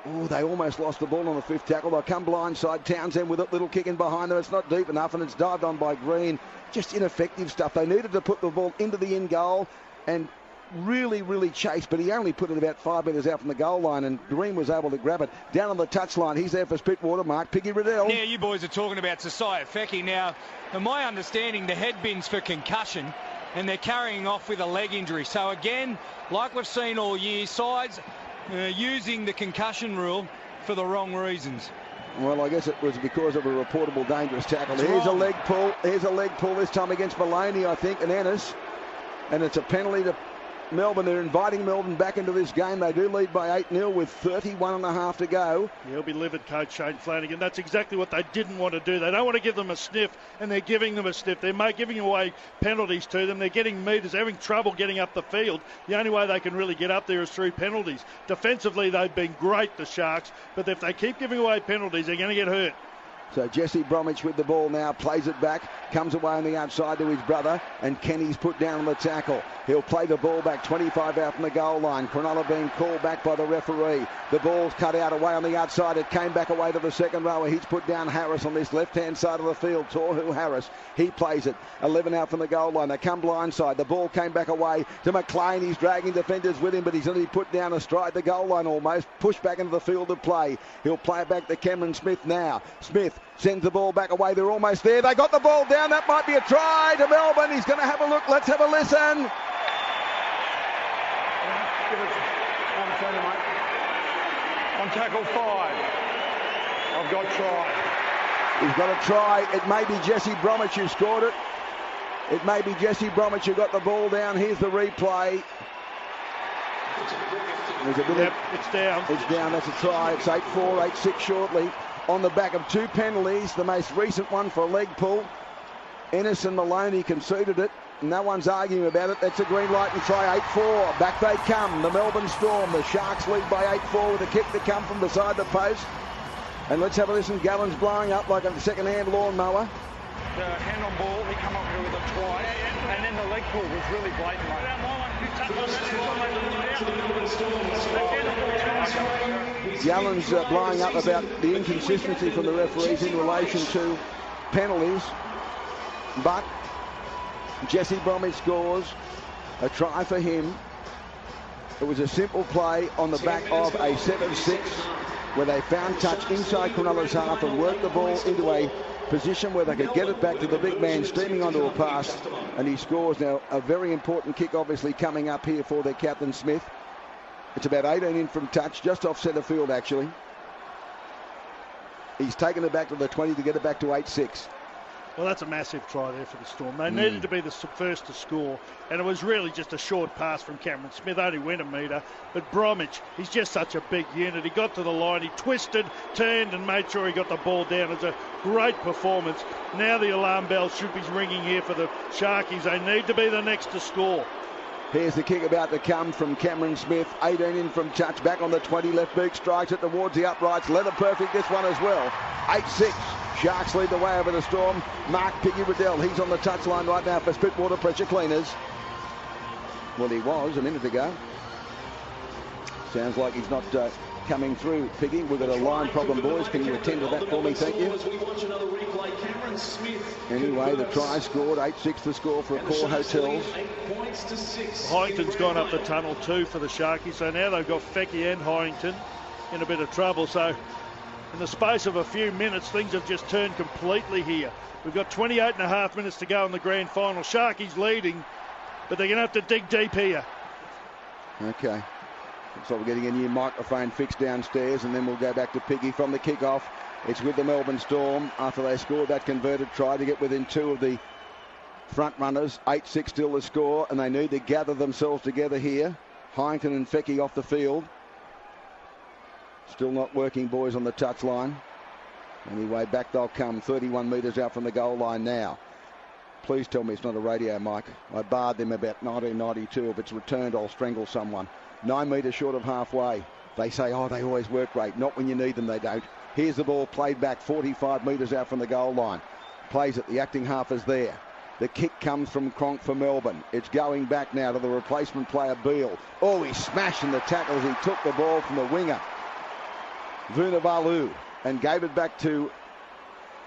[SPEAKER 1] Oh, they almost lost the ball on the fifth tackle. They'll come blindside. Townsend with a little kick in behind them. It's not deep enough, and it's dived on by Green. Just ineffective stuff. They needed to put the ball into the in goal and really, really chase, but he only put it about 5 metres out from the goal line, and Green was able to grab it. Down on the touchline, he's there for Spitwater. Mark Piggy Riddell.
[SPEAKER 3] Now, you boys are talking about Sasaya Fecky. Now, from my understanding, the head bin's for concussion, and they're carrying off with a leg injury. So, again, like we've seen all year, sides using the concussion rule for the wrong reasons.
[SPEAKER 1] Well, I guess it was because of a reportable dangerous tackle.
[SPEAKER 3] That's
[SPEAKER 1] Here's
[SPEAKER 3] wrong.
[SPEAKER 1] a leg pull. Here's a leg pull this time against Maloney, I think, and Ennis. And it's a penalty to Melbourne. They're inviting Melbourne back into this game. They do lead by 8-0 with 31.5 to go.
[SPEAKER 2] He'll be livid, Coach Shane Flanagan. That's exactly what they didn't want to do. They don't want to give them a sniff, and they're giving them a sniff. They're giving away penalties to them. They're getting metres. They're having trouble getting up the field. The only way they can really get up there is through penalties. Defensively, they've been great, the Sharks, but if they keep giving away penalties, they're going to get hurt.
[SPEAKER 1] So Jesse Bromwich with the ball now, plays it back, comes away on the outside to his brother, and Kenny's put down on the tackle. He'll play the ball back 25 out from the goal line. Cronulla being called back by the referee. The ball's cut out away on the outside. It came back away to the second rower. He's put down Harris on this left-hand side of the field. Tohu Harris. He plays it. 11 out from the goal line. They come blindside. The ball came back away to McLean. He's dragging defenders with him, but he's only put down astride the goal line almost. Pushed back into the field of play. He'll play it back to Cameron Smith now. Smith sends the ball back away. They're almost there. They got the ball down. That might be a try to Melbourne. He's going to have a look. Let's have a listen.
[SPEAKER 4] On tackle 5. I've got try.
[SPEAKER 1] He's got a try. It may be Jesse Bromwich who scored it. It may be Jesse Bromwich who got the ball down. Here's the replay.
[SPEAKER 2] It's down.
[SPEAKER 1] It's down. That's a try. It's 8-4, 8-6 shortly. On the back of 2 penalties. The most recent one for a leg pull. Ennis and Maloney conceded it. No one's arguing about it. That's a green light and try. 8-4. Back they come. The Melbourne Storm. The Sharks lead by 8-4 with a kick to come from beside the post. And let's have a listen. Gallen's blowing up like a second-hand lawnmower.
[SPEAKER 4] The hand on ball, he come up here with a try, and then the leg pull was really blatant, mate.
[SPEAKER 1] Gallen's blowing up about the inconsistency from the referees in relation to penalties. But Jesse Bromwich scores a try for him. It was a simple play on the back of a 7-6 where they found touch inside Cronulla's half and worked the ball into a position where they could get it back to the big man steaming onto a pass, and he scores. Now a very important kick obviously coming up here for their captain Smith. It's about 18 in from touch, just off centre field actually. He's taken it back to the 20 to get it back to 8-6.
[SPEAKER 2] Well, that's a massive try there for the Storm. They needed to be the first to score, and it was really just a short pass from Cameron Smith. Only went a metre, but Bromwich, he's just such a big unit. He got to the line, he twisted, turned, and made sure he got the ball down. It's a great performance. Now the alarm bell should be ringing here for the Sharkies. They need to be the next to score.
[SPEAKER 1] Here's the kick about to come from Cameron Smith. 18 in from touch, back on the 20, left boot, strikes it towards the uprights. Leather perfect this one as well. 8-6. Sharks lead the way over the Storm. Mark Piggy Riddell, he's on the touchline right now for Spitwater Pressure Cleaners. Well, he was a minute ago. Sounds like he's not coming through, Piggy. We've got a line problem, boys. Can you attend to that for me? Thank you. Anyway, the try scored. 8-6 the score for Accor Hotels.
[SPEAKER 2] Harrington's gone up the tunnel too for the Sharkies, so now they've got Fecky and Harrington in a bit of trouble. So in the space of a few minutes, things have just turned completely here. We've got 28 and a half minutes to go in the grand final. Sharkies leading, but they're going to have to dig deep here.
[SPEAKER 1] Okay. So we're getting a new microphone fixed downstairs, and then we'll go back to Piggy from the kickoff. It's with the Melbourne Storm after they scored that converted try to get within 2 of the front runners. 8-6 still the score, and they need to gather themselves together here. Harrington and Fecky off the field. Still not working, boys, on the touchline. Anyway, back they'll come, 31 metres out from the goal line now. Please tell me it's not a radio mic. I barred them about 1992. If it's returned, I'll strangle someone. 9 metres short of halfway. They say, oh, they always work great. Not when you need them, they don't. Here's the ball played back 45 metres out from the goal line. Plays it, the acting half is there. The kick comes from Cronk for Melbourne. It's going back now to the replacement player, Beale. Oh, he's smashing the tackles. He took the ball from the winger, Vunivalu, and gave it back to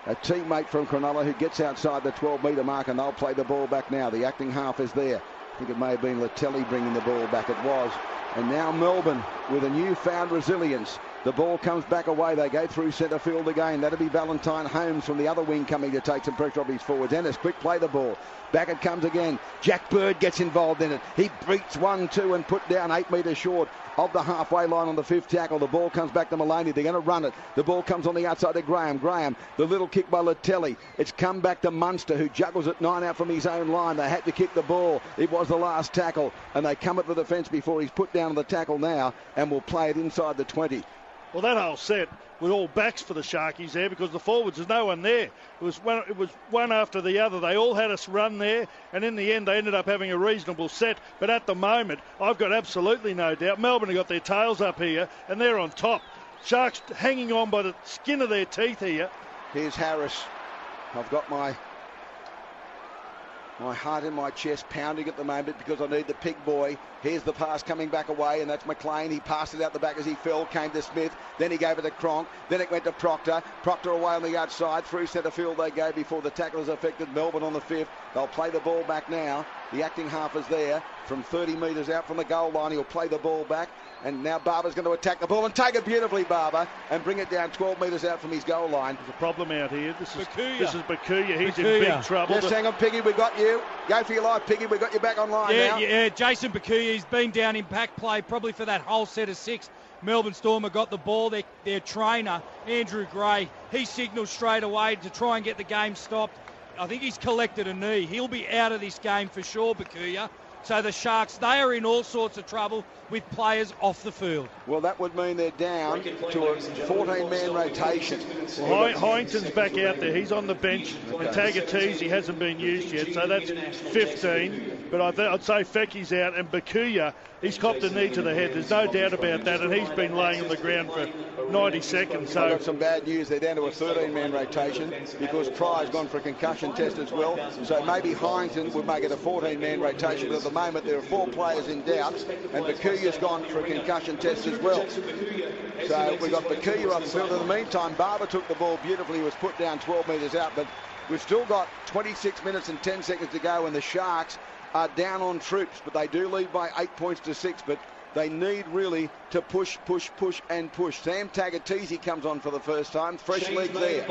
[SPEAKER 1] a teammate from Cronulla who gets outside the 12-metre mark, and they'll play the ball back now. The acting half is there. I think it may have been Latelli bringing the ball back. It was. And now Melbourne with a newfound resilience. The ball comes back away. They go through centre field again. That'll be Valentine Holmes from the other wing coming to take some pressure off his forwards. Ennis, quick play the ball. Back it comes again. Jack Bird gets involved in it. He beats 1-2 and put down 8 metres short of the halfway line on the 5th tackle. The ball comes back to Maloney. They're going to run it. The ball comes on the outside to Graham. Graham, the little kick by Latelli. It's come back to Munster, who juggles it 9 out from his own line. They had to kick the ball. It was the last tackle, and they come at the defence before he's put down on the tackle now, and will play it inside the 20.
[SPEAKER 2] Well, that whole set with all backs for the Sharkies there, because the forwards, there's no one there. It was one after the other. They all had us run there, and in the end they ended up having a reasonable set. But at the moment, I've got absolutely no doubt Melbourne have got their tails up here, and they're on top. Sharks hanging on by the skin of their teeth here.
[SPEAKER 1] Here's Harris. I've got my heart in my chest pounding at the moment because I need the pig boy. Here's the pass coming back away, and that's McLean. He passed it out the back as he fell, came to Smith, then he gave it to Cronk, then it went to Proctor. Proctor away on the outside, through centre field they go before the tackle is affected. Melbourne on the 5th. They'll play the ball back now. The acting half is there from 30 metres out from the goal line. He'll play the ball back, and now Barber's going to attack the ball and take it beautifully, Barber, and bring it down 12 metres out from his goal line.
[SPEAKER 2] There's a problem out here. This is Bakuya. He's
[SPEAKER 3] Bakuya.
[SPEAKER 2] in big trouble.
[SPEAKER 1] Just hang on, Piggy. We got you. Go for your life, Piggy. We got you back online now.
[SPEAKER 3] Yeah, Jason Bakuya, he's been down in pack play probably for that whole set of 6. Melbourne Storm have got the ball. Their trainer, Andrew Gray, he signalled straight away to try and get the game stopped. I think he's collected a knee. He'll be out of this game for sure, Bakuya. So the Sharks, they are in all sorts of trouble with players off the field.
[SPEAKER 1] Well, that would mean they're down to a 14-man rotation.
[SPEAKER 2] Well, Hyington's back out there. He's on the bench. And Tagatese hasn't been used yet, so that's 15. But I'd say Fecky's out, and Bakuya, he's copped a knee to the head. There's no doubt about that, and he's been laying on the ground for 90 seconds. So
[SPEAKER 1] I've got some bad news. They're down to a 13-man rotation because Pry's gone for a concussion test as well. So maybe Hyington would make it a 14-man rotation, but at the moment there are 4 players in doubt, and Bakuya's gone for a concussion test as well. So we've got Bakuya up the field. In the meantime, Barber took the ball beautifully. He was put down 12 metres out, but we've still got 26 minutes and 10 seconds to go, and the Sharks are down on troops, but they do lead by 8 points to 6, but they need really to push, push, push and push. Sam Tagatese comes on for the first time. Fresh leg there.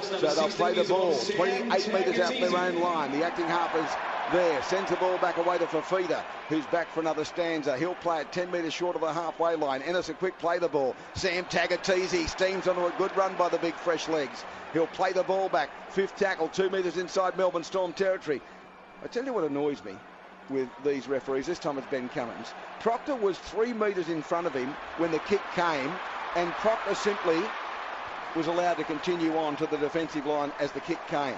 [SPEAKER 1] So they'll play the ball. 28 metres out their own line. The acting half is there. Sends the ball back away to Fafita, who's back for another stanza. He'll play it 10 metres short of the halfway line. Ennis a quick play the ball. Sam Tagatese steams onto a good run by the big fresh legs. He'll play the ball back. 5th tackle, 2 metres inside Melbourne Storm territory. I tell you what annoys me with these referees. This time it's Ben Cummins. Proctor was 3 metres in front of him when the kick came, and Proctor simply was allowed to continue on to the defensive line as the kick came.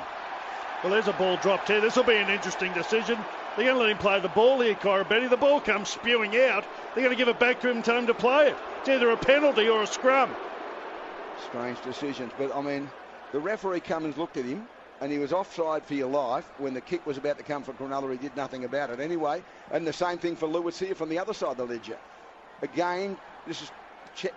[SPEAKER 2] Well, there's a ball dropped here. This will be an interesting decision. They're going to let him play the ball here, Corabetti. The ball comes spewing out. They're going to give it back to him, time to play it. It's either a penalty or a scrum.
[SPEAKER 1] Strange decisions, but I mean, the referee Cummins looked at him, and he was offside for your life. When the kick was about to come for Cronulla, he did nothing about it anyway. And the same thing for Lewis here from the other side of the ledger. Again, this is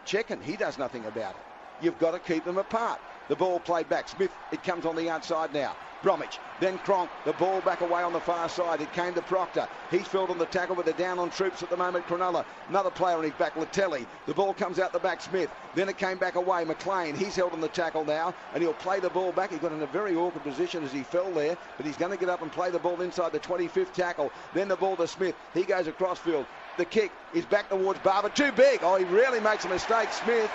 [SPEAKER 1] checking. He does nothing about it. You've got to keep them apart. The ball played back. Smith, it comes on the outside now. Bromwich, then Cronk, the ball back away on the far side. It came to Proctor. He's filled on the tackle, but they're down on troops at the moment. Cronulla, another player on his back, Latelli. The ball comes out the back, Smith. Then it came back away. McLean, he's held on the tackle now, and he'll play the ball back. He got in a very awkward position as he fell there, but he's going to get up and play the ball inside the 25th tackle. Then the ball to Smith. He goes across field. The kick is back towards Barber. Too big. Oh, he really makes a mistake, Smith.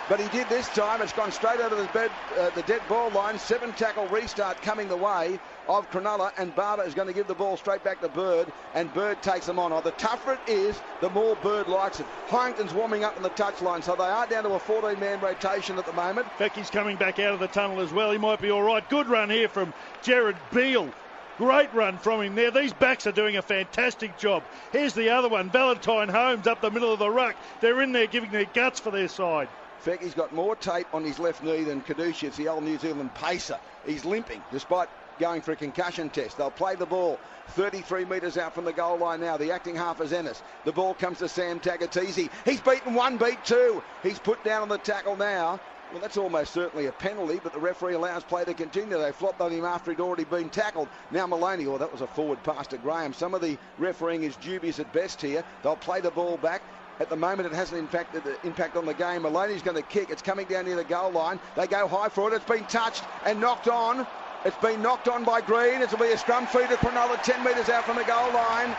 [SPEAKER 1] But he did this time. It's gone straight out of the dead ball line. 7-tackle restart coming the way of Cronulla, and Barber is going to give the ball straight back to Bird, and Bird takes them on. Oh, the tougher it is, the more Bird likes it. Hyington's warming up on the touchline, so they are down to a 14-man rotation at the moment.
[SPEAKER 2] Becky's coming back out of the tunnel as well. He might be all right. Good run here from Jared Beale. Great run from him there. These backs are doing a fantastic job. Here's the other one. Valentine Holmes up the middle of the ruck. They're in there giving their guts for their side.
[SPEAKER 1] Fecky's got more tape on his left knee than Kadushi. It's the old New Zealand pacer. He's limping despite going for a concussion test. They'll play the ball 33 metres out from the goal line now. The acting half is Ennis. The ball comes to Sam Tagatese. He's beaten one, beat two. He's put down on the tackle now. Well, that's almost certainly a penalty, but the referee allows play to continue. They flopped on him after he'd already been tackled. Now Maloney, that was a forward pass to Graham. Some of the refereeing is dubious at best here. They'll play the ball back. At the moment, it hasn't impacted the impact on the game. Maloney's going to kick. It's coming down near the goal line. They go high for it. It's been touched and knocked on. It's been knocked on by Green. It'll be a scrum feed to Cronulla, 10 metres out from the goal line.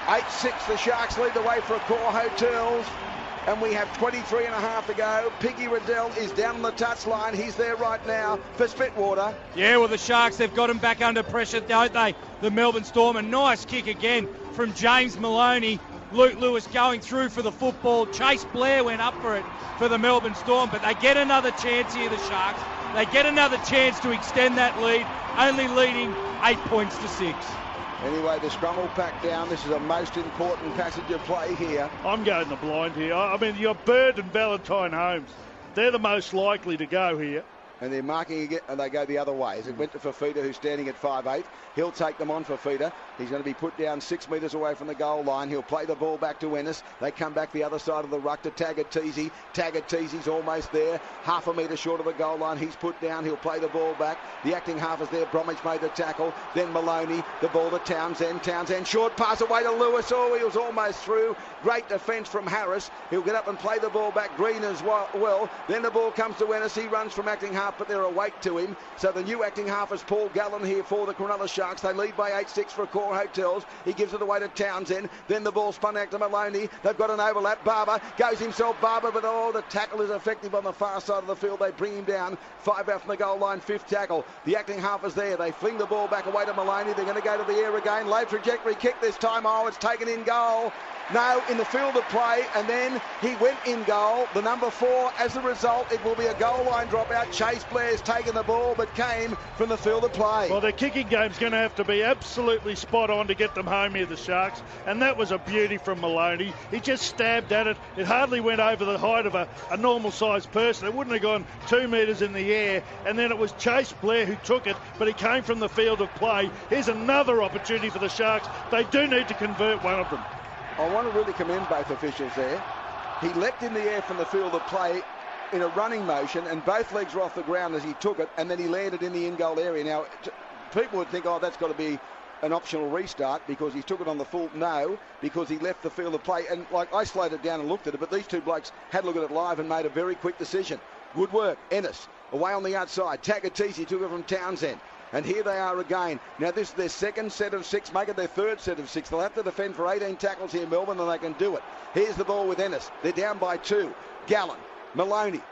[SPEAKER 1] 8-6, the Sharks lead the way for Accor Hotels. And we have 23 and a half to go. Piggy Riddell is down on the touchline. He's there right now for Spitwater.
[SPEAKER 3] Yeah, well, the Sharks, they've got him back under pressure, don't they? The Melbourne Storm. A nice kick again from James Maloney. Luke Lewis going through for the football. Chase Blair went up for it for the Melbourne Storm, but they get another chance here, the Sharks. They get another chance to extend that lead, only leading 8 points to 6.
[SPEAKER 1] Anyway, the scrum will pack down. This is a most important passage of play here.
[SPEAKER 2] I'm going the blind here. I mean, you've got Bird and Valentine Holmes. They're the most likely to go here.
[SPEAKER 1] And they're marking again, and they go the other way. As it went to Fafita, who's standing at 5'8". He'll take them on Fafita. He's going to be put down 6 metres away from the goal line. He'll play the ball back to Ennis. They come back the other side of the ruck to Tagatese. Tagatese's almost there. Half a metre short of the goal line. He's put down. He'll play the ball back. The acting half is there. Bromwich made the tackle. Then Maloney. The ball to Townsend. Townsend short pass away to Lewis. Oh, he was almost through. Great defence from Harris. He'll get up and play the ball back. Green as well. Then the ball comes to Ennis. He runs from acting half, but they're awake to him. So the new acting half is Paul Gallen here for the Cronulla Sharks. They lead by 8-6 for Accor Hotels. He gives it away to Townsend. Then the ball spun out to Maloney. They've got an overlap. Barber goes himself. Barber, but the tackle is effective on the far side of the field. They bring him down. 5 out from the goal line. 5th tackle. The acting half is there. They fling the ball back away to Maloney. They're going to go to the air again. Low trajectory kick this time. Oh, it's taken in goal. No, in the field of play, and then he went in goal. The number 4, as a result, it will be a goal line dropout. Chase Blair's taken the ball, but came from the field of play.
[SPEAKER 2] Well, their kicking game's going to have to be absolutely spot on to get them home here, the Sharks, and that was a beauty from Maloney. He just stabbed at it. It hardly went over the height of a normal-sized person. It wouldn't have gone 2 metres in the air, and then it was Chase Blair who took it, but he came from the field of play. Here's another opportunity for the Sharks. They do need to convert one of them.
[SPEAKER 1] I want to really commend both officials there. He leapt in the air from the field of play in a running motion, and both legs were off the ground as he took it, and then he landed in the in-goal area. Now, people would think, oh, that's got to be an optional restart because he took it on the full. No, because he left the field of play. And like I slowed it down and looked at it, but these two blokes had a look at it live and made a very quick decision. Good work. Ennis away on the outside. Tagatisi took it from Townsend. And here they are again. Now, this is their second set of 6, make it their third set of 6. They'll have to defend for 18 tackles here, Melbourne, and they can do it. Here's the ball with Ennis. They're down by 2. Gallen. Maloney.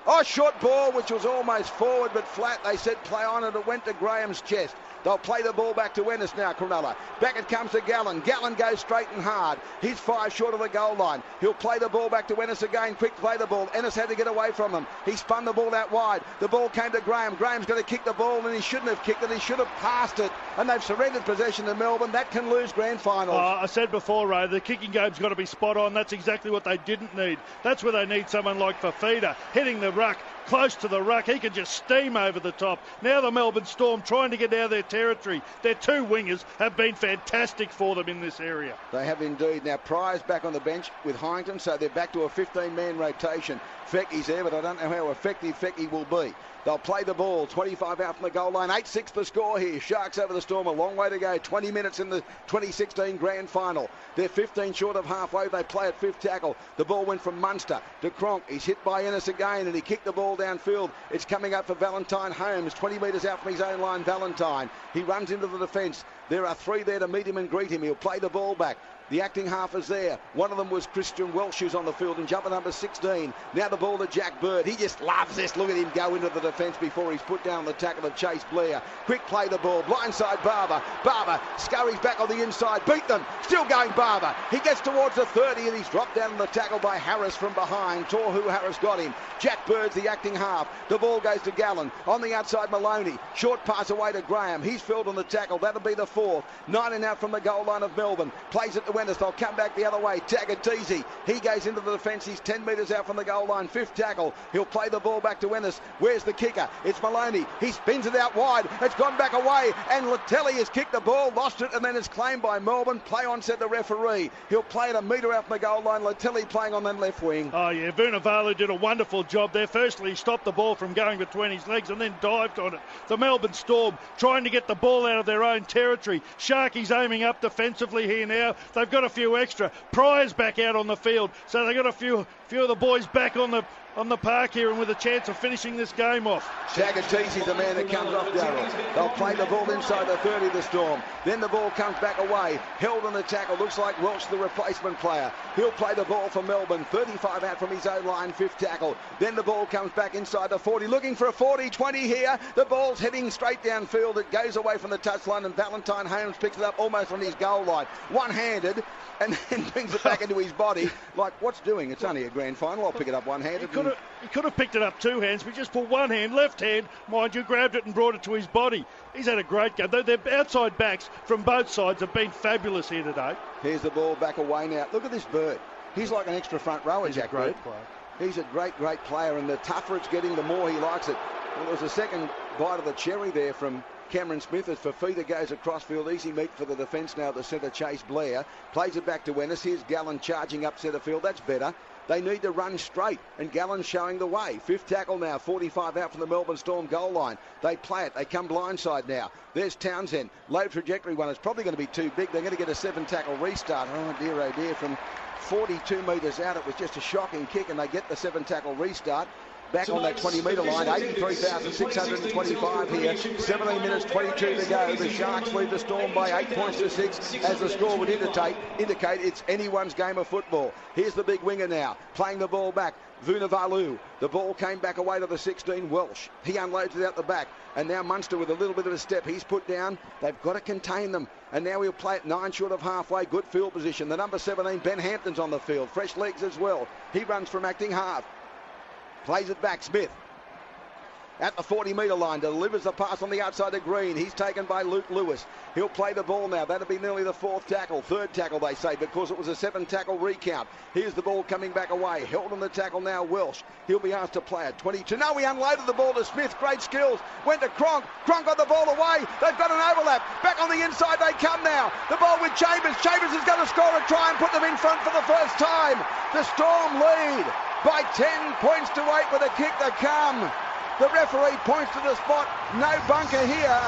[SPEAKER 1] Oh, short ball, which was almost forward, but flat. They said play on it. It went to Graham's chest. They'll play the ball back to Ennis now, Cronulla. Back it comes to Gallen. Gallen goes straight and hard. He's 5 short of the goal line. He'll play the ball back to Ennis again. Quick play the ball. Ennis had to get away from him. He spun the ball out wide. The ball came to Graham. Graham's going to kick the ball, and he shouldn't have kicked it. He should have passed it. And they've surrendered possession to Melbourne. That can lose grand finals.
[SPEAKER 2] I said before, Ray, the kicking game's got to be spot on. That's exactly what they didn't need. That's where they need someone like Fafita hitting the ruck. Close to the ruck, he can just steam over the top. Now the Melbourne Storm trying to get out of their territory. Their 2 wingers have been fantastic for them in this area.
[SPEAKER 1] They have indeed. Now Pryor's back on the bench with Hyington, so they're back to a 15-man rotation. Fecky's there, but I don't know how effective Fecky will be. They'll play the ball, 25 out from the goal line, 8-6 the score here. Sharks over the Storm, a long way to go, 20 minutes in the 2016 Grand Final. They're 15 short of halfway, they play at 5th tackle. The ball went from Munster to Cronk. He's hit by Ennis again, and he kicked the ball downfield. It's coming up for Valentine Holmes, 20 metres out from his own line, Valentine. He runs into the defence. There are 3 there to meet him and greet him. He'll play the ball back. The acting half is there. One of them was Christian Welsh, who's on the field, and jumper number 16. Now the ball to Jack Bird. He just loves this. Look at him go into the defence before he's put down the tackle of Chase Blair. Quick play the ball. Blindside Barber. Barber scurries back on the inside. Beat them. Still going Barber. He gets towards the 30 and he's dropped down in the tackle by Harris from behind. Tohu Harris got him. Jack Bird's the acting half. The ball goes to Gallen. On the outside, Maloney. Short pass away to Graham. He's filled on the tackle. That'll be the 4th. 9 out from the goal line of Melbourne. Plays it to Ennis. They'll come back the other way. Tagatisi. He goes into the defence. He's 10 metres out from the goal line. 5th tackle. He'll play the ball back to Ennis. Where's the kicker? It's Maloney. He spins it out wide. It's gone back away. And Latelli has kicked the ball, lost it, and then it's claimed by Melbourne. Play on, said the referee. He'll play it a metre out from the goal line. Latelli playing on that left wing.
[SPEAKER 2] Oh, yeah. Vunivalu did a wonderful job there. Firstly, he stopped the ball from going between his legs and then dived on it. The Melbourne Storm trying to get the ball out of their own territory. Sharkies aiming up defensively here now. They've got a few extra. Pryor's back out on the field, so they've got a few of the boys back on the park here and with a chance of finishing this game off.
[SPEAKER 1] Tagatisi's the man that comes off Darryl. They'll play the ball inside the 30 of the Storm. Then the ball comes back away. Held on the tackle. Looks like Welsh, the replacement player. He'll play the ball for Melbourne. 35 out from his own line. 5th tackle. Then the ball comes back inside the 40. Looking for a 40-20 here. The ball's heading straight downfield. It goes away from the touchline and Valentine Holmes picks it up almost on his goal line. One-handed and then brings it back into his body. Like, what's doing? It's only a grand final. I'll pick it up one-handed.
[SPEAKER 2] He could have picked it up 2 hands, but just put one hand, left hand, mind you, grabbed it and brought it to his body. He's had a great game. Their outside backs from both sides have been fabulous here today.
[SPEAKER 1] Here's the ball back away now. Look at this Bird. He's like an extra front rower, Jack Bird. He's a great player, and the tougher it's getting, the more he likes it. Well, there was a second bite of the cherry there from Cameron Smith as Fafita goes across field. Easy meet for the defence now. The centre, Chase Blair. Plays it back to Ennis. Here's Gallen charging up centre field. That's better. They need to run straight, and Gallen's showing the way. 5th tackle now, 45 out from the Melbourne Storm goal line. They play it. They come blindside now. There's Townsend. Low trajectory one. It's probably going to be too big. They're going to get a 7-tackle restart. Oh dear, from 42 metres out. It was just a shocking kick, and they get the 7-tackle restart. Back on that 20-metre line, 83,625 here, 17 minutes 22 to go. The Sharks lead the Storm by 8 points to 6, as the score would indicate it's anyone's game of football. Here's the big winger now, playing the ball back. Vunivalu. The ball came back away to the 16, Welsh. He unloads it out the back. And now Munster with a little bit of a step. He's put down. They've got to contain them. And now he'll play it 9 short of halfway. Good field position. The number 17, Ben Hampton's on the field. Fresh legs as well. He runs from acting half. Plays it back, Smith. At the 40-metre line, delivers the pass on the outside to Green. He's taken by Luke Lewis. He'll play the ball now. That'll be nearly the 4th tackle. 3rd tackle, they say, because it was a 7-tackle recount. Here's the ball coming back away. Held on the tackle now, Welsh. He'll be asked to play it. 22. No, he unloaded the ball to Smith. Great skills. Went to Cronk. Cronk got the ball away. They've got an overlap. Back on the inside they come now. The ball with Chambers. Chambers is going to score a try and put them in front for the first time. The Storm lead by 10 points to 8 with a kick to come. The referee points to the spot, no bunker here,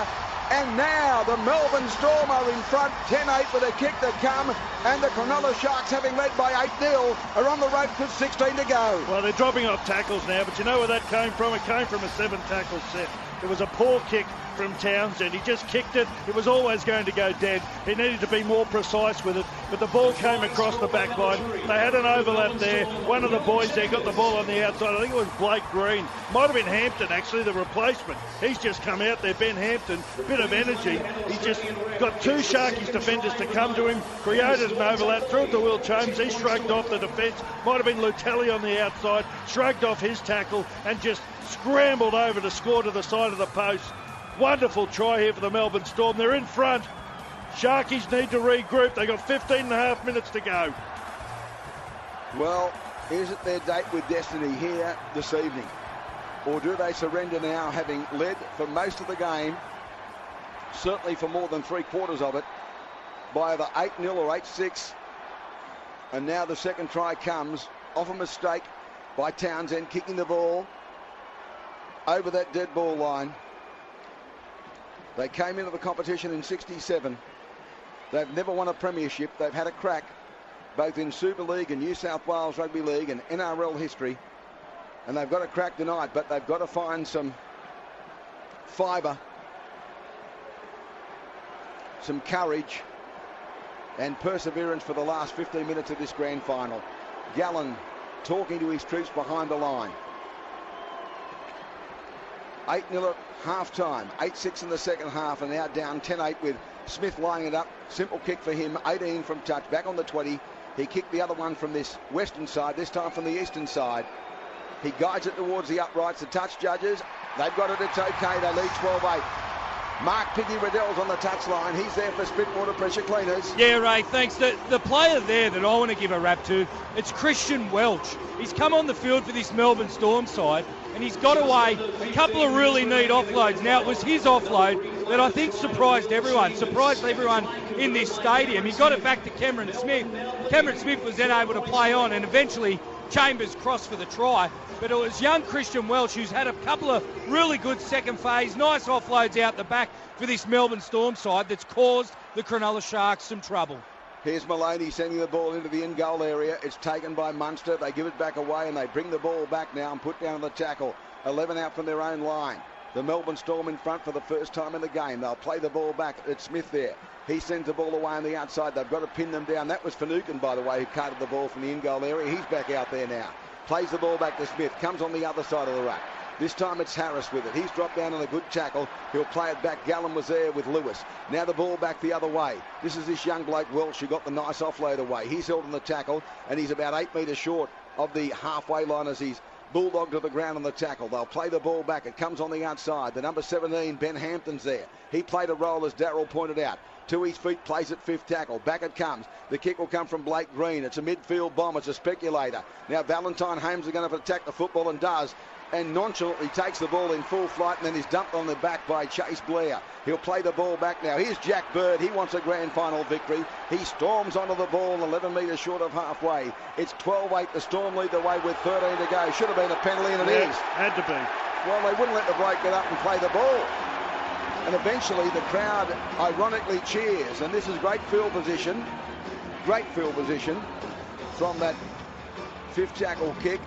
[SPEAKER 1] and now the Melbourne Storm are in front, 10-8 with a kick to come, and the Cronulla Sharks, having led by 8-0, are on the ropes with 16 to go.
[SPEAKER 2] Well, they're dropping off tackles now, but you know where that came from? It came from a 7-tackle set. It was a poor kick from Townsend. He just kicked it. It was always going to go dead. He needed to be more precise with it, but the ball came across the back line. They had an overlap there. One of the boys there got the ball on the outside. I think it was Blake Green. Might have been Hampton, actually, the replacement. He's just come out there, Ben Hampton. A bit of energy. He just got 2 Sharkies defenders to come to him, created an overlap, threw it to Will Chambers. He shrugged off the defence. Might have been Lutelli on the outside. Shrugged off his tackle and just scrambled over to score to the side of the post. Wonderful try here for the Melbourne Storm. They're in front. Sharkies need to regroup. They've got 15.5 minutes to go.
[SPEAKER 1] Well, is it their date with destiny here this evening? Or do they surrender now, having led for most of the game, certainly for more than 3/4 of it, by either 8-0 or 8-6? And now the second try comes off a mistake by Townsend, kicking the ball over that dead ball line. They came into the competition in 67. They've never won a premiership. They've had a crack both in Super League and New South Wales Rugby League and NRL history. And they've got a crack tonight, but they've got to find some fibre, some courage and perseverance for the last 15 minutes of this grand final. Gallen talking to his troops behind the line. 8-0 at half-time, 8-6 in the second half, and now down 10-8 with Smith lining it up. Simple kick for him, 18 from touch, back on the 20. He kicked the other one from this western side, this time from the eastern side. He guides it towards the uprights. The touch judges, they've got it, it's okay, they lead 12-8. Mark Piggy Riddell's on the touchline. He's there for Spitwater Pressure Cleaners.
[SPEAKER 3] Yeah, Ray, thanks. The player there that I want to give a rap to, it's Christian Welch. He's come on the field for this Melbourne Storm side, and he's got away a couple of really neat offloads. Now, it was his offload that I think surprised everyone in this stadium. He got it back to Cameron Smith. Cameron Smith was then able to play on, and eventually Chambers crossed for the try. But it was young Christian Welch who's had a couple of really good second phase, nice offloads out the back for this Melbourne Storm side that's caused the Cronulla Sharks some trouble.
[SPEAKER 1] Here's Maloney sending the ball into the in-goal area. It's taken by Munster. They give it back away and they bring the ball back now and put down the tackle. 11 out from their own line. The Melbourne Storm in front for the first time in the game. They'll play the ball back. It's Smith there. He sends the ball away on the outside. They've got to pin them down. That was Finucane, by the way, who carted the ball from the in-goal area. He's back out there now. Plays the ball back to Smith. Comes on the other side of the ruck. This time it's Harris with it. He's dropped down on a good tackle. He'll play it back. Gallen was there with Lewis. Now the ball back the other way. This is this young bloke Welsh who got the nice offload away. He's held on the tackle and he's about 8 metres short of the halfway line as he's bulldogged to the ground on the tackle. They'll play the ball back. It comes on the outside. The number 17, Ben Hampton's there. He played a role, as Darryl pointed out. To his feet, plays at fifth tackle. Back it comes. The kick will come from Blake Green. It's a midfield bomb. It's a speculator. Now Valentine Holmes is going to attack the football and does. And nonchalantly takes the ball in full flight and then is dumped on the back by Chase Blair. He'll play the ball back now. Here's Jack Bird. He wants a grand final victory. He storms onto the ball 11 metres short of halfway. It's 12-8. The Storm lead the way with 13 to go. Should have been a penalty, and it is.
[SPEAKER 2] Had to be.
[SPEAKER 1] Well, they wouldn't let the bloke get up and play the ball. And eventually the crowd ironically cheers. And this is great field position. Great field position. from that fifth tackle kick.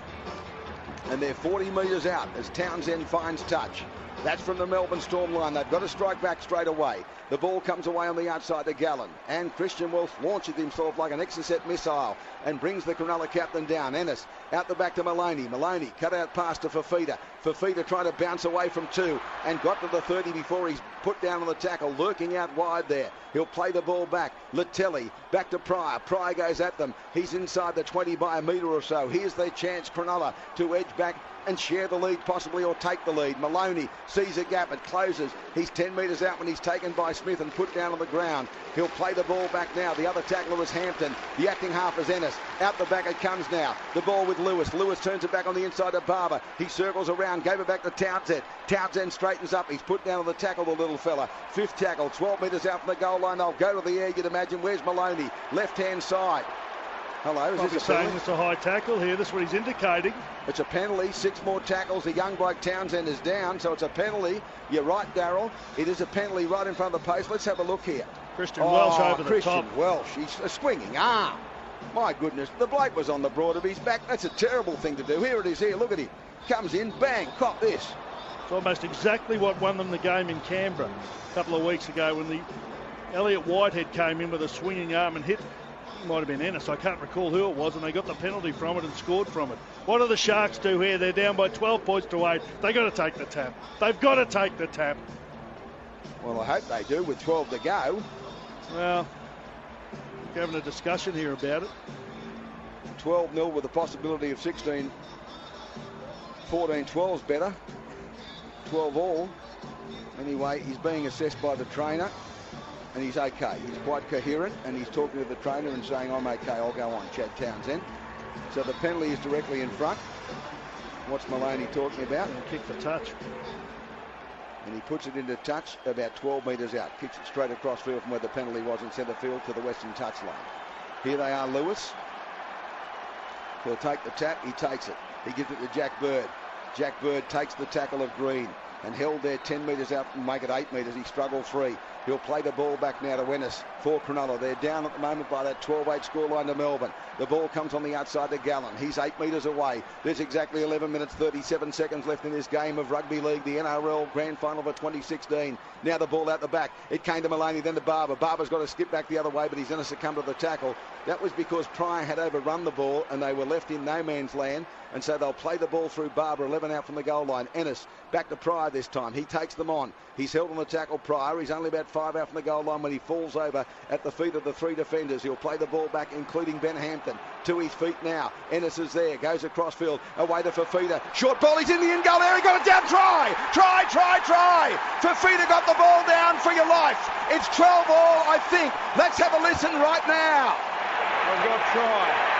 [SPEAKER 1] And they're 40 metres out as Townsend finds touch. That's from the Melbourne Storm line. They've got to strike back straight away. The ball comes away on the outside to Gallen. And Christian Wolf launches himself like an Exocet missile and brings the Cronulla captain down. Ennis out the back to Maloney. Maloney cut out pass to Fafita. Fafita trying to bounce away from two and got to the 30 before he's put down on the tackle, lurking out wide there. He'll play the ball back. Latelli back to Pryor. Pryor goes at them. He's inside the 20 by a metre or so. Here's their chance, Cronulla, to edge back and share the lead possibly, or take the lead. Maloney sees a gap, it closes. He's 10 metres out when he's taken by Smith and put down on the ground. He'll play the ball back now. The other tackler is Hampton. The acting half is Ennis. Out the back it comes now. The ball with Lewis. Lewis turns it back on the inside to Barber. He circles around, gave it back to Townsend. Townsend straightens up. He's put down on the tackle, the little fella. Fifth tackle, 12 metres out from the goal line. They'll go to the air, you'd imagine. Where's Maloney? Left-hand side. Hello, is this a penalty?
[SPEAKER 2] It's a high tackle here. That's what he's indicating.
[SPEAKER 1] It's a penalty. 6 more tackles. The young bloke Townsend is down, so it's a penalty. You're right, Darryl. It is a penalty right in front of the post. Let's have a look here.
[SPEAKER 2] Christian Welsh over the top.
[SPEAKER 1] Christian Welsh. He's a swinging arm. My goodness, the bloke was on the broad of his back. That's a terrible thing to do. Here it is here. Look at him. Comes in, bang, caught this.
[SPEAKER 2] It's almost exactly what won them the game in Canberra a couple of weeks ago when the Elliot Whitehead came in with a swinging arm and hit. Might have been Ennis, I can't recall who it was, and they got the penalty from it and scored from it. What do the Sharks do here? They're down by 12 points to 8. They've got to take the tap. They've got to take the tap.
[SPEAKER 1] Well, I hope they do with 12 to go.
[SPEAKER 2] Well, we're having a discussion here about it.
[SPEAKER 1] 12-0 with the possibility of 16. 14-12's better. 12 all. Anyway, he's being assessed by the trainer. And he's okay. He's quite coherent, and he's talking to the trainer and saying, I'm okay, I'll go on, Chad Townsend. So the penalty is directly in front. What's Maloney talking about?
[SPEAKER 2] Kick for touch.
[SPEAKER 1] And he puts it into touch about 12 metres out. Kicks it straight across field from where the penalty was in centre field to the western touch line. Here they are, Lewis. He'll take the tap, he takes it. He gives it to Jack Bird. Jack Bird takes the tackle of Green and held there 10 metres out and make it 8 metres. He struggled free. He'll play the ball back now to Ennis for Cronulla. They're down at the moment by that 12-8 scoreline to Melbourne. The ball comes on the outside to Gallen. He's 8 metres away. There's exactly 11 minutes, 37 seconds left in this game of rugby league, the NRL Grand Final for 2016. Now the ball out the back. It came to Maloney, then to Barber. Barber's got to skip back the other way, but he's going to succumb to the tackle. That was because Pryor had overrun the ball and they were left in no man's land. And so they'll play the ball through Barber, 11 out from the goal line. Ennis back to Pryor this time. He takes them on. He's held on the tackle, Pryor. He's only about 5 out from the goal line when he falls over at the feet of the 3 defenders. He'll play the ball back, including Ben Hampton, to his feet now. Ennis is there, goes across field, away to Fafita. Short ball, he's in the in goal area, got it down, try! Fafita got the ball down for your life. It's 12 all, I think. Let's have a listen right now.
[SPEAKER 4] I've got try.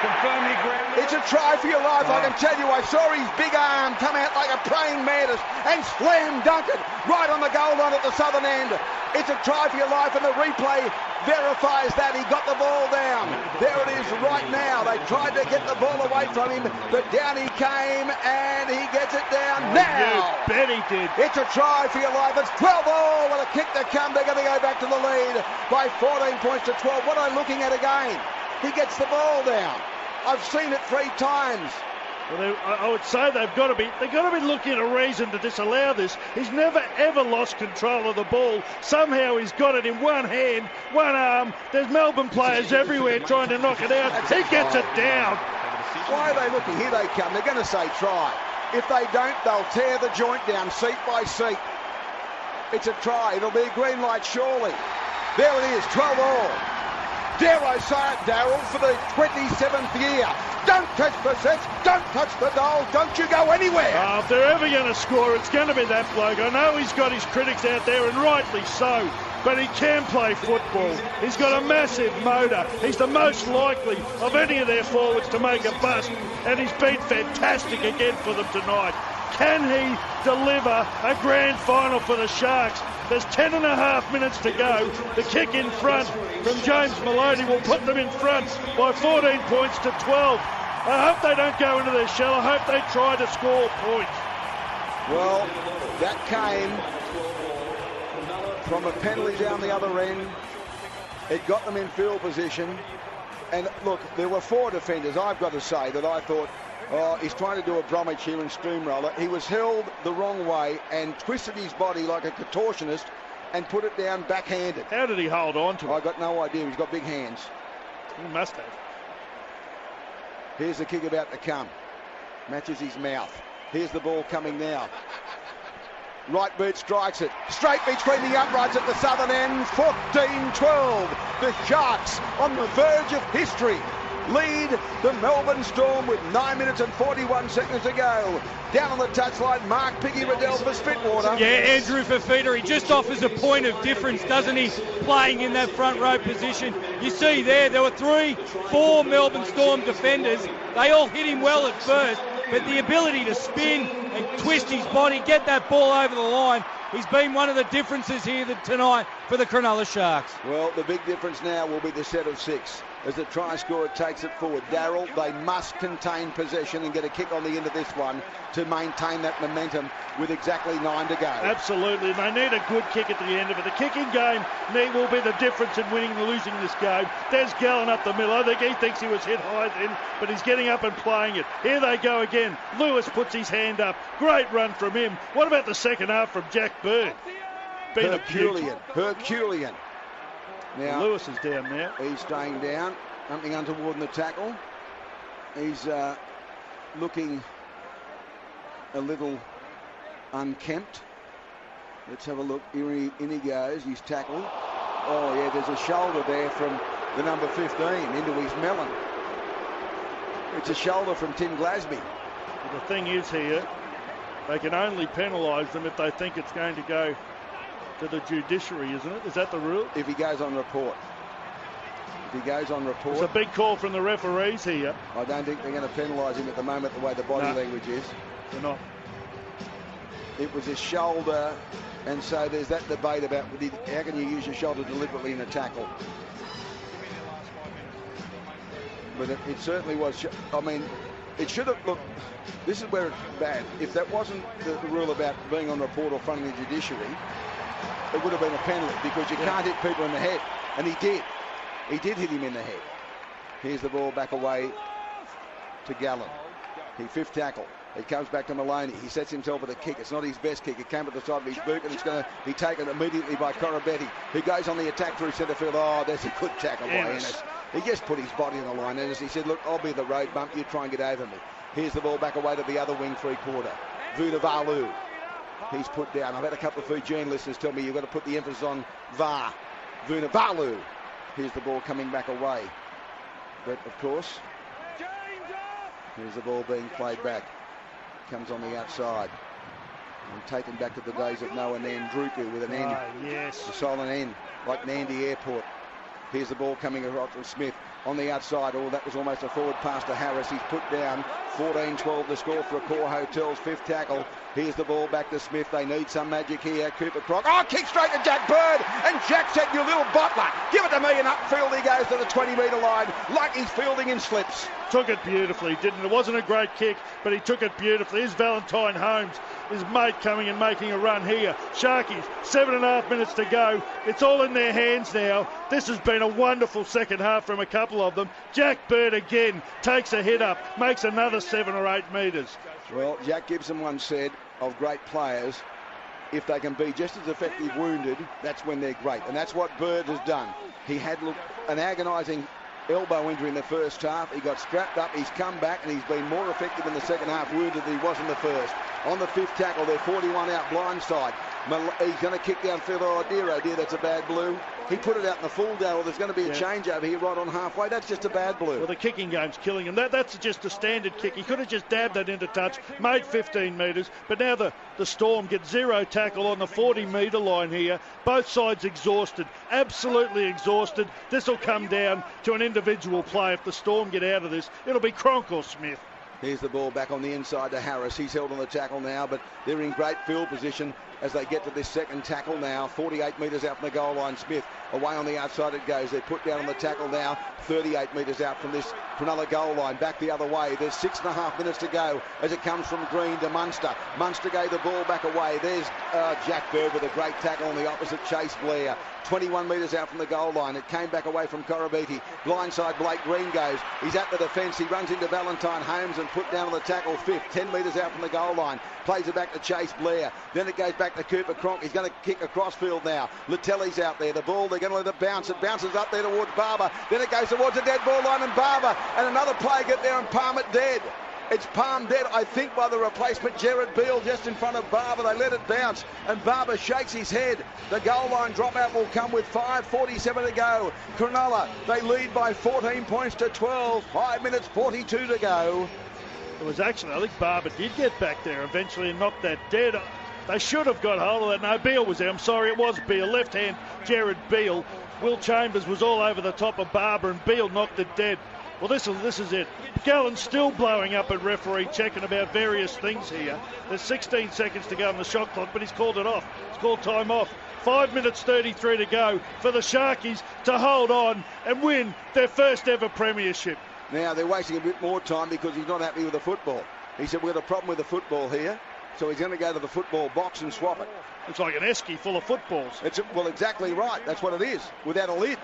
[SPEAKER 4] Confirm he grabbed it.
[SPEAKER 1] It's a try for your life, I can tell you. I saw his big arm come out like a praying mantis and slam dunk it right on the goal line at the southern end. It's a try for your life, and the replay verifies that. He got the ball down. There it is right now. They tried to get the ball away from him, but down he came, and he gets it down now.
[SPEAKER 2] You bet he did.
[SPEAKER 1] It's a try for your life. It's 12 all with a kick to come. They're going to go back to the lead by 14 points to 12. What am I looking at again? He gets the ball down. I've seen it 3 times.
[SPEAKER 2] Well, I would say they've got to be looking at a reason to disallow this. He's never ever lost control of the ball. Somehow he's got it in one hand, one arm. There's Melbourne players everywhere trying to knock it out. He gets it down.
[SPEAKER 1] Why are they looking? Here they come. They're going to say try. If they don't, they'll tear the joint down seat by seat. It's a try. It'll be a green light surely. There it is, 12 all. Dare I say it, Darryl, for the 27th year. Don't touch the sets, don't touch the goal, don't you go anywhere.
[SPEAKER 2] If they're ever going to score, it's going to be that bloke. I know he's got his critics out there, and rightly so, but he can play football. He's got a massive motor. He's the most likely of any of their forwards to make a bust, and he's been fantastic again for them tonight. Can he deliver a grand final for the Sharks? There's 10.5 minutes to go. The kick in front from James Maloney will put them in front by 14 points to 12. I hope they don't go into their shell. I hope they try to score points.
[SPEAKER 1] Well, that came from a penalty down the other end. It got them in field position. And look, there were 4 defenders, I've got to say, that I thought, oh, he's trying to do a Bromwich here and steamroller. He was held the wrong way and twisted his body like a contortionist and put it down backhanded.
[SPEAKER 2] How did he hold on to it?
[SPEAKER 1] I got no idea. He's got big hands.
[SPEAKER 2] He must have.
[SPEAKER 1] Here's the kick about to come. Matches his mouth. Here's the ball coming now. Right boot strikes it. Straight between the uprights at the southern end. 14-12. The Sharks on the verge of history lead the Melbourne Storm with 9 minutes and 41 seconds to go. Down on the touchline, Mark Piggy Riddell for Spitwater.
[SPEAKER 3] Yeah, Andrew Fafita, he just offers a point of difference, doesn't he, playing in that front row position. You see there were 4 Melbourne Storm defenders. They all hit him well at first, but the ability to spin and twist his body, get that ball over the line, he's been one of the differences here tonight for the Cronulla Sharks.
[SPEAKER 1] Well, the big difference now will be the set of 6. As the try scorer takes it forward. Darryl, they must contain possession and get a kick on the end of this one to maintain that momentum with exactly 9 to go.
[SPEAKER 2] Absolutely. They need a good kick at the end of it. The kicking game will be the difference in winning and losing this game. Des Gallen up the middle. I think he thinks he was hit high then, but he's getting up and playing it. Here they go again. Lewis puts his hand up. Great run from him. What about the second half from Jack Bird?
[SPEAKER 1] Herculean. Now,
[SPEAKER 2] Lewis is down now.
[SPEAKER 1] He's staying down. Something untoward in the tackle. He's looking a little unkempt. Let's have a look. In he goes. He's tackled. Oh, yeah, there's a shoulder there from the number 15 into his melon. It's a shoulder from Tim Glasby.
[SPEAKER 2] Well, the thing is here, they can only penalise them if they think it's going to go to the judiciary, isn't it? Is that the rule?
[SPEAKER 1] If he goes on report. If he goes on report.
[SPEAKER 2] It's a big call from the referees here.
[SPEAKER 1] I don't think they're going to penalise him at the moment the way the body language is.
[SPEAKER 2] They're not.
[SPEAKER 1] It was his shoulder, and so there's that debate about how can you use your shoulder deliberately in a tackle. But it certainly was. I mean, it should have looked. This is where it's bad. If that wasn't the rule about being on report or fronting the judiciary, it would have been a penalty because you can't hit people in the head. And he did. He did hit him in the head. Here's the ball back away to Gallen. He 5th tackle. It comes back to Maloney. He sets himself with a kick. It's not his best kick. It came at the side of his boot, and it's going to be taken immediately by Corabetti, who goes on the attack through centre field. Oh, there's a good tackle by Ennis. He just put his body on the line, Ennis. He said, look, I'll be the road bump. You try and get over me. Here's the ball back away to the other wing 3/4. Vunivalu. He's put down. I've had a couple of Fijian listeners tell me you've got to put the emphasis on VAR. Vunivalu. Here's the ball coming back away. But, of course, here's the ball being played back. Comes on the outside. And taken back to the days of Noah Nandruku with an N.
[SPEAKER 2] Yes.
[SPEAKER 1] A silent N, like Nandi Airport. Here's the ball coming across from Smith on the outside. Oh, that was almost a forward pass to Harris. He's put down. 14-12 the score for Accor Hotels. 5th tackle. Here's the ball back to Smith. They need some magic here. Cooper Croc. Oh, kick straight to Jack Bird. And Jack said, you little bottler, give it to me. And upfield he goes to the 20-metre line like he's fielding in slips.
[SPEAKER 2] Took it beautifully, didn't it? It wasn't a great kick, but he took it beautifully. Here's Valentine Holmes, his mate, coming and making a run here. Sharkies, 7.5 minutes to go. It's all in their hands now. This has been a wonderful second half from a couple of them. Jack Bird again takes a hit up, makes another 7 or 8 metres.
[SPEAKER 1] Well, Jack Gibson once said of great players, if they can be just as effective wounded, that's when they're great. And that's what Bird has done. He had an agonising elbow injury in the first half. He got strapped up, he's come back, and he's been more effective in the second half wounded than he was in the first. On the 5th tackle, they're 41 out blindside. He's going to kick downfield. Oh dear, that's a bad blue. He put it out in the full, Darryl. There's going to be a change over here right on halfway. That's just a bad blue.
[SPEAKER 2] Well, the kicking game's killing him. That's just a standard kick. He could have just dabbed that into touch, made 15 metres, but now the Storm get 0 tackle on the 40-metre line here. Both sides exhausted, absolutely exhausted. This will come down to an individual play. If the Storm get out of this, it'll be Cronk or Smith.
[SPEAKER 1] Here's the ball back on the inside to Harris. He's held on the tackle now, but they're in great field position as they get to this second tackle now. 48 metres out from the goal line. Smith Away on the outside it goes. They're put down on the tackle now. 38 metres out from this Cronulla goal line. Back the other way. There's 6.5 minutes to go as it comes from Green to Munster. Munster gave the ball back away. There's Jack Bird with a great tackle on the opposite, Chase Blair. 21 metres out from the goal line. It came back away from Korobiti. Blindside Blake Green goes. He's at the defence. He runs into Valentine Holmes and put down on the tackle fifth. 10 metres out from the goal line. Plays it back to Chase Blair. Then it goes back to Cooper Cronk. He's going to kick across field now. Latelli's out there. The ball, they're going to let it bounce. It bounces up there towards Barber. Then it goes towards the dead ball line and Barber. And another player get there and palm it dead. It's palmed dead, I think, by the replacement, Jared Beale, just in front of Barber. They let it bounce, and Barber shakes his head. The goal line dropout will come with 5:47 to go. Cronulla, they lead by 14 points to 12. 5 minutes 42 to go.
[SPEAKER 2] It was actually, I think Barber did get back there eventually and knocked that dead. They should have got hold of that. No, Beale was there. I'm sorry, it was Beale. Left hand, Jared Beale. Will Chambers was all over the top of Barber, and Beale knocked it dead. Well, this is it. Gallen's still blowing up at referee, checking about various things here. There's 16 seconds to go on the shot clock, but he's called it off. He's called time off. 5 minutes 33 to go for the Sharkies to hold on and win their first ever premiership.
[SPEAKER 1] Now, they're wasting a bit more time because he's not happy with the football. He said, we've got a problem with the football here, so he's going to go to the football box and swap it.
[SPEAKER 2] It's like an esky full of footballs.
[SPEAKER 1] Well, exactly right. That's what it is, without a lid.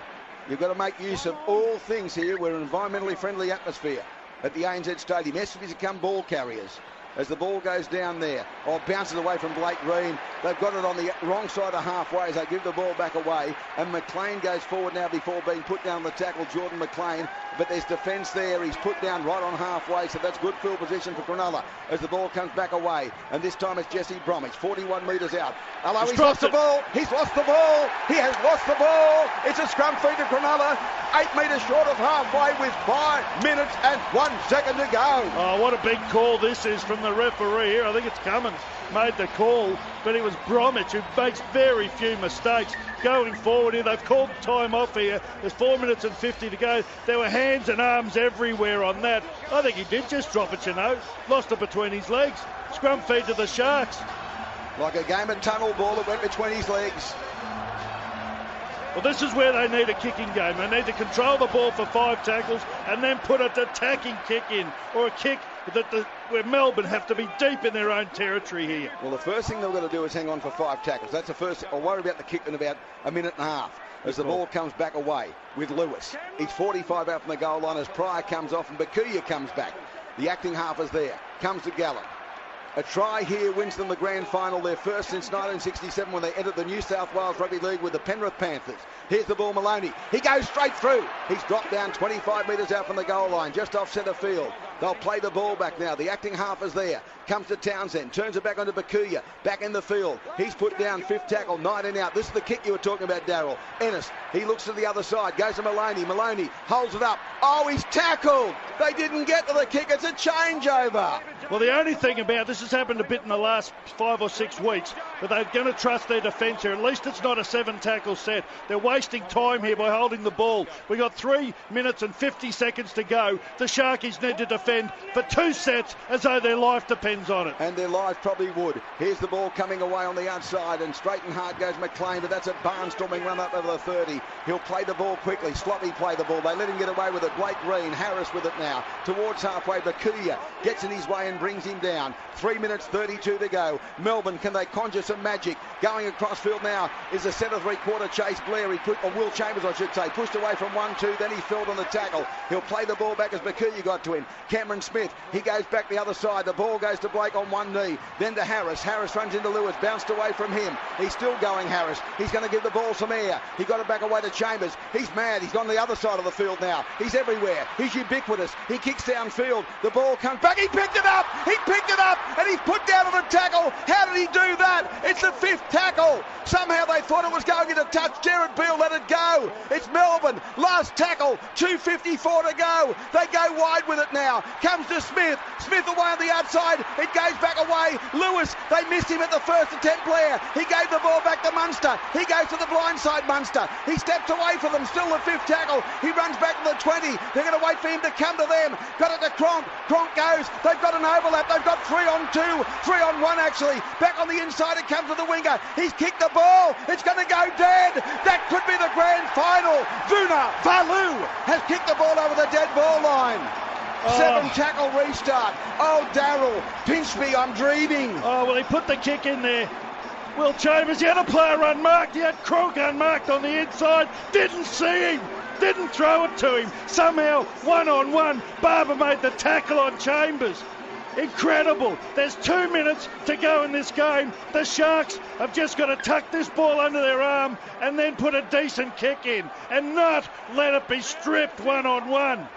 [SPEAKER 1] You've got to make use of all things here. We're an environmentally friendly atmosphere at the ANZ Stadium. Esky's become ball carriers as the ball goes down there. Oh, bounces away from Blake Green. They've got it on the wrong side of halfway as they give the ball back away. And McLean goes forward now before being put down the tackle, Jordan McLean. But there's defence there. He's put down right on halfway, so that's good field position for Cronulla as the ball comes back away. And this time it's Jesse Bromwich, 41 metres out. Hello, he's lost the ball. He's lost the ball. He has lost the ball. It's a scrum feed to Cronulla. 8 metres short of halfway with 5 minutes and 1 second to go.
[SPEAKER 2] Oh, what a big call this is from the referee here. I think it's Cummins made the call, but it was Bromwich who makes very few mistakes going forward here. They've called time off here. There's 4 minutes and 50 to go. There were hands and arms everywhere on that. I think he did just drop it, you know. Lost it between his legs. Scrum feed to the Sharks.
[SPEAKER 1] Like a game of tunnel ball that went between his legs.
[SPEAKER 2] Well, this is where they need a kicking game. They need to control the ball for 5 tackles and then put an attacking kick in, or a kick where Melbourne have to be deep in their own territory here.
[SPEAKER 1] Well, the first thing they've got to do is hang on for 5 tackles. That's the first. I'll worry about the kick in about a minute and a half as the ball comes back away with Lewis. He's 45 out from the goal line as Pryor comes off and Bakuya comes back. The acting half is there. Comes to Gallen. A try here wins them the grand final, their first since 1967 when they entered the New South Wales Rugby League with the Penrith Panthers. Here's the ball, Maloney. He goes straight through. He's dropped down 25 metres out from the goal line, just off centre field. They'll play the ball back now. The acting half is there. Comes to Townsend. Turns it back onto Bakuya. Back in the field. He's put down 5th tackle, 19 out. This is the kick you were talking about, Darryl. Ennis. He looks to the other side. Goes to Maloney. Maloney holds it up. Oh, he's tackled. They didn't get to the kick. It's a changeover.
[SPEAKER 2] Well, the only thing about this has happened a bit in the last 5 or 6 weeks, but they're going to trust their defence here. At least it's not a 7-tackle set. They're wasting time here by holding the ball. We've got 3 minutes and 50 seconds to go. The Sharkies need to defend for 2 sets as though their life depends on it.
[SPEAKER 1] And their life probably would. Here's the ball coming away on the outside, and straight and hard goes McLean, but that's a barnstorming run up over the 30. He'll play the ball quickly. Sloppy play the ball. They let him get away with it. Blake Green, Harris with it now. Towards halfway, Bakuya gets in his way and brings him down. 3 minutes 32 to go. Melbourne, can they conjure some magic? Going across field now is the centre 3/4 Chase Blair. Or Will Chambers, I should say. Pushed away from 1-2, then he filled on the tackle. He'll play the ball back as Bakuya got to him. Cameron Smith, he goes back the other side. The ball goes to Blake on one knee. Then to Harris. Harris runs into Lewis. Bounced away from him. He's still going, Harris. He's going to give the ball some air. He got it back away to Chambers. He's mad. He's on the other side of the field now. He's everywhere. He's ubiquitous. He kicks downfield. The ball comes back. He picked it up. He picked it up. And he's put down on a tackle. How did he do that? It's the 5th tackle. Somehow they thought it was going into touch. Jared Beale let it go. It's Melbourne. Last tackle. 2:54 to go. They go wide with it now. Comes to Smith. Smith away on the outside. It goes back away. Lewis. They missed him at the first attempt. Blair. He gave the ball back to Munster. He goes to the blind side. Munster. He steps away from them. Still the 5th tackle. He runs back to the 20. They're going to wait for him to come to them. Got it to Cronk. Cronk goes. They've got an overlap. They've got 3 on 2, 3 on 1 actually. Back on the inside, it comes to the winger. He's kicked the ball. It's going to go dead. That could be the grand final. Vuna Valu has kicked the ball over the dead ball line. 7 tackle restart. Oh, Darryl, pinch me, I'm dreaming.
[SPEAKER 2] Oh, well, he put the kick in there. Will Chambers, he had a player unmarked. He had Cronk unmarked on the inside. Didn't see him. Didn't throw it to him. Somehow, 1-on-1, Barber made the tackle on Chambers. Incredible. There's 2 minutes to go in this game. The Sharks have just got to tuck this ball under their arm and then put a decent kick in and not let it be stripped 1-on-1.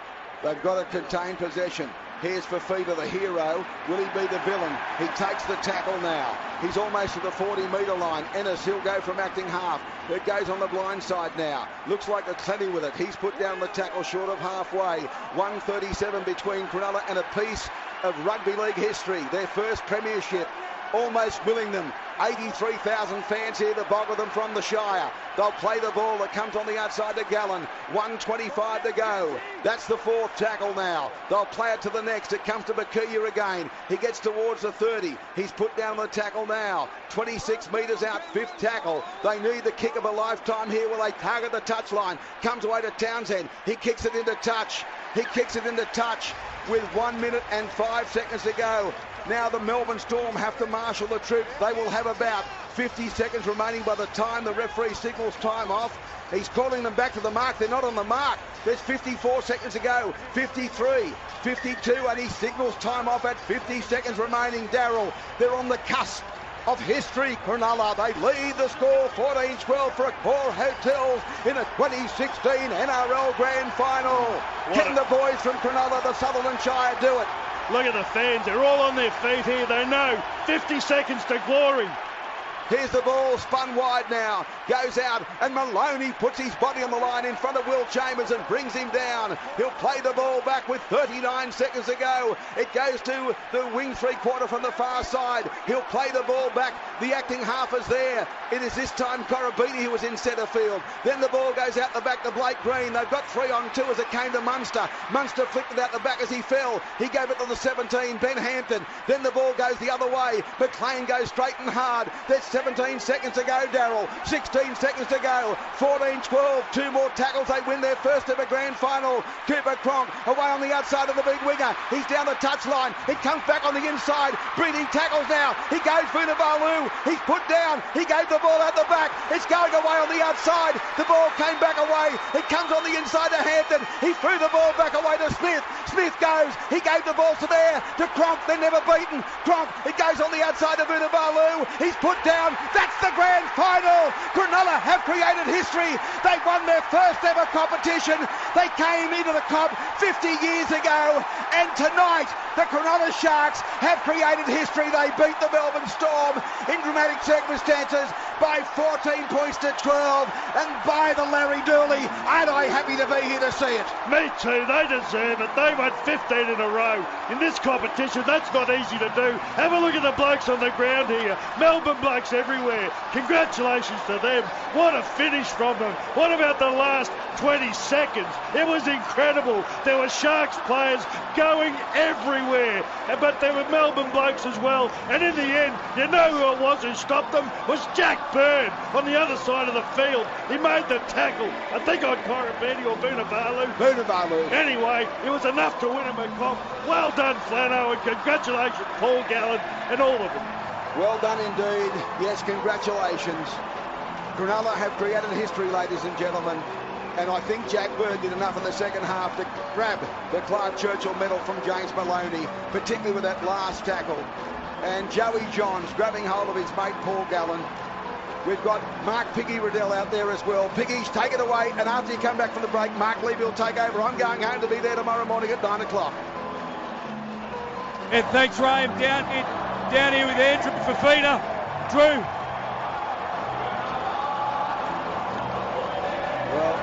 [SPEAKER 1] They've got to contain possession. Here's Fafita, the hero. Will he be the villain? He takes the tackle now. He's almost at the 40-metre line. Ennis, he'll go from acting half. It goes on the blind side now. Looks like they're plenty with it. He's put down the tackle short of halfway. 1:37 between Cronulla and a piece of rugby league history. Their first premiership. Almost willing them. 83,000 fans here to boggle them from the Shire. They'll play the ball that comes on the outside to Gallen. 1:25 to go. That's the 4th tackle now. They'll play it to the next. It comes to Bakuya again. He gets towards the 30. He's put down the tackle now. 26 metres out, 5th tackle. They need the kick of a lifetime here where they target the touchline. Comes away to Townsend. He kicks it into touch. He kicks it into touch with 1 minute and 5 seconds to go. Now the Melbourne Storm have to marshal the troops. They will have about 50 seconds remaining by the time the referee signals time off. He's calling them back to the mark. They're not on the mark. There's 54 seconds to go. 53, 52, and he signals time off at 50 seconds remaining. Darryl, they're on the cusp of history. Cronulla, they lead the score 14-12 for Accor Hotels in a 2016 NRL Grand Final. Can the boys from Cronulla, the Sutherland Shire, do it?
[SPEAKER 2] Look at the fans. They're all on their feet here. They know 50 seconds to glory.
[SPEAKER 1] Here's the ball spun wide now. Goes out and Maloney puts his body on the line in front of Will Chambers and brings him down. He'll play the ball back with 39 seconds to go. It goes to the wing 3/4 from the far side. He'll play the ball back. The acting half is there. It is this time Corabini who was in centre field. Then the ball goes out the back to Blake Green. They've got 3 on 2 as it came to Munster. Munster flicked it out the back as he fell. He gave it to the 17, Ben Hampton. Then the ball goes the other way. McLean goes straight and hard. There's 17 seconds to go, Darryl. 16 seconds to go. 14-12. 2 more tackles. They win their first ever grand final. Cooper Cronk away on the outside of the big winger. He's down the touchline. It comes back on the inside. Breathing tackles now. He goes Vunivalu. He's put down. He gave the ball out the back. It's going away on the outside. The ball came back away. It comes on the inside to Hampton. He threw the ball back away to Smith. Smith goes. He gave the ball to there to Cronk. They're never beaten. Cronk. It goes on the outside to Vunivalu. He's put down. That's the grand final. Cronulla have created history. They won their first ever competition. They came into the comp 50 years ago, and tonight the Cronulla Sharks have created history. They beat the Melbourne Storm in dramatic circumstances by 14 points to 12, and by the Larry Dooley, aren't I happy to be here to see it?
[SPEAKER 2] Me too. They deserve it. They won 15 in a row in this competition. That's not easy to do. Have a look at the blokes on the ground here. Melbourne blokes everywhere. Congratulations to them. What a finish from them. What about the last 20 seconds? It was incredible. There were Sharks players going everywhere, but there were Melbourne blokes as well. And in the end, you know who it was who stopped them? Was Jack Bird on the other side of the field. He made the tackle. I think on Corabini or Vunivalu.
[SPEAKER 1] Vunivalu.
[SPEAKER 2] Anyway, it was enough to win him a comp. Well done, Flano, and congratulations, Paul Gallen, and all of them.
[SPEAKER 1] Well done indeed. Yes, congratulations. Cronulla have created history, ladies and gentlemen. And I think Jack Bird did enough in the second half to grab the Clark Churchill medal from James Maloney, particularly with that last tackle. And Joey Johns grabbing hold of his mate Paul Gallen. We've got Mark Piggy Riddell out there as well. Piggy's take it away, and after you come back from the break, Mark Levy will take over. I'm going home to be there tomorrow morning at 9 o'clock.
[SPEAKER 3] And thanks, Ray. I'm down here with Andrew Fafita. Drew.
[SPEAKER 1] Well,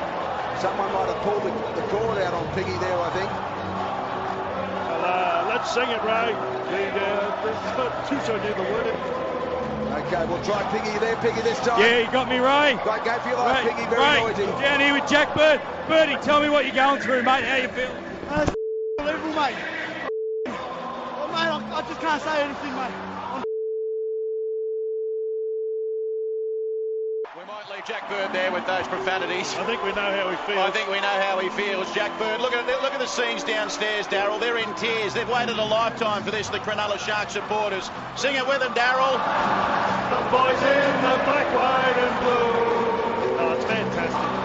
[SPEAKER 1] someone might have pulled the cord out on Piggy there, I think.
[SPEAKER 2] Well, let's sing it, Ray. Too so near the word.
[SPEAKER 1] Okay, we'll try Piggy there, Piggy this time.
[SPEAKER 3] Yeah, you got me, Ray.
[SPEAKER 1] Right, go for your life,
[SPEAKER 3] Ray,
[SPEAKER 1] Piggy, very
[SPEAKER 3] Ray,
[SPEAKER 1] noisy.
[SPEAKER 3] Down here with Jack Bird. Birdie, tell me what you're going through, mate. How you feel?
[SPEAKER 9] Unbelievable, mate. Well, mate, I just can't
[SPEAKER 4] can't say anything, mate.
[SPEAKER 7] We might leave Jack Bird there with those profanities.
[SPEAKER 2] I think we know how he feels.
[SPEAKER 7] I think we know how he feels. Jack Bird, look at the scenes downstairs, Daryl. They're in tears. They've waited a lifetime for this, the Cronulla Shark supporters. Sing it with them, Daryl.
[SPEAKER 2] The boys in the black, white and blue. Oh, it's fantastic.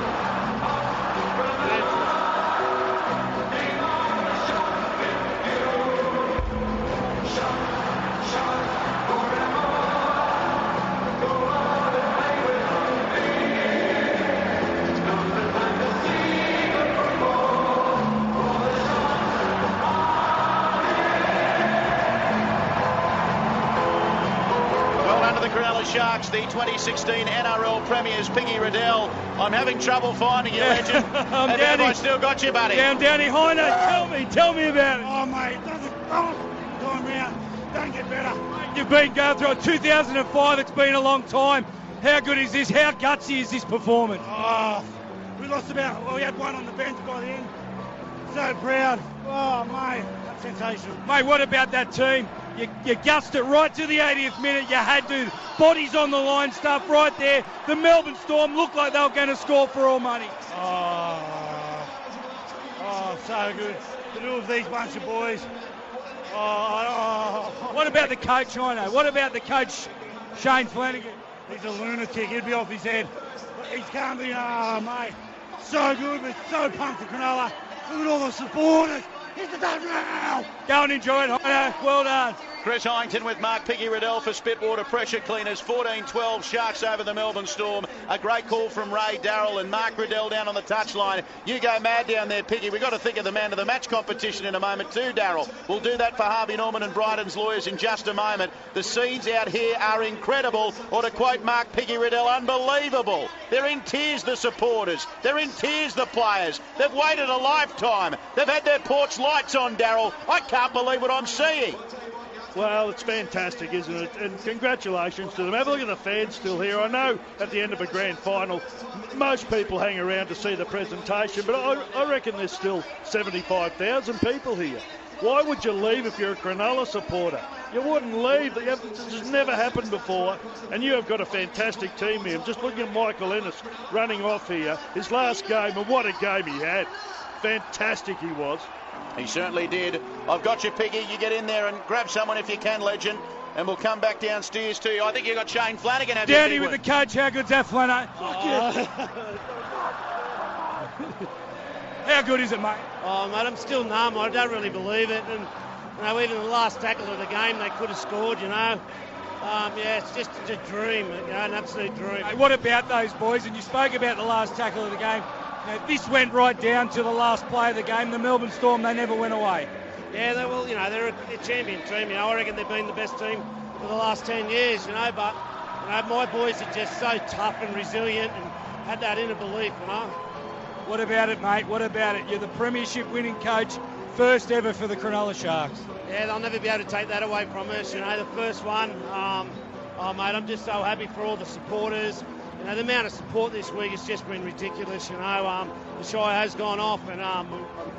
[SPEAKER 7] Cronulla Sharks, the 2016 NRL Premiers, Piggy Riddell. I'm having trouble finding you, legend. Have I still got you, buddy?
[SPEAKER 3] Down, Downy. Heino, tell me about it.
[SPEAKER 4] Oh, mate, going round. Don't get better.
[SPEAKER 3] You've been going through it. 2005, it's been a long time. How good is this? How gutsy is this performance?
[SPEAKER 4] Oh, we lost we had one on the bench by the end. So proud. Oh, mate, that's sensational.
[SPEAKER 3] Mate, what about that team? You gussed it right to the 80th minute. You had to. Bodies on the line stuff right there. The Melbourne Storm looked like they were going to score for all money.
[SPEAKER 4] Oh, so good. To do with these bunch of boys.
[SPEAKER 3] What about the coach, Heino? What about the coach, Shane Flanagan?
[SPEAKER 4] He's a lunatic. He'd be off his head. He can't be. Oh, mate. So good. We're so pumped for Cronulla. Look at all the supporters. He's the done now.
[SPEAKER 3] Go and enjoy it, Heino. Well done.
[SPEAKER 7] Chris Hyington with Mark Piggy Riddell for Spitwater Pressure Cleaners. 14-12 Sharks over the Melbourne Storm. A great call from Ray Darrell and Mark Riddell down on the touchline. You go mad down there, Piggy. We've got to think of the man of the match competition in a moment too, Darrell. We'll do that for Harvey Norman and Bryden's lawyers in just a moment. The scenes out here are incredible, or to quote Mark Piggy Riddell, unbelievable. They're in tears, the supporters. They're in tears, the players. They've waited a lifetime. They've had their porch lights on, Darrell. I can't believe what I'm seeing.
[SPEAKER 2] Well, it's fantastic, isn't it? And congratulations to them. Have a look at the fans still here. I know at the end of a grand final, most people hang around to see the presentation, but I reckon there's still 75,000 people here. Why would you leave if you're a Cronulla supporter? You wouldn't leave. This has never happened before. And you have got a fantastic team here. Just looking at Michael Ennis running off here. His last game, and what a game he had. Fantastic he was.
[SPEAKER 7] He certainly did. I've got you, Piggy. You get in there and grab someone if you can, legend. And we'll come back downstairs to you. I think you've got Shane Flanagan.
[SPEAKER 3] Downy with the coach. How good's that, Flano? How good is it, mate?
[SPEAKER 9] Oh, mate, I'm still numb. I don't really believe it. And, you know, even the last tackle of the game, they could have scored, you know. Yeah, it's just a dream, you know, an absolute dream.
[SPEAKER 3] Hey, what about those boys? And you spoke about the last tackle of the game. Now, this went right down to the last play of the game. The Melbourne Storm, they never went away.
[SPEAKER 9] Yeah, you know, they're a champion team. You know, I reckon they've been the best team for the last 10 years, you know. But, you know, my boys are just so tough and resilient and had that inner belief, you know.
[SPEAKER 3] What about it, mate? What about it? You're the premiership winning coach, first ever for the Cronulla Sharks.
[SPEAKER 9] Yeah, they'll never be able to take that away from us. You know, the first one. Oh, mate, I'm just so happy for all the supporters. You know, the amount of support this week has just been ridiculous, you know. The Shire has gone off, and I'm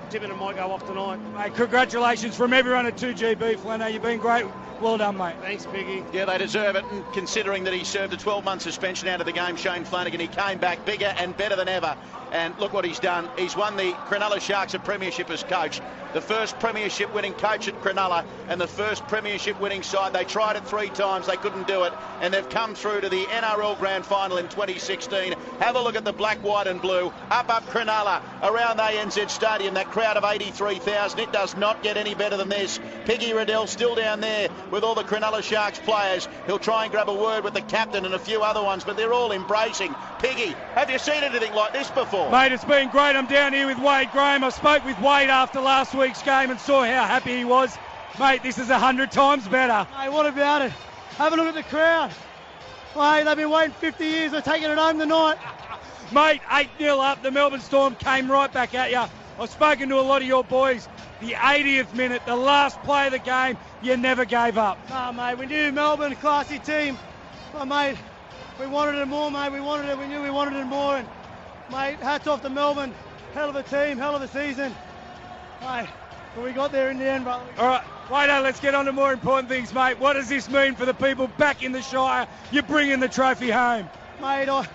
[SPEAKER 9] tipping it might go off tonight.
[SPEAKER 3] Mate, congratulations from everyone at 2GB, Flano. You've been great. Well done, mate.
[SPEAKER 9] Thanks, Piggy.
[SPEAKER 7] Yeah, they deserve it, and considering that he served a 12-month suspension out of the game, Shane Flanagan, he came back bigger and better than ever. And look what he's done. He's won the Cronulla Sharks a premiership as coach. The first premiership winning coach at Cronulla and the first premiership winning side. They tried it 3 times, they couldn't do it, and they've come through to the NRL Grand Final in 2016. Have a look at the black, white and blue. Up Cronulla, around ANZ Stadium, that crowd of 83,000. It does not get any better than this. Piggy Riddell still down there with all the Cronulla Sharks players. He'll try and grab a word with the captain and a few other ones, but they're all embracing. Piggy, have you seen anything like this before?
[SPEAKER 3] Mate, it's been great. I'm down here with Wade Graham. I spoke with Wade after last week's game and saw how happy he was. Mate, this is 100 times better.
[SPEAKER 4] Hey, what about it? Have a look at the crowd. Mate, they've been waiting 50 years. They're taking it home tonight.
[SPEAKER 3] Mate, 8-0 up. The Melbourne Storm came right back at you. I've spoken to a lot of your boys. The 80th minute, the last play of the game, you never gave up.
[SPEAKER 4] No, mate, we knew Melbourne, a classy team. But, mate, we wanted it more, mate. We knew we wanted it more. And, mate, hats off to Melbourne. Hell of a team, hell of a season. Mate, but we got there in the end, brother.
[SPEAKER 3] All right. Righto, let's get on to more important things, mate. What does this mean for the people back in the Shire? You're bringing the trophy home.
[SPEAKER 4] Mate, I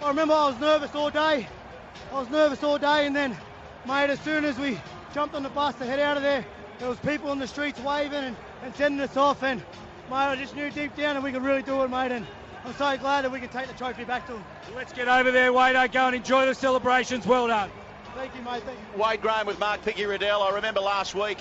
[SPEAKER 4] remember I was nervous all day. And then, mate, as soon as we jumped on the bus to head out of there, there was people on the streets waving and sending us off. And, mate, I just knew deep down that we could really do it, mate. And I'm so glad that we can take the trophy back to them.
[SPEAKER 3] Let's get over there, Wade. Go and enjoy the celebrations. Well done.
[SPEAKER 4] Thank you, mate. Thank you.
[SPEAKER 7] Wade Graham with Mark Piggy Riddell. I remember last week,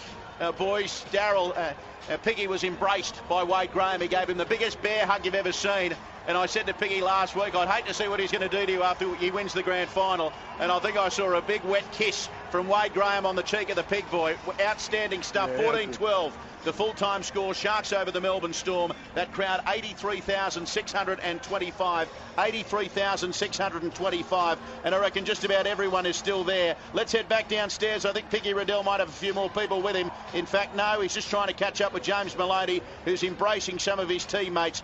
[SPEAKER 7] boys, Daryl, Piggy was embraced by Wade Graham. He gave him the biggest bear hug you've ever seen. And I said to Piggy last week, I'd hate to see what he's going to do to you after he wins the grand final. And I think I saw a big wet kiss from Wade Graham on the cheek of the pig boy. Outstanding stuff. 14-12. The full-time score, Sharks over the Melbourne Storm. That crowd, 83,625. 83,625. And I reckon just about everyone is still there. Let's head back downstairs. I think Piggy Riddell might have a few more people with him. In fact, no, he's just trying to catch up with James Maloney, who's embracing some of his teammates.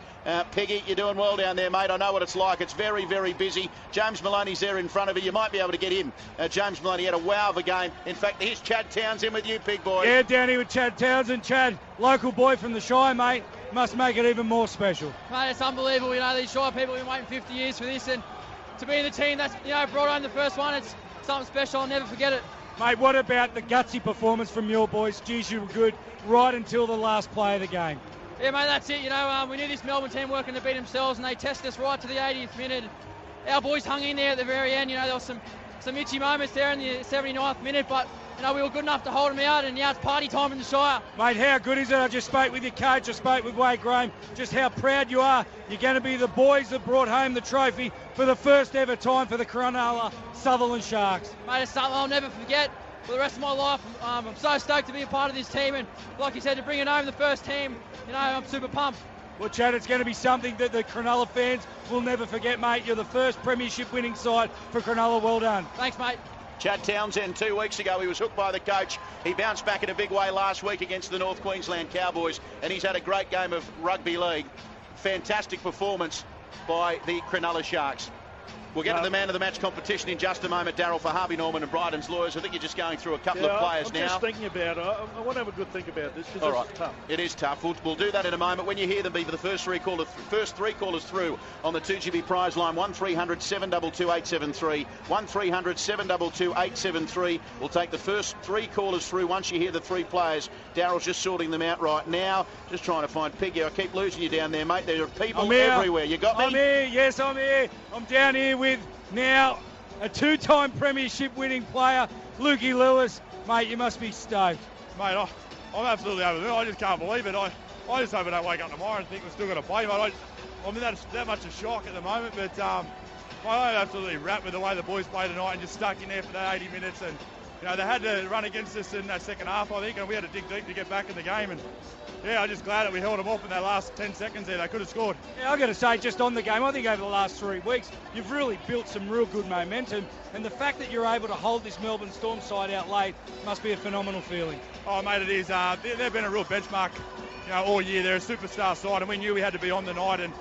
[SPEAKER 7] Piggy, you're doing well down there, mate. I know what it's like. It's very, very busy. James Maloney's there in front of you. You might be able to get him. James Maloney had a wow of a game. In fact, here's Chad Townsend with you, big boy.
[SPEAKER 3] Yeah, down here with Chad Townsend. Chad, local boy from the Shire, mate. Must make it even more special.
[SPEAKER 10] Mate, it's unbelievable. You know, these Shire people have been waiting 50 years for this, and to be in the team that's, you know, brought home the first one, it's something special. I'll never forget it.
[SPEAKER 3] Mate, what about the gutsy performance from your boys? Geez, you were good right until the last play of the game.
[SPEAKER 10] Yeah, mate, that's it. You know, we knew this Melbourne team were going to beat themselves, and they tested us right to the 80th minute. Our boys hung in there at the very end. You know, there was some itchy moments there in the 79th minute, but, you know, we were good enough to hold them out, and now it's party time in the Shire.
[SPEAKER 3] Mate, how good is it? I just spoke with your coach, I spoke with Wade Graham, just how proud you are. You're going to be the boys that brought home the trophy for the first ever time for the Cronulla Sutherland Sharks.
[SPEAKER 10] Mate, it's something I'll never forget for the rest of my life. I'm so stoked to be a part of this team, and like you said, to bring it home the first team, you know, I'm super pumped.
[SPEAKER 3] Well, Chad, it's going to be something that the Cronulla fans will never forget, mate. You're the first premiership winning side for Cronulla. Well done.
[SPEAKER 10] Thanks, mate.
[SPEAKER 7] Chad Townsend, 2 weeks ago, he was hooked by the coach. He bounced back in a big way last week against the North Queensland Cowboys, and he's had a great game of rugby league. Fantastic performance by the Cronulla Sharks. We'll get to the man of the match competition in just a moment, Daryl, for Harvey Norman and Bryden's lawyers. I think you're just going through a couple of players now.
[SPEAKER 2] I'm just thinking about it. I want to have a good think about this because it's tough.
[SPEAKER 7] It is tough. We'll do that in a moment. When you hear them be for the first three callers through on the 2GB prize line, 1300 722 873, 1300 722 873. We'll take the first three callers through once you hear the three players. Daryl's just sorting them out right now. Just trying to find Piggy. I keep losing you down there, mate. There are people everywhere. You got me?
[SPEAKER 3] I'm here. Yes, I'm here. I'm down here with now a two-time premiership winning player, Lukey Lewis. Mate, you must be stoked.
[SPEAKER 11] Mate, I'm absolutely over there. I just can't believe it. I just hope I don't wake up tomorrow and think we're still going to play, mate. I'm in that much of shock at the moment, but I'm absolutely wrapped with the way the boys played tonight and just stuck in there for that 80 minutes. And, you know, they had to run against us in that second half, I think, and we had to dig deep to get back in the game. And, yeah, I'm just glad that we held them off in that last 10 seconds there. They could have scored.
[SPEAKER 3] Yeah, I've got to say, just on the game, I think over the last 3 weeks, you've really built some real good momentum. And the fact that you're able to hold this Melbourne Storm side out late must be a phenomenal feeling.
[SPEAKER 11] Oh, mate, it is. They've been a real benchmark, you know, all year. They're a superstar side, and we knew we had to be on the night. And,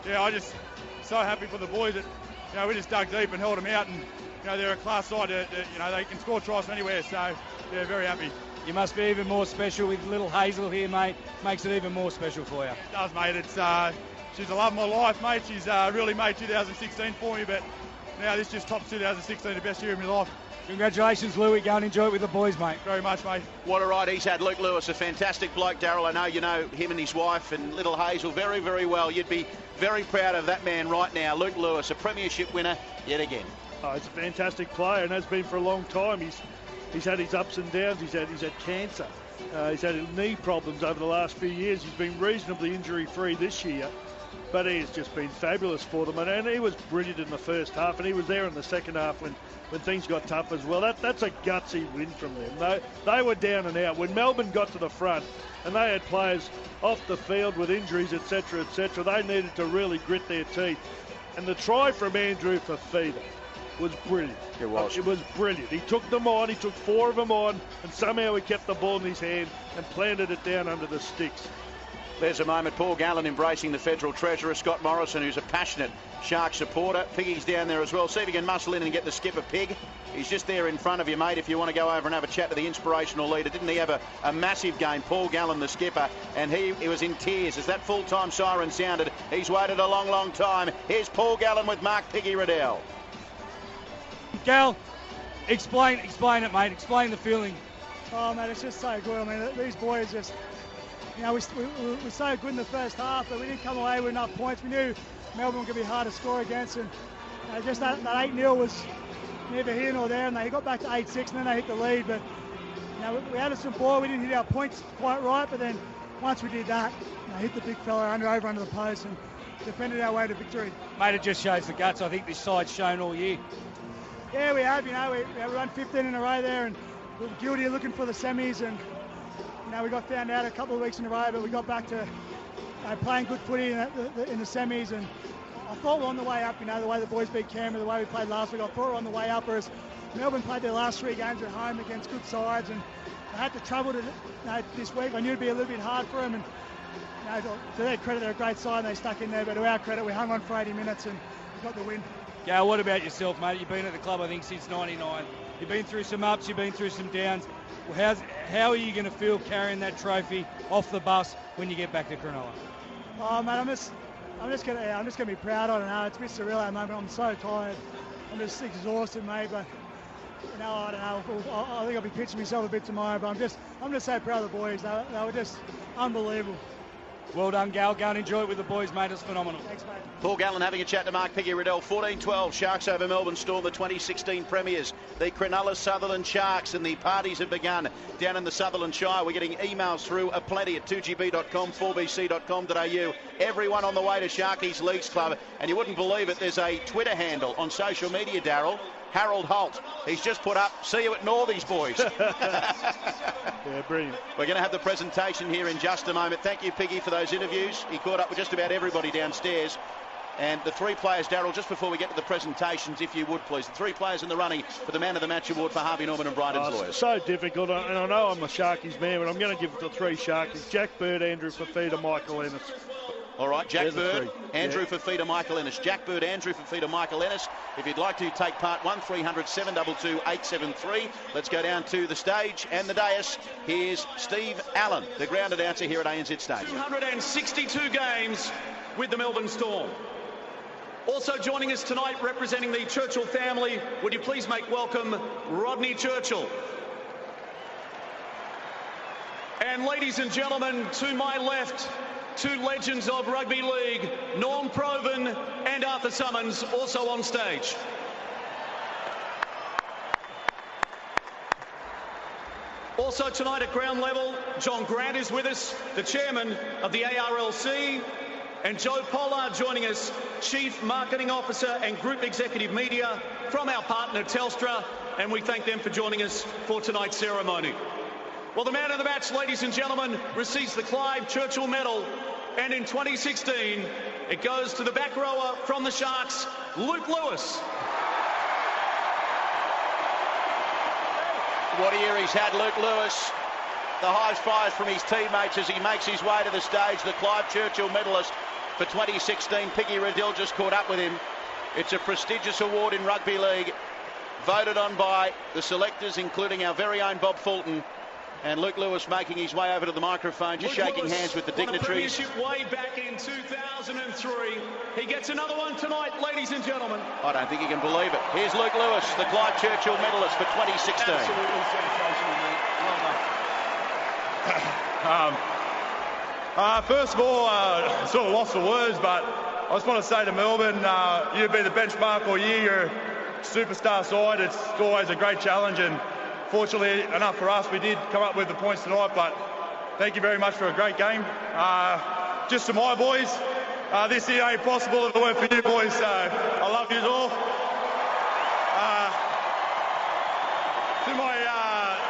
[SPEAKER 11] yeah, I'm just so happy for the boys that, you know, we just dug deep and held them out. And, you know, they're a class side. You know, they can score tries from anywhere. So, yeah, very happy.
[SPEAKER 3] You must be even more special with little Hazel here, mate. Makes it even more special for you.
[SPEAKER 11] It does, mate. She's the love of my life, mate. She's really made 2016 for me, but now this just tops 2016, the best year of my life.
[SPEAKER 3] Congratulations, Louie. Go and enjoy it with the boys, mate.
[SPEAKER 11] Very much, mate.
[SPEAKER 7] What a ride he's had, Luke Lewis, a fantastic bloke, Daryl. I know you know him and his wife and little Hazel very, very well. You'd be very proud of that man right now. Luke Lewis, a premiership winner yet again.
[SPEAKER 2] Oh, he's a fantastic player and has been for a long time. He's had his ups and downs. He's had cancer. He's had knee problems over the last few years. He's been reasonably injury-free this year, but he has just been fabulous for them. And he was brilliant in the first half, and he was there in the second half when things got tough as well. That's a gutsy win from them. They were down and out. When Melbourne got to the front and they had players off the field with injuries, etc., they needed to really grit their teeth. And the try from Andrew Fafita was brilliant.
[SPEAKER 7] It was.
[SPEAKER 2] It was brilliant. He took them on. He took 4 of them on, and somehow he kept the ball in his hand and planted it down under the sticks.
[SPEAKER 7] There's a moment. Paul Gallen embracing the Federal Treasurer, Scott Morrison, who's a passionate Shark supporter. Piggy's down there as well. See if he can muscle in and get the skipper, Pig. He's just there in front of you, mate, if you want to go over and have a chat to the inspirational leader. Didn't he have a massive game, Paul Gallen, the skipper, and he was in tears as that full-time siren sounded. He's waited a long, long time. Here's Paul Gallen with Mark Piggy Riddell.
[SPEAKER 3] Gal, explain it, mate. Explain the feeling.
[SPEAKER 4] Oh, mate, it's just so good. I mean, these boys just, you know, we were so good in the first half, but we didn't come away with enough points. We knew Melbourne could be hard to score against, and just that 8-0 was neither here nor there, and they got back to 8-6, and then they hit the lead. But you know, we had some ball. We didn't hit our points quite right, but then once we did that, hit the big fella over under the post and defended our way to victory.
[SPEAKER 3] Mate, it just shows the guts I think this side's shown all year.
[SPEAKER 4] Yeah, we have. You know, we run 15 in a row there, and we were guilty of looking for the semis, and you know, we got found out a couple of weeks in a row, but we got back to playing good footy in the semis, and I thought we're on the way up. You know, the way the boys beat Canberra, the way we played last week, I thought we're on the way up. Whereas Melbourne played their last 3 games at home against good sides, and they had to travel to this week. I knew it'd be a little bit hard for them, and you know, to their credit, they're a great side and they stuck in there. But to our credit, we hung on for 80 minutes and we got the win.
[SPEAKER 3] Gal, what about yourself, mate? You've been at the club, I think, since '99. You've been through some ups, you've been through some downs. How are you going to feel carrying that trophy off the bus when you get back to Cronulla?
[SPEAKER 4] Oh, mate, I'm just gonna be proud. I don't know. It's a bit surreal at the moment. I'm so tired. I'm just exhausted, mate. But you know, I don't know. I think I'll be pitching myself a bit tomorrow. But I'm just so proud of the boys. They were just unbelievable.
[SPEAKER 3] Well done, Gal. Go and enjoy it with the boys, mate. It's phenomenal.
[SPEAKER 4] Thanks, mate.
[SPEAKER 7] Paul Gallen having a chat to Mark Piggy Riddell. 14-12, Sharks over Melbourne Storm, the 2016 premiers. The Cronulla Sutherland Sharks, and the parties have begun down in the Sutherland Shire. We're getting emails through aplenty at 2gb.com, 4bc.com.au. Everyone on the way to Sharkies Leagues Club. And you wouldn't believe it, there's a Twitter handle on social media, Darryl. Harold Holt. He's just put up, see you at Northies, boys.
[SPEAKER 2] Yeah, brilliant.
[SPEAKER 7] We're going to have the presentation here in just a moment. Thank you, Piggy, for those interviews. He caught up with just about everybody downstairs. And the 3 players, Darryl, just before we get to the presentations, if you would, please. The 3 players in the running for the Man of the Match award for Harvey Norman and Bryden's lawyers.
[SPEAKER 2] So difficult, and I know I'm a Sharkies man, but I'm going to give it to 3 Sharkies. Jack Bird, Andrew Fafita, Michael Ennis.
[SPEAKER 7] All right, Jack Bird, Andrew Fafita, Michael Ennis. Jack Bird, Andrew Fafita, Michael Ennis. If you'd like to take part, 1300 722 873. Let's go down to the stage and the dais. Here's Steve Allen, the ground announcer here at ANZ Stadium.
[SPEAKER 6] 262 games with the Melbourne Storm. Also joining us tonight, representing the Churchill family, would you please make welcome Rodney Churchill. And ladies and gentlemen, to my left, 2 legends of rugby league, Norm Provan and Arthur Summons, also on stage. Also tonight at ground level, John Grant is with us, the chairman of the ARLC, and Joe Pollard joining us, Chief Marketing Officer and Group Executive Media from our partner Telstra, and we thank them for joining us for tonight's ceremony. Well, the man of the match, ladies and gentlemen, receives the Clive Churchill Medal, and in 2016, it goes to the back rower from the Sharks, Luke Lewis.
[SPEAKER 7] What a year he's had, Luke Lewis. The high fives from his teammates as he makes his way to the stage. The Clive Churchill medalist for 2016. Piggy Riddell just caught up with him. It's a prestigious award in rugby league, voted on by the selectors, including our very own Bob Fulton. And Luke Lewis making his way over to the microphone, just
[SPEAKER 6] Luke
[SPEAKER 7] shaking
[SPEAKER 6] Lewis
[SPEAKER 7] hands with the
[SPEAKER 6] won a
[SPEAKER 7] dignitaries.
[SPEAKER 6] premiership way back in 2003. He gets another one tonight, ladies and gentlemen.
[SPEAKER 7] I don't think he can believe it. Here's Luke Lewis, the Clive Churchill medalist for 2016.
[SPEAKER 6] Absolutely sensational, mate. Well done.
[SPEAKER 11] First of all, sort of lost for words, but I just want to say to Melbourne, you've been the benchmark all year. You're a superstar side. It's always a great challenge, and fortunately enough for us, we did come up with the points tonight, but thank you very much for a great game. Just to my boys, this year ain't possible if it weren't for you boys, so I love you all.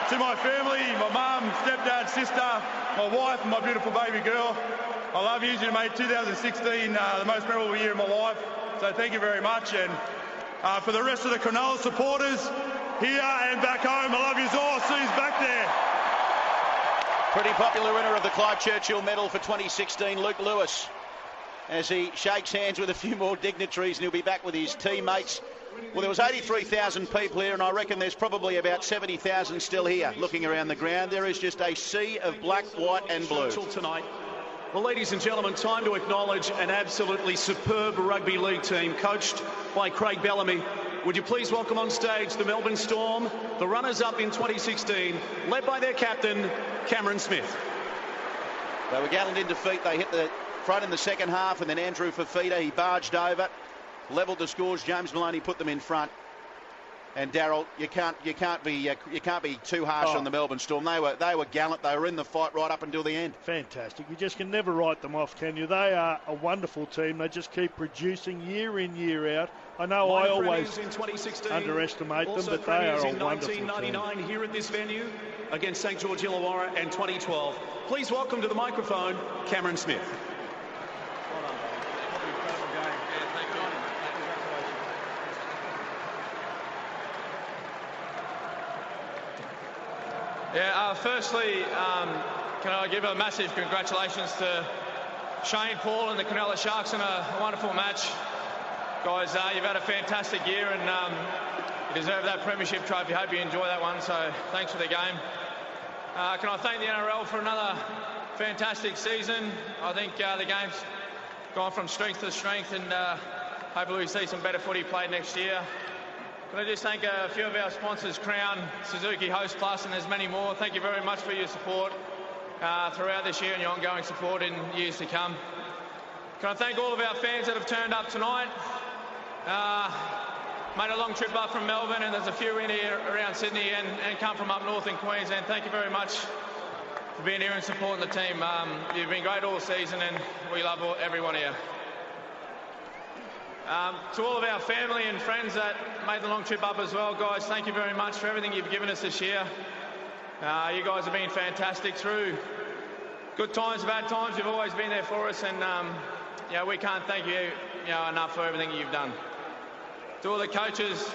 [SPEAKER 11] To my family, my mum, stepdad, sister, my wife and my beautiful baby girl, I love you. You made 2016 the most memorable year of my life, so thank you very much. And for the rest of the Cronulla supporters here and back home, I love you all. Sue's back there.
[SPEAKER 7] Pretty popular winner of the Clive Churchill Medal for 2016, Luke Lewis, as he shakes hands with a few more dignitaries, and he'll be back with his teammates. Well, there was 83,000 people here, and I reckon there's probably about 70,000 still here looking around the ground. There is just a sea of black, white and blue.
[SPEAKER 6] Tonight. Well, ladies and gentlemen, time to acknowledge an absolutely superb rugby league team coached by Craig Bellamy. Would you please welcome on stage the Melbourne Storm, the runners-up in 2016, led by their captain, Cameron Smith.
[SPEAKER 7] They were gallant in defeat. They hit the front in the second half, and then Andrew Fafita, he barged over, levelled the scores. James Maloney put them in front. And Daryl, you can't be too harsh on the Melbourne Storm. They were gallant. They were in the fight right up until the end.
[SPEAKER 2] Fantastic. You just can never write them off, can you? They are a wonderful team. They just keep producing year in, year out. I know I always underestimate them, but they are a wonderful team.
[SPEAKER 6] 1999 here at this venue against St George Illawarra, and 2012. Please welcome to the microphone, Cameron Smith.
[SPEAKER 12] Yeah, firstly, can I give a massive congratulations to Shane, Paul and the Cronulla Sharks on a wonderful match. Guys, you've had a fantastic year, and you deserve that premiership trophy. Hope you enjoy that one, so thanks for the game. Can I thank the NRL for another fantastic season? I think the game's gone from strength to strength, and hopefully we see some better footy played next year. Can I just thank a few of our sponsors, Crown, Suzuki, Host Plus, and there's many more. Thank you very much for your support throughout this year and your ongoing support in years to come. Can I thank all of our fans that have turned up tonight? Made a long trip up from Melbourne, and there's a few in here around Sydney and come from up north in Queensland. Thank you very much for being here and supporting the team. You've been great all season, and we love everyone here. To all of our family and friends that made the long trip up as well, guys, thank you very much for everything you've given us this year. You guys have been fantastic through good times, bad times. You've always been there for us, and yeah, we can't thank you, enough for everything you've done. To all the coaches,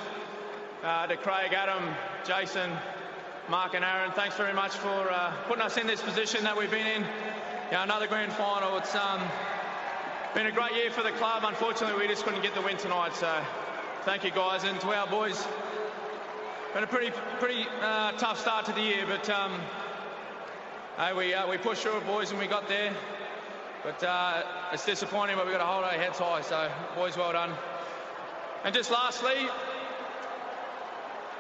[SPEAKER 12] to Craig, Adam, Jason, Mark and Aaron, thanks very much for putting us in this position that we've been in. Another grand final. It's been a great year for the club. Unfortunately, we just couldn't get the win tonight, so thank you, guys. And to our boys, been a pretty tough start to the year, but hey, we pushed through it, boys, and we got there. But it's disappointing, but we've got to hold our heads high, so boys, well done. And just lastly,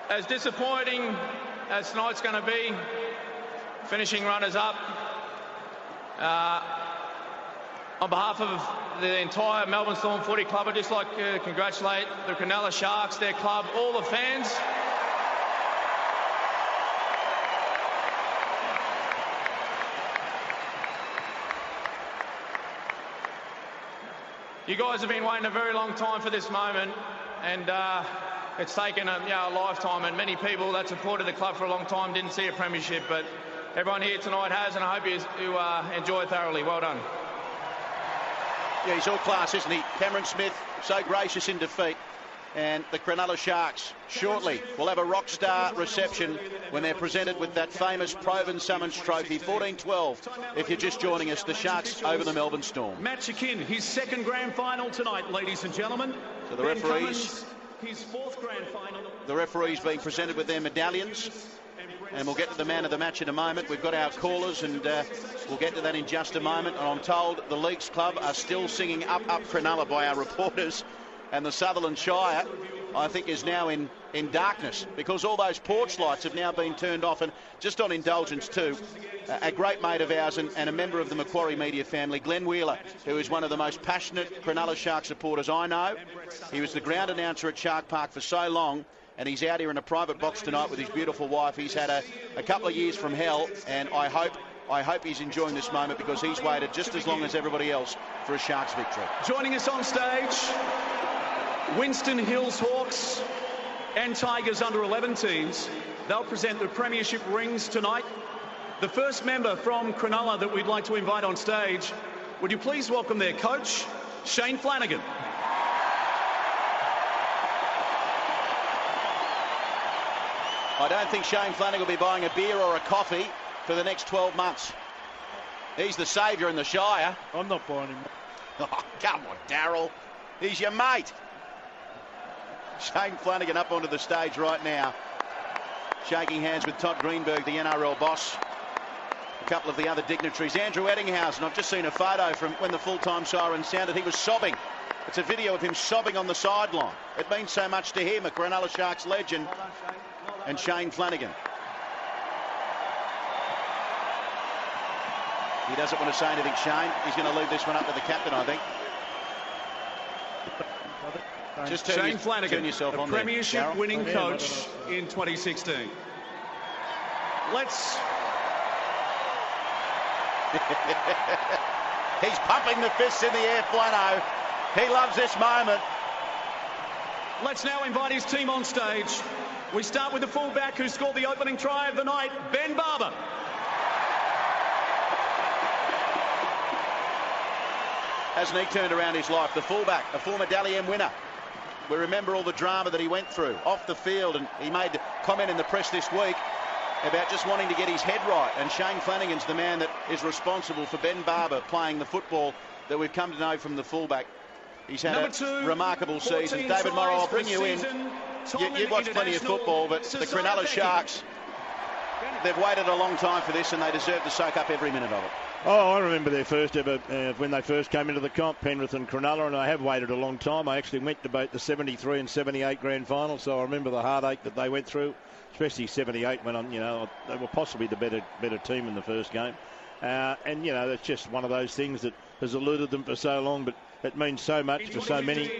[SPEAKER 12] as disappointing as tonight's going to be, finishing runners-up, on behalf of the entire Melbourne Storm Footy Club, I'd just like to congratulate the Cronulla Sharks, their club, all the fans. You guys have been waiting a very long time for this moment, and it's taken a lifetime, and many people that supported the club for a long time didn't see a premiership, but everyone here tonight has, and I hope you enjoy it thoroughly. Well done.
[SPEAKER 7] Yeah, he's all class, isn't he? Cameron Smith, so gracious in defeat. And the Cronulla Sharks shortly will have a rock star reception when they're presented with that famous Proven Summons Trophy. 14-12, if you're just joining us, the Sharks over the Melbourne Storm.
[SPEAKER 6] Match akin, his second grand final tonight, ladies and gentlemen.
[SPEAKER 7] So the referees,
[SPEAKER 6] his fourth grand final.
[SPEAKER 7] The referees being presented with their medallions. And we'll get to the man of the match in a moment. We've got our callers, and we'll get to that in just a moment. And I'm told the Leagues Club are still singing Up, Up Cronulla by our reporters. And the Sutherland Shire, I think, is now in darkness because all those porch lights have now been turned off. And just on indulgence too, a great mate of ours and a member of the Macquarie media family, Glenn Wheeler, who is one of the most passionate Cronulla Shark supporters I know. He was the ground announcer at Shark Park for so long, and he's out here in a private box tonight with his beautiful wife. He's had a couple of years from hell, and I hope he's enjoying this moment because he's waited just as long as everybody else for a Sharks victory.
[SPEAKER 6] Joining us on stage, Winston Hills Hawks and Tigers under-11 teams. They'll present the premiership rings tonight. The first member from Cronulla that we'd like to invite on stage, would you please welcome their coach, Shane Flanagan.
[SPEAKER 7] I don't think Shane Flanagan will be buying a beer or a coffee for the next 12 months. He's the saviour in the Shire.
[SPEAKER 2] I'm not buying him.
[SPEAKER 7] Oh, come on, Darryl. He's your mate. Shane Flanagan up onto the stage right now, shaking hands with Todd Greenberg, the NRL boss. A couple of the other dignitaries. Andrew Ettinghausen, I've just seen a photo from when the full-time siren sounded. He was sobbing. It's a video of him sobbing on the sideline. It means so much to him, a Cronulla Sharks legend. And Shane Flanagan. He doesn't want to say anything, Shane. He's going to leave this one up to the captain, I think. Just
[SPEAKER 6] Shane Flanagan,
[SPEAKER 7] turn yourself
[SPEAKER 6] a
[SPEAKER 7] on
[SPEAKER 6] premiership
[SPEAKER 7] there,
[SPEAKER 6] winning coach in 2016. Let's...
[SPEAKER 7] He's pumping the fists in the air, Flano. He loves this moment.
[SPEAKER 6] Let's now invite his team on stage. We start with the fullback who scored the opening try of the night, Ben Barber.
[SPEAKER 7] Hasn't he turned around his life? The fullback, a former Dally M winner. We remember all the drama that he went through off the field, and he made a comment in the press this week about just wanting to get his head right. And Shane Flanagan's the man that is responsible for Ben Barber playing the football that we've come to know from the fullback. He's had a remarkable season. David Morrow, I'll bring you in. You've watched plenty of football, but the Cronulla Sharks, they've waited a long time for this, and they deserve to soak up every minute of it.
[SPEAKER 8] Oh, I remember their first ever, when they first came into the comp, Penrith and Cronulla, and I have waited a long time. I actually went to both the 73 and 78 Grand Final, so I remember the heartache that they went through, especially 78 when, they were possibly the better team in the first game. And, it's just one of those things that has eluded them for so long, but it means so much for so many.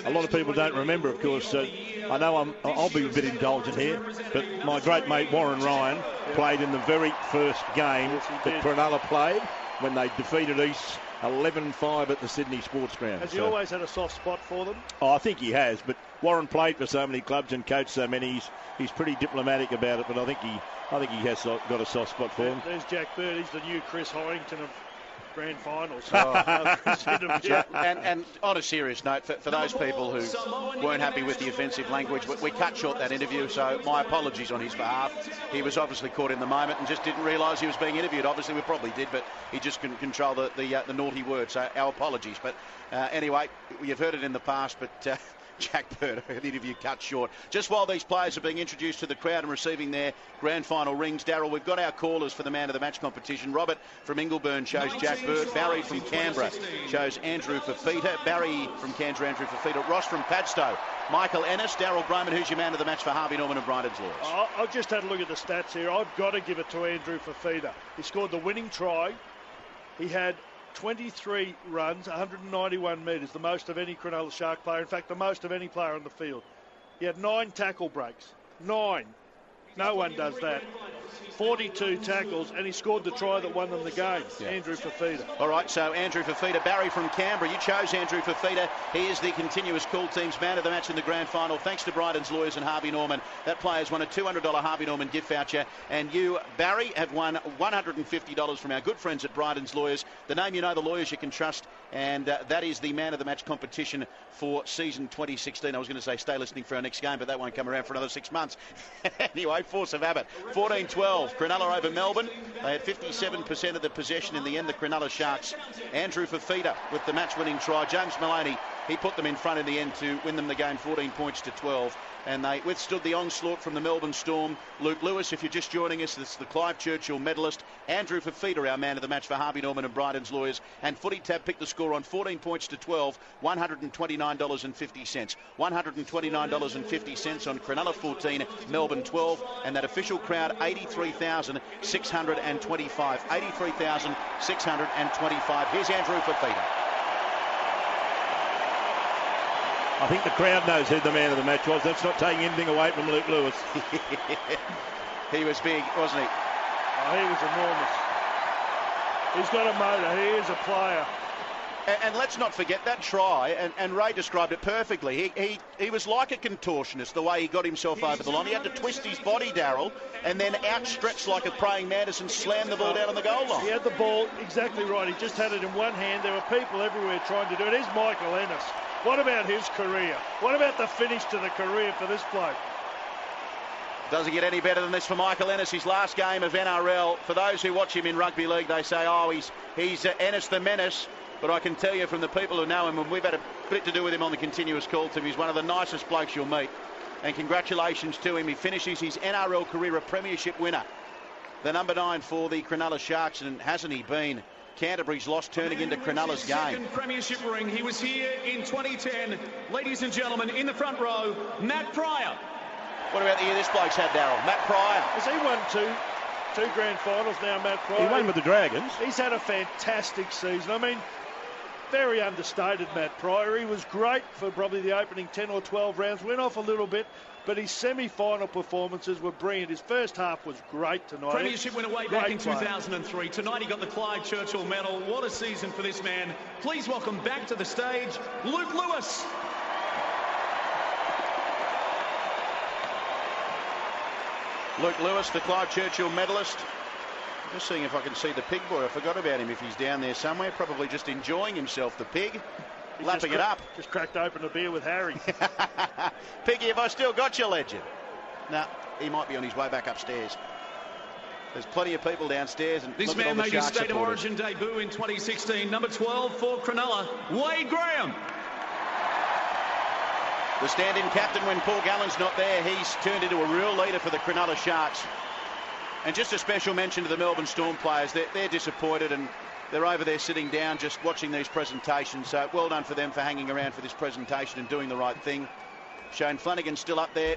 [SPEAKER 8] A lot of people don't remember, of course. I know I'll be a bit indulgent here, but my great mate Warren Ryan played in the very first game that Cronulla played when they defeated East 11-5 at the Sydney Sports Ground.
[SPEAKER 2] Has he always had a soft spot for them?
[SPEAKER 8] Oh, I think he has, but Warren played for so many clubs and coached so many. He's pretty diplomatic about it, but I think he has got a soft spot for him.
[SPEAKER 2] There's Jack Bird. He's the new Chris Horrington of Grand Finals.
[SPEAKER 7] And on a serious note, for those people who weren't happy with the offensive language, we cut short that interview, so my apologies on his behalf. He was obviously caught in the moment and just didn't realise he was being interviewed. Obviously we probably did, but he just couldn't control the naughty words, so our apologies. But anyway, you've heard it in the past, but Jack Bird, the interview cut short. Just while these players are being introduced to the crowd and receiving their grand final rings, Darryl, we've got our callers for the man of the match competition. Robert from Ingleburn chose Jack Bird. Barry from Canberra chose Andrew Fafita. Barry from Canberra, Andrew Fafita. Ross from Padstow, Michael Ennis. Darryl Broman, who's your man of the match for Harvey Norman and Bryden's Lawyers?
[SPEAKER 2] I've just had a look at the stats here. I've got to give it to Andrew Fafita. He scored the winning try. He had 23 runs, 191 metres, the most of any Cronulla Shark player. In fact, the most of any player on the field. He had 9 tackle breaks. 9. No one does that. 42 tackles, and he scored the try that won them the game. Yeah. Andrew Fafita.
[SPEAKER 7] All right, so Andrew Fafita. Barry from Canberra, you chose Andrew Fafita. He is the continuous cool team's man of the match in the grand final. Thanks to Bryden's Lawyers and Harvey Norman. That player's won a $200 Harvey Norman gift voucher. And you, Barry, have won $150 from our good friends at Bryden's Lawyers. The name you know, the lawyers you can trust. And that is the man of the match competition for season 2016. I was going to say stay listening for our next game, but that won't come around for another 6 months. Anyway, force of habit. 14-12. Cronulla over Melbourne. They had 57% of the possession in the end, the Cronulla Sharks. Andrew Fafita with the match-winning try. James Maloney, he put them in front in the end to win them the game 14 points to 12. And they withstood the onslaught from the Melbourne Storm. Luke Lewis, if you're just joining us, this is the Clive Churchill medalist. Andrew Fafita, our man of the match for Harvey Norman and Bryden's Lawyers. And Footy Tab picked the score on 14 points to 12, $129.50. $129.50 on Cronulla 14, Melbourne 12. And that official crowd, 83,625. 83,625. Here's Andrew Fafita.
[SPEAKER 8] I think the crowd knows who the man of the match was. That's not taking anything away from Luke Lewis.
[SPEAKER 7] He was big, wasn't he?
[SPEAKER 2] Oh, he was enormous. He's got a motor. He is a player.
[SPEAKER 7] And let's not forget that try, and Ray described it perfectly. He was like a contortionist, the way he got himself over the line. He had to twist his body, Darryl, and then outstretch like a praying mantis and slam the ball down on the goal line.
[SPEAKER 2] He had the ball exactly right. He just had it in one hand. There were people everywhere trying to do it. Here's Michael Ennis. What about his career? What about the finish to the career for this bloke?
[SPEAKER 7] Doesn't get any better than this for Michael Ennis, his last game of NRL. For those who watch him in rugby league, they say, oh, he's Ennis the Menace. But I can tell you from the people who know him, and we've had a bit to do with him on the continuous call team, he's one of the nicest blokes you'll meet. And congratulations to him. He finishes his NRL career a premiership winner. The number 9 for the Cronulla Sharks, and hasn't he been Canterbury's loss turning into Cronulla's game?
[SPEAKER 6] Second premiership ring. He was here in 2010. Ladies and gentlemen, in the front row, Matt Pryor.
[SPEAKER 7] What about the year this bloke's had, Darryl? Matt Pryor.
[SPEAKER 2] Has he won two grand finals now, Matt Pryor?
[SPEAKER 8] He won with the Dragons.
[SPEAKER 2] He's had a fantastic season. I mean, very understated, Matt Pryor. He was great for probably the opening 10 or 12 rounds. Went off a little bit, but his semi-final performances were brilliant. His first half was great tonight.
[SPEAKER 6] Premiership winner way back in 2003. Tonight he got the Clyde Churchill medal. What a season for this man. Please welcome back to the stage, Luke Lewis.
[SPEAKER 7] Luke Lewis, the Clyde Churchill medalist. Just seeing if I can see the pig boy. I forgot about him. If he's down there somewhere, probably just enjoying himself, the pig. He's lapping it up.
[SPEAKER 2] Just cracked open a beer with Harry.
[SPEAKER 7] Piggy, have I still got your legend? No, he might be on his way back upstairs. There's plenty of people downstairs. And
[SPEAKER 6] this man made his State of Origin debut in 2016. Number 12 for Cronulla, Wade Graham.
[SPEAKER 7] The stand-in captain when Paul Gallen's not there. He's turned into a real leader for the Cronulla Sharks. And just a special mention to the Melbourne Storm players. They're disappointed and they're over there sitting down just watching these presentations. So well done for them for hanging around for this presentation and doing the right thing. Shane Flanagan's still up there.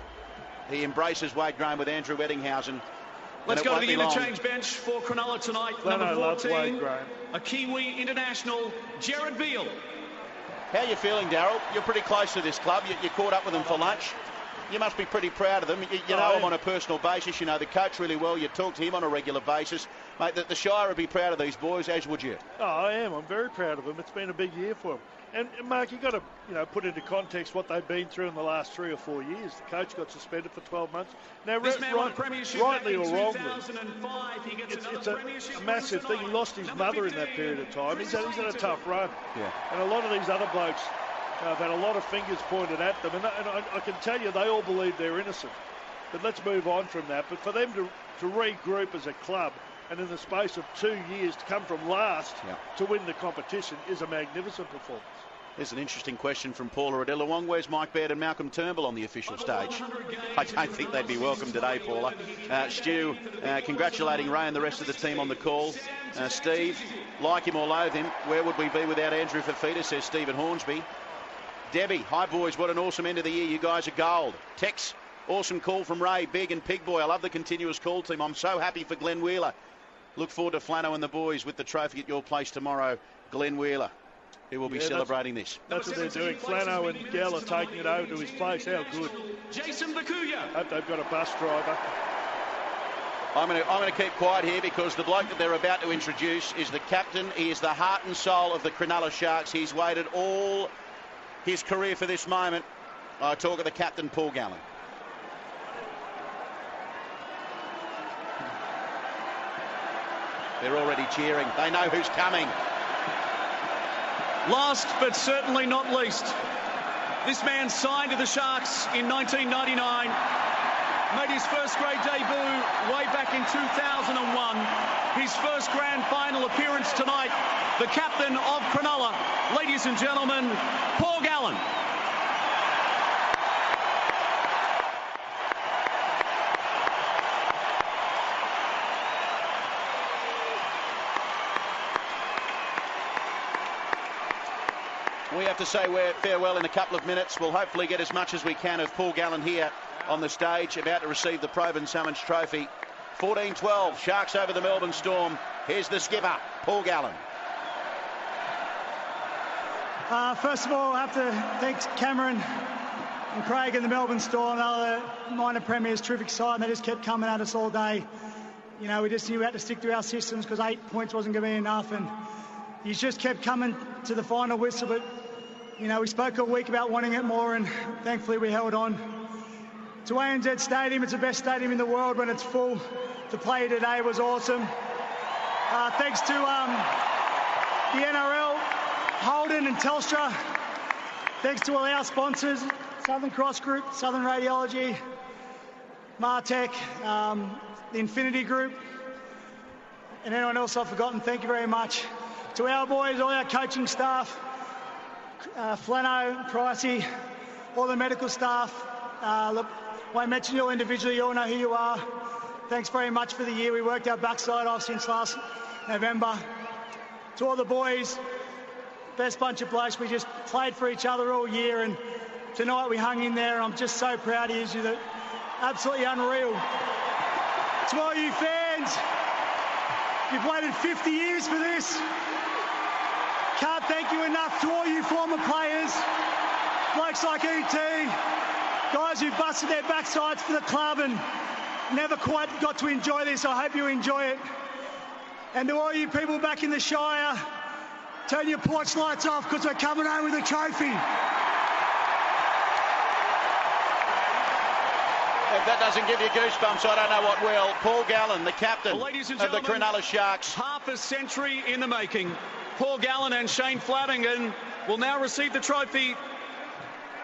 [SPEAKER 7] He embraces Wade Graham with Andrew Weddinghausen.
[SPEAKER 6] Let's go to the interchange bench for Cronulla tonight. Number 14, a Kiwi international, Jared Beale.
[SPEAKER 7] How are you feeling, Darryl? You're pretty close to this club. You caught up with them for lunch. You must be pretty proud of them. You know him on a personal basis. You know the coach really well. You talk to him on a regular basis. Mate, the Shire would be proud of these boys, as would you.
[SPEAKER 2] Oh, I am. I'm very proud of them. It's been a big year for them. And Mark, you've got to put into context what they've been through in the last 3 or 4 years. The coach got suspended for 12 months. Now, rightly or wrongly, it's a massive thing. He lost his mother in that period of time. He's had a tough run.
[SPEAKER 7] Yeah.
[SPEAKER 2] And a lot of these other blokes have had a lot of fingers pointed at them. And I can tell you they all believe they're innocent. But let's move on from that. But for them to regroup as a club and in the space of 2 years to come from last to win the competition is a magnificent performance.
[SPEAKER 7] There's an interesting question from Paula Adillawong. Where's Mike Baird and Malcolm Turnbull on the official stage? I don't think they'd be welcome today, Paula. Stu, congratulating Ray and the rest of the team on the call. Steve, like him or loathe him, where would we be without Andrew Fafita, says Stephen Hornsby. Debbie, hi boys, what an awesome end of the year. You guys are gold. Tex, awesome call from Ray, Big and Pig Boy. I love the continuous call team. I'm so happy for Glenn Wheeler. Look forward to Flano and the boys with the trophy at your place tomorrow. Glenn Wheeler, who will be celebrating this.
[SPEAKER 2] That's what they're doing. Flano and Gell are taking it over to his place. How good.
[SPEAKER 6] Jason Bakuya.
[SPEAKER 2] Hope they've got a bus driver.
[SPEAKER 7] I'm going to keep quiet here because the bloke that they're about to introduce is the captain. He is the heart and soul of the Cronulla Sharks. He's waited all his career for this moment. I talk of the captain, Paul Gallen. They're already cheering. They know who's coming.
[SPEAKER 6] Last but certainly not least, this man signed to the Sharks in 1999, made his first grade debut way back in 2001. His first grand final appearance tonight, the captain of Cronulla. Ladies and gentlemen, Paul Gallen.
[SPEAKER 7] We have to say farewell in a couple of minutes. We'll hopefully get as much as we can of Paul Gallen here on the stage, about to receive the Provan Summons Trophy. 14-12, Sharks over the Melbourne Storm. Here's the skipper, Paul Gallen.
[SPEAKER 13] First of all, I have to thank Cameron and Craig and the Melbourne Storm, other minor premiers, terrific side, and they just kept coming at us all day. You know, we just knew we had to stick to our systems because 8 points wasn't going to be enough, and he's just kept coming to the final whistle, but you know, we spoke all week about wanting it more, and thankfully we held on. To ANZ Stadium, it's the best stadium in the world when it's full. To play today was awesome. Thanks to the NRL, Holden and Telstra. Thanks to all our sponsors, Southern Cross Group, Southern Radiology. Martech, the Infinity Group, and anyone else I've forgotten, thank you very much. To our boys, all our coaching staff, Flano, Pricey, all the medical staff. Look, I won't mention you all individually, you all know who you are. Thanks very much for the year. We worked our backside off since last November. To all the boys, best bunch of blokes. We just played for each other all year, and tonight we hung in there, and I'm just so proud of you. That absolutely unreal. To all you fans, you've waited 50 years for this. Can't thank you enough. To all you former players, blokes like E.T., guys who busted their backsides for the club and never quite got to enjoy this. I hope you enjoy it. And to all you people back in the Shire, turn your porch lights off because we're coming home with a trophy.
[SPEAKER 7] If that doesn't give you goosebumps, I don't know what will. Paul Gallen, the captain of the Cronulla Sharks.
[SPEAKER 6] Half a century in the making. Paul Gallen and Shane Flanagan will now receive the trophy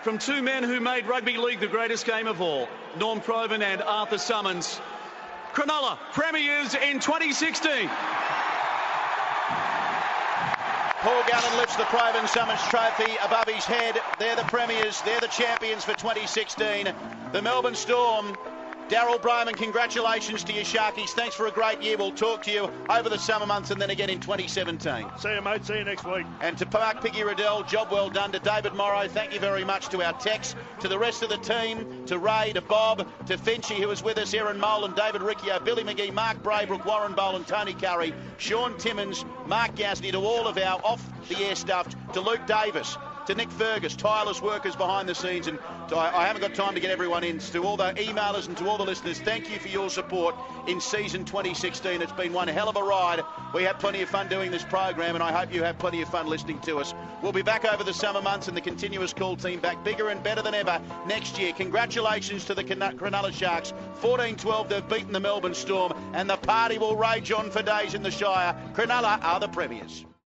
[SPEAKER 6] from two men who made rugby league the greatest game of all, Norm Provan and Arthur Summons. Cronulla premiers in 2016.
[SPEAKER 7] Paul Gallen lifts the Provan Summons trophy above his head. They're the premiers, they're the champions for 2016. The Melbourne Storm, Daryl Broman, congratulations to you, Sharkies. Thanks for a great year. We'll talk to you over the summer months and then again in 2017.
[SPEAKER 2] See you, mate. See you next week.
[SPEAKER 7] And to Mark Piggy Riddell, job well done. To David Morrow, thank you very much. To our techs, to the rest of the team, to Ray, to Bob, to Finchy, who was with us, Aaron Molan, David Riccio, Billy McGee, Mark Braybrook, Warren Boland, Tony Curry, Sean Timmins, Mark Gasney, to all of our off-the-air stuff, to Luke Davis, to Nick Fergus, tireless workers behind the scenes, and I haven't got time to get everyone in. To all the emailers and to all the listeners, thank you for your support in season 2016. It's been one hell of a ride. We had plenty of fun doing this program, and I hope you have plenty of fun listening to us. We'll be back over the summer months and the continuous call team back bigger and better than ever next year. Congratulations to the Cronulla Sharks. 14-12, they've beaten the Melbourne Storm, and the party will rage on for days in the Shire. Cronulla are the premiers.